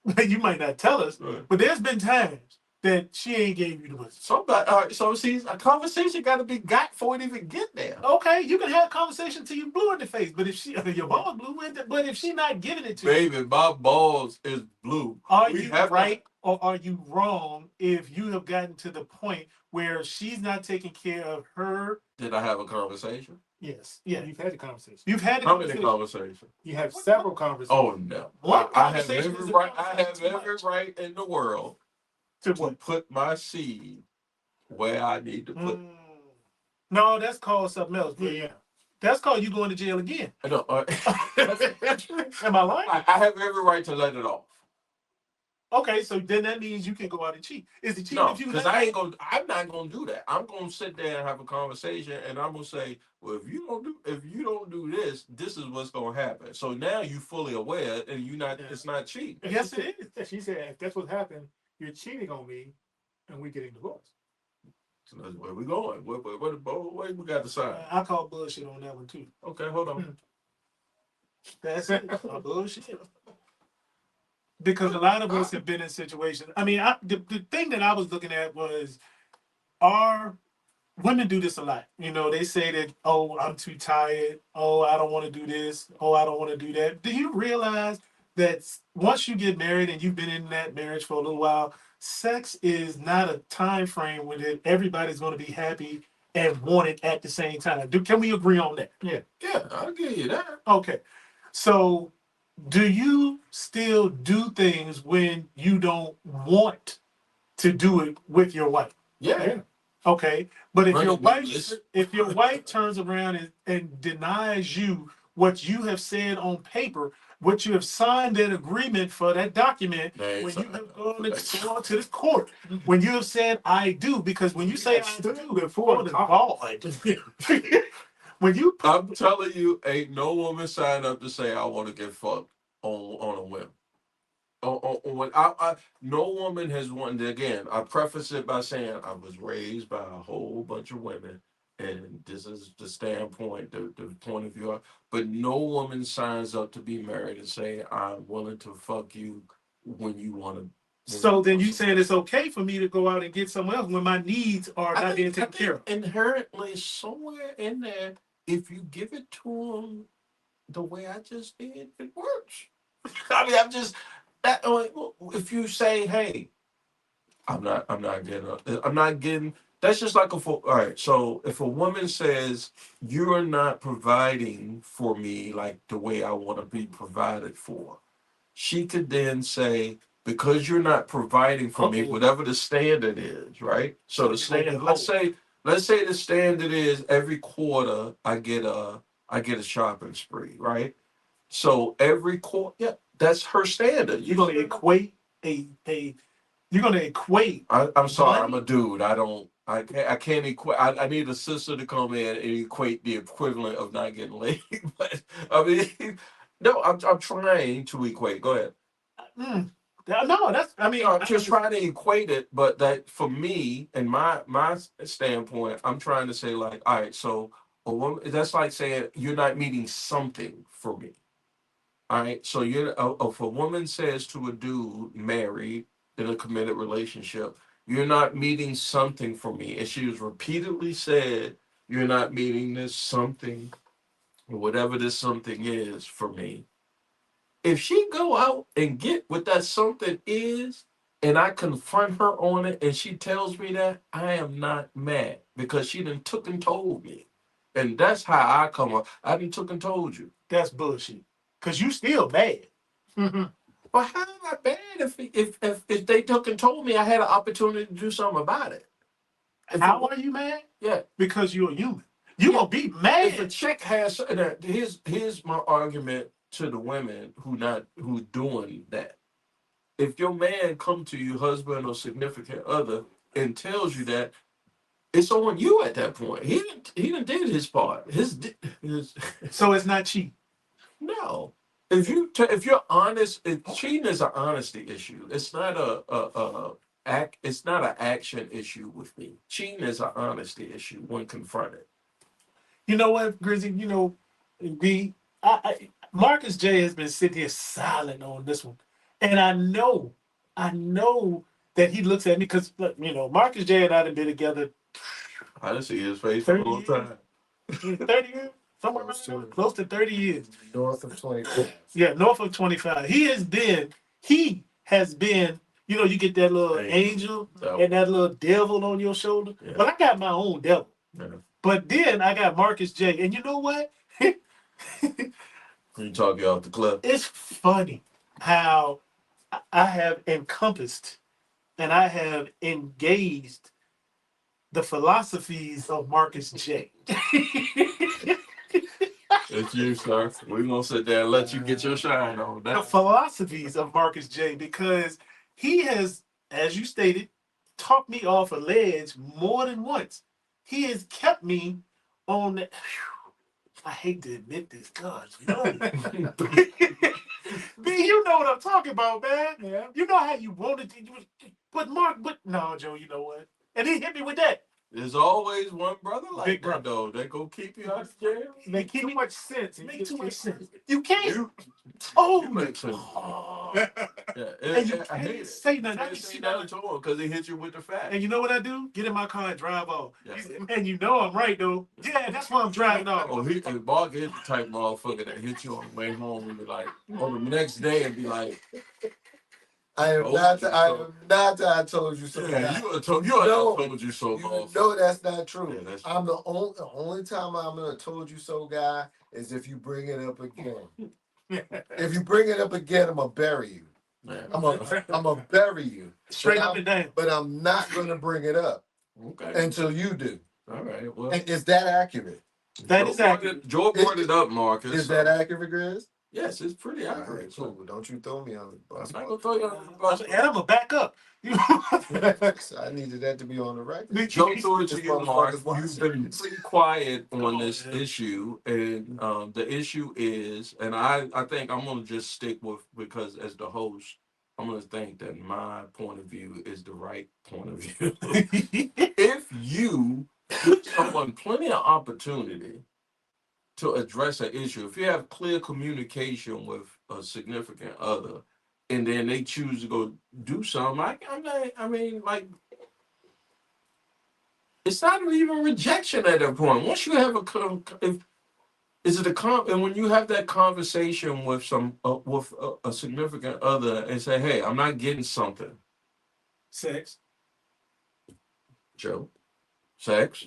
Speaker 5: guys.
Speaker 7: You might not tell us,
Speaker 2: Right.
Speaker 7: but there's been times that she ain't gave you the pussy.
Speaker 2: Somebody, all right, so see, a conversation got to be got before it even get there.
Speaker 7: Okay, you can have a conversation till you blue in the face, but if your balls blue with it, but if she not giving it to you,
Speaker 2: Baby, my balls is blue.
Speaker 7: are you right or are you wrong if you have gotten to the point where she's not taking care of her?
Speaker 2: Did I have a conversation?
Speaker 7: Yes. Yeah.
Speaker 5: You've had the conversation.
Speaker 7: You've had the
Speaker 2: How many
Speaker 7: conversation.
Speaker 2: conversations?
Speaker 5: You have several conversations.
Speaker 2: Oh no.
Speaker 7: One
Speaker 2: I have
Speaker 7: conversation
Speaker 2: every
Speaker 7: is a
Speaker 2: right. I
Speaker 7: conversation
Speaker 2: have
Speaker 7: too
Speaker 2: every
Speaker 7: much.
Speaker 2: right in the world
Speaker 7: To
Speaker 2: to
Speaker 7: what?
Speaker 2: put my seed where I need to put.
Speaker 7: No, that's called something else.
Speaker 5: Yeah.
Speaker 7: That's called you going to jail again.
Speaker 2: No,
Speaker 7: Am I lying?
Speaker 2: I have every right to let it off.
Speaker 7: Okay, so then that means you can go out and cheat. Is it cheating
Speaker 2: No,
Speaker 7: if you?
Speaker 2: because I'm not gonna do that. I'm gonna sit there and have a conversation, and I'm gonna say, well, if you don't do this, this is what's gonna happen. So now you fully aware, and you not. Yeah. It's not cheating.
Speaker 7: Yes, it is.
Speaker 5: She said, if that's what happened, you're cheating on me, and we're getting divorced.
Speaker 2: So that's where we going. What we got to sign?
Speaker 7: I call bullshit on that one too.
Speaker 2: Okay, hold on.
Speaker 7: That's it. Bullshit. Because a lot of us have been in situations. I mean, the thing that I was looking at was, our women do this a lot. They say that, oh, I'm too tired. Oh, I don't want to do this. Oh, I don't want to do that. Do you realize that once you get married and you've been in that marriage for a little while, sex is not a time frame when everybody's going to be happy and want it at the same time? Can we agree on that?
Speaker 2: Yeah, I'll give you that.
Speaker 7: Okay. So do you still do things when you don't want to do it with your wife?
Speaker 2: Yeah.
Speaker 7: Okay. But if your wife turns around and denies you what you have said on paper, what you have signed that agreement for, that document, when you have gone to this court, when you have said I do, because when you say I do before the ball,
Speaker 2: I'm telling you, ain't no woman signed up to say I want to get fucked on a whim. No woman has wanted. Again, I preface it by saying I was raised by a whole bunch of women, and this is the standpoint, the point of view. But no woman signs up to be married and say I'm willing to fuck you when you want to.
Speaker 7: So then you saying it's okay for me to go out and get someone else when my needs are not being taken care of?
Speaker 2: Inherently, somewhere in there, if you give it to them the way I just did, it works. I mean, if you say, hey, I'm not getting. That's just like all right. So if a woman says you're not providing for me like the way I want to be provided for, she could then say, because you're not providing for me, whatever the standard is, right? So the standard, let's say the standard is every quarter I get a shopping spree, right? So every quarter, yeah, that's her standard.
Speaker 7: You're gonna equate a You're gonna equate.
Speaker 2: I'm sorry,
Speaker 7: money?
Speaker 2: I'm a dude. I can't equate. I need a sister to come in and equate the equivalent of not getting laid. But I mean, no, I'm trying to equate. Go ahead.
Speaker 7: Mm. No, that's. I mean,
Speaker 2: No, I'm just trying to equate it, but that for me and my standpoint, I'm trying to say like, all right, so a woman, that's like saying you're not meeting something for me. All right, so if a woman says to a dude married in a committed relationship, you're not meeting something for me, and she has repeatedly said you're not meeting this something, or whatever this something is for me. If she go out and get what that something is, and I confront her on it, and she tells me that, I am not mad because she done took and told me, and that's how I come up. I done took and told you.
Speaker 7: that's bullshit. Cause you still mad.
Speaker 2: Well, how am I bad if they took and told me I had an opportunity to do something about it?
Speaker 7: How are you mad?
Speaker 2: Yeah,
Speaker 7: Because you're a human. You
Speaker 2: yeah.
Speaker 7: gonna be
Speaker 2: If a
Speaker 7: mad.
Speaker 2: chick has, here's my argument to the women who doing that. If your man come to you, husband or significant other, and tells you that, it's on you at that point. He didn't did his part. His
Speaker 7: So it's not cheap.
Speaker 2: no. If you're honest, cheating is an honesty issue. It's not a act. It's not an action issue with me. Cheating is an honesty issue when confronted.
Speaker 7: You know what, Grizzy? You know, we Marcus J has been sitting here silent on this one, and I know that he looks at me because you know Marcus J and I have been together
Speaker 2: I didn't see his face for a
Speaker 7: 30
Speaker 2: long
Speaker 7: years,
Speaker 2: time.
Speaker 7: 30 years, somewhere around there, close to 30 years.
Speaker 1: North of 25.
Speaker 7: Yeah, north of 25. He has been, you know, you get that little angel and that little devil on your shoulder.
Speaker 2: Yeah.
Speaker 7: Well, I got my own devil.
Speaker 2: Yeah.
Speaker 7: But then I got Marcus J. And you know what?
Speaker 2: You talk you off the cliff.
Speaker 7: It's funny how I have encompassed and I have engaged the philosophies of Marcus J.
Speaker 2: It's you, sir. We're gonna sit there and let you get your shine on
Speaker 7: The
Speaker 2: that.
Speaker 7: philosophies of Marcus J. Because he has, as you stated, talked me off a ledge more than once. He has kept me on the, I hate to admit this, God. B, you know what I'm talking about, man. Yeah. You know how you wanted to, but no, Joe, you know what? And he hit me with that.
Speaker 2: There's always one brother like
Speaker 7: Big
Speaker 2: that,
Speaker 7: brother.
Speaker 2: though. That go keep you out of jail.
Speaker 7: Make
Speaker 5: Too much sense.
Speaker 7: Make too much sense. You can't.
Speaker 2: You
Speaker 7: Oh,
Speaker 2: make sense.
Speaker 7: oh.
Speaker 2: Yeah,
Speaker 7: And you
Speaker 2: I hate
Speaker 7: can't
Speaker 2: it.
Speaker 7: say nothing. I
Speaker 2: Can't
Speaker 7: can
Speaker 2: say
Speaker 7: see
Speaker 2: nothing
Speaker 7: that.
Speaker 2: to him because he hit you with the fact.
Speaker 7: And you know what I do? Get in my car and drive off.
Speaker 2: Yeah.
Speaker 7: He said, man, you know I'm right, though. Yeah, that's why I'm driving off.
Speaker 2: Oh, Barker is the type motherfucker that hit you on the way home and be like, on the next day and be like,
Speaker 1: I am not. I am not. I told you so.
Speaker 2: yeah, you have told you so.
Speaker 1: You know that's not true.
Speaker 2: Yeah, that's
Speaker 1: I'm the only time I'm gonna told you so guy is if you bring it up again. If you bring it up again, I'm gonna bury you.
Speaker 2: Yeah.
Speaker 1: I'm gonna bury you.
Speaker 7: Straight up and down.
Speaker 1: But I'm not gonna bring it up
Speaker 2: Okay.
Speaker 1: until you do.
Speaker 2: All right. Well,
Speaker 1: And is that accurate?
Speaker 7: That is accurate.
Speaker 2: Joe brought it up, Marcus.
Speaker 1: Is that accurate, Grizz?
Speaker 2: Yes, it's pretty
Speaker 1: All
Speaker 2: accurate.
Speaker 1: right, cool. Don't you throw me on the bus.
Speaker 2: I'm not gonna throw you under the bus.
Speaker 7: And I'm going to back up.
Speaker 1: I needed that to be on the record.
Speaker 2: Joe threw it to
Speaker 1: This
Speaker 2: you, Mark.
Speaker 1: motherfucker's
Speaker 2: You've been pretty quiet on this
Speaker 7: man.
Speaker 2: issue, and the issue is, and I think I'm gonna just stick with, because as the host, I'm gonna think that my point of view is the right point of view. If you give someone plenty of opportunity to address an issue, if you have clear communication with a significant other, and then they choose to go do something, I mean, like, it's not even rejection at that point. Once you have and when you have that conversation with a significant other and say, hey, I'm not getting something.
Speaker 7: Sex.
Speaker 2: Joe, sex.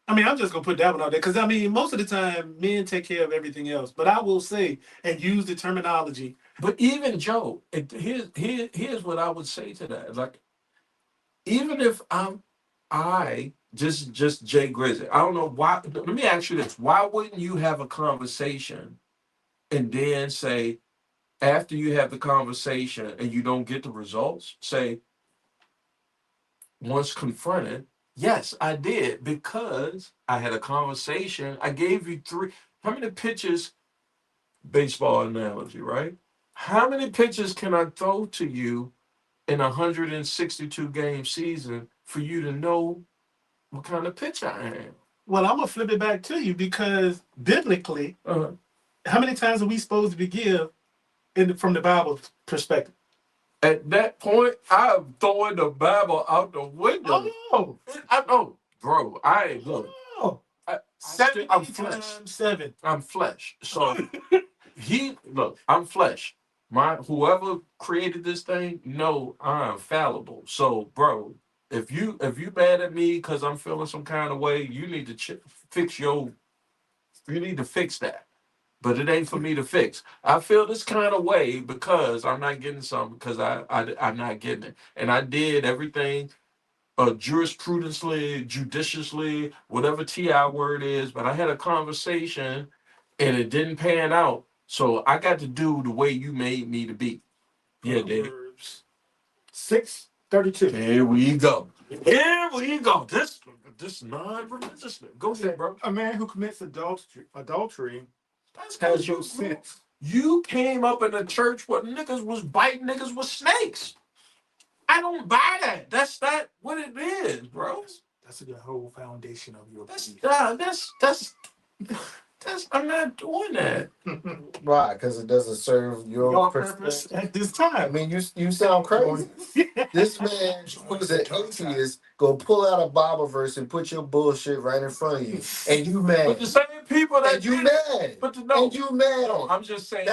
Speaker 7: I mean, I'm just going to put that one out there because, I mean, most of the time, men take care of everything else. But I will say and use the terminology.
Speaker 2: But even Joe, here's what I would say to that. Like, even if I just Jay Grizzly, I don't know why. Let me ask you this: why wouldn't you have a conversation and then say, after you have the conversation and you don't get the results, say, once confronted, yes, I did, because I had a conversation. I gave you three. How many pitches, baseball analogy, right? How many pitches can I throw to you in a 162 game season for you to know what kind of pitcher I am?
Speaker 7: Well, I'm gonna flip it back to you because biblically, how many times are we supposed to be give from the Bible perspective?
Speaker 2: At that point, I'm throwing the Bible out the window.
Speaker 7: Oh,
Speaker 2: I know, bro. I look.
Speaker 7: oh.
Speaker 2: I'm flesh.
Speaker 7: 7.
Speaker 2: I'm flesh. So I'm flesh. Whoever created this thing, no, I'm fallible. So, bro, if you mad at me because I'm feeling some kind of way, you need to you need to fix that. But it ain't for me to fix. I feel this kind of way because I'm not getting something because I'm not getting it. And I did everything jurisprudently, judiciously, whatever TI word is, but I had a conversation and it didn't pan out. So I got to do the way you made me to be. Yeah, Dave.
Speaker 5: 6:32.
Speaker 2: Here we go. Here we go. This non-religious. Go ahead, bro.
Speaker 5: A man who commits adultery
Speaker 2: That's
Speaker 5: has
Speaker 2: because
Speaker 5: no sense.
Speaker 2: you came up in a church where niggas was biting niggas with snakes. I don't buy that. That's not what it is, bro.
Speaker 5: That's the whole foundation of your belief.
Speaker 2: That's I'm not doing that.
Speaker 1: Why? Because it doesn't serve your
Speaker 7: purpose
Speaker 1: perspective.
Speaker 7: at this time.
Speaker 1: I mean, you sound crazy. This man who's an atheist go pull out a Bible verse and put your bullshit right in front of you, and you mad.
Speaker 2: But the same people that
Speaker 1: and you mad.
Speaker 2: But
Speaker 1: and you mad.
Speaker 2: No, I'm just saying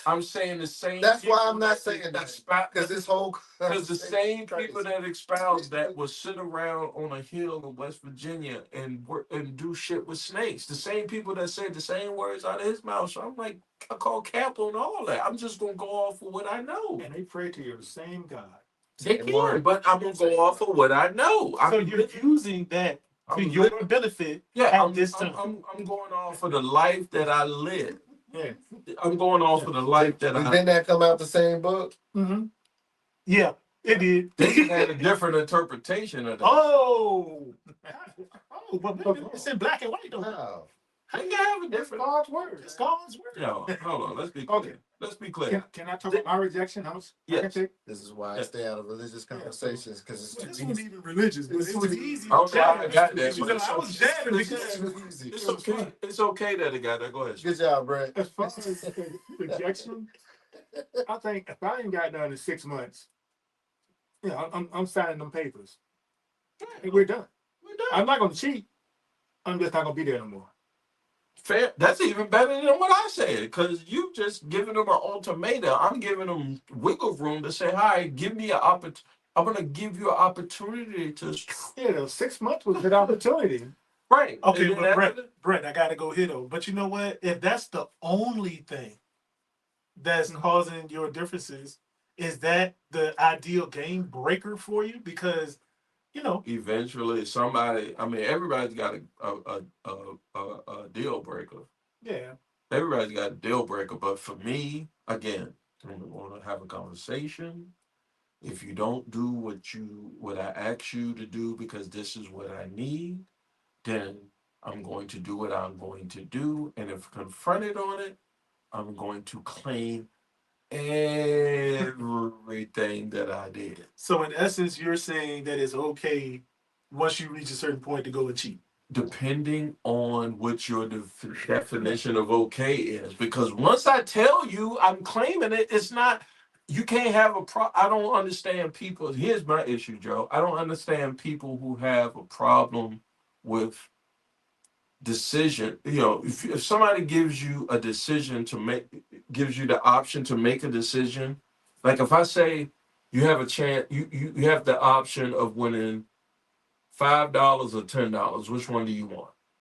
Speaker 2: I'm saying the same.
Speaker 1: That's why I'm not saying that. Because
Speaker 2: the same people that espouse that will sit around on a hill in West Virginia and work and do shit with snakes. The same people that said the same words out of his mouth. So I'm like, I call cap on all that. I'm just gonna go off of what I know.
Speaker 5: And they pray to your same God.
Speaker 2: They can, but I'm gonna go off of what I know.
Speaker 7: So you're using that to your benefit at this time.
Speaker 2: I'm going off of the life that I live.
Speaker 5: Yeah.
Speaker 2: I'm going off of the life that I.
Speaker 1: Didn't that come out the same book?
Speaker 7: Mm-hmm. Yeah, it did.
Speaker 2: They had a different interpretation of that.
Speaker 7: Oh, but it's in black and white though.
Speaker 1: No.
Speaker 2: How you have a different?
Speaker 5: God's word.
Speaker 7: It's God's word.
Speaker 2: Yo, hold on. Let's be clear.
Speaker 5: Okay.
Speaker 2: Let's be clear.
Speaker 5: Can I talk about my rejection? How much?
Speaker 2: Yes.
Speaker 1: This is why I stay out of religious conversations because it's
Speaker 7: This
Speaker 1: too
Speaker 7: wasn't
Speaker 1: easy.
Speaker 7: even religious. But it was easy.
Speaker 2: I don't know how I got that.
Speaker 7: Because I was jamming because
Speaker 2: It's okay. It's okay that it got that. Go ahead.
Speaker 1: Good job, Brett.
Speaker 5: As far as rejection, I think if I ain't got done in 6 months, I'm signing them papers. And we're done. I'm not gonna cheat. I'm just not gonna be there no more.
Speaker 2: Fair. That's even better than what I said because you just giving them an ultimatum. I'm giving them wiggle room to say, "Hi, give me an opportunity. I'm gonna give you an opportunity to."
Speaker 5: 6 months was a good opportunity.
Speaker 2: Right.
Speaker 7: Okay, but Brett, I gotta go here though. But you know what? If that's the only thing that's causing your differences, is that the ideal game breaker for you? Because
Speaker 2: eventually somebody. I mean, everybody's got a deal breaker.
Speaker 5: Yeah.
Speaker 2: Everybody's got a deal breaker, but for me, again, I want to have a conversation. If you don't do what I ask you to do because this is what I need, then I'm going to do what I'm going to do. And if confronted on it, I'm going to claim everything that I did.
Speaker 7: So in essence, you're saying that it's okay once you reach a certain point to go and cheat.
Speaker 2: Depending on what your definition of okay is. Because once I tell you I'm claiming it, it's not, you can't have I don't understand people. Here's my issue, Joe. I don't understand people who have a problem with decision. If somebody gives you a decision to make, gives you the option to make a decision, like if I say you have a chance, you have the option of winning $5 or $10, which one do you want?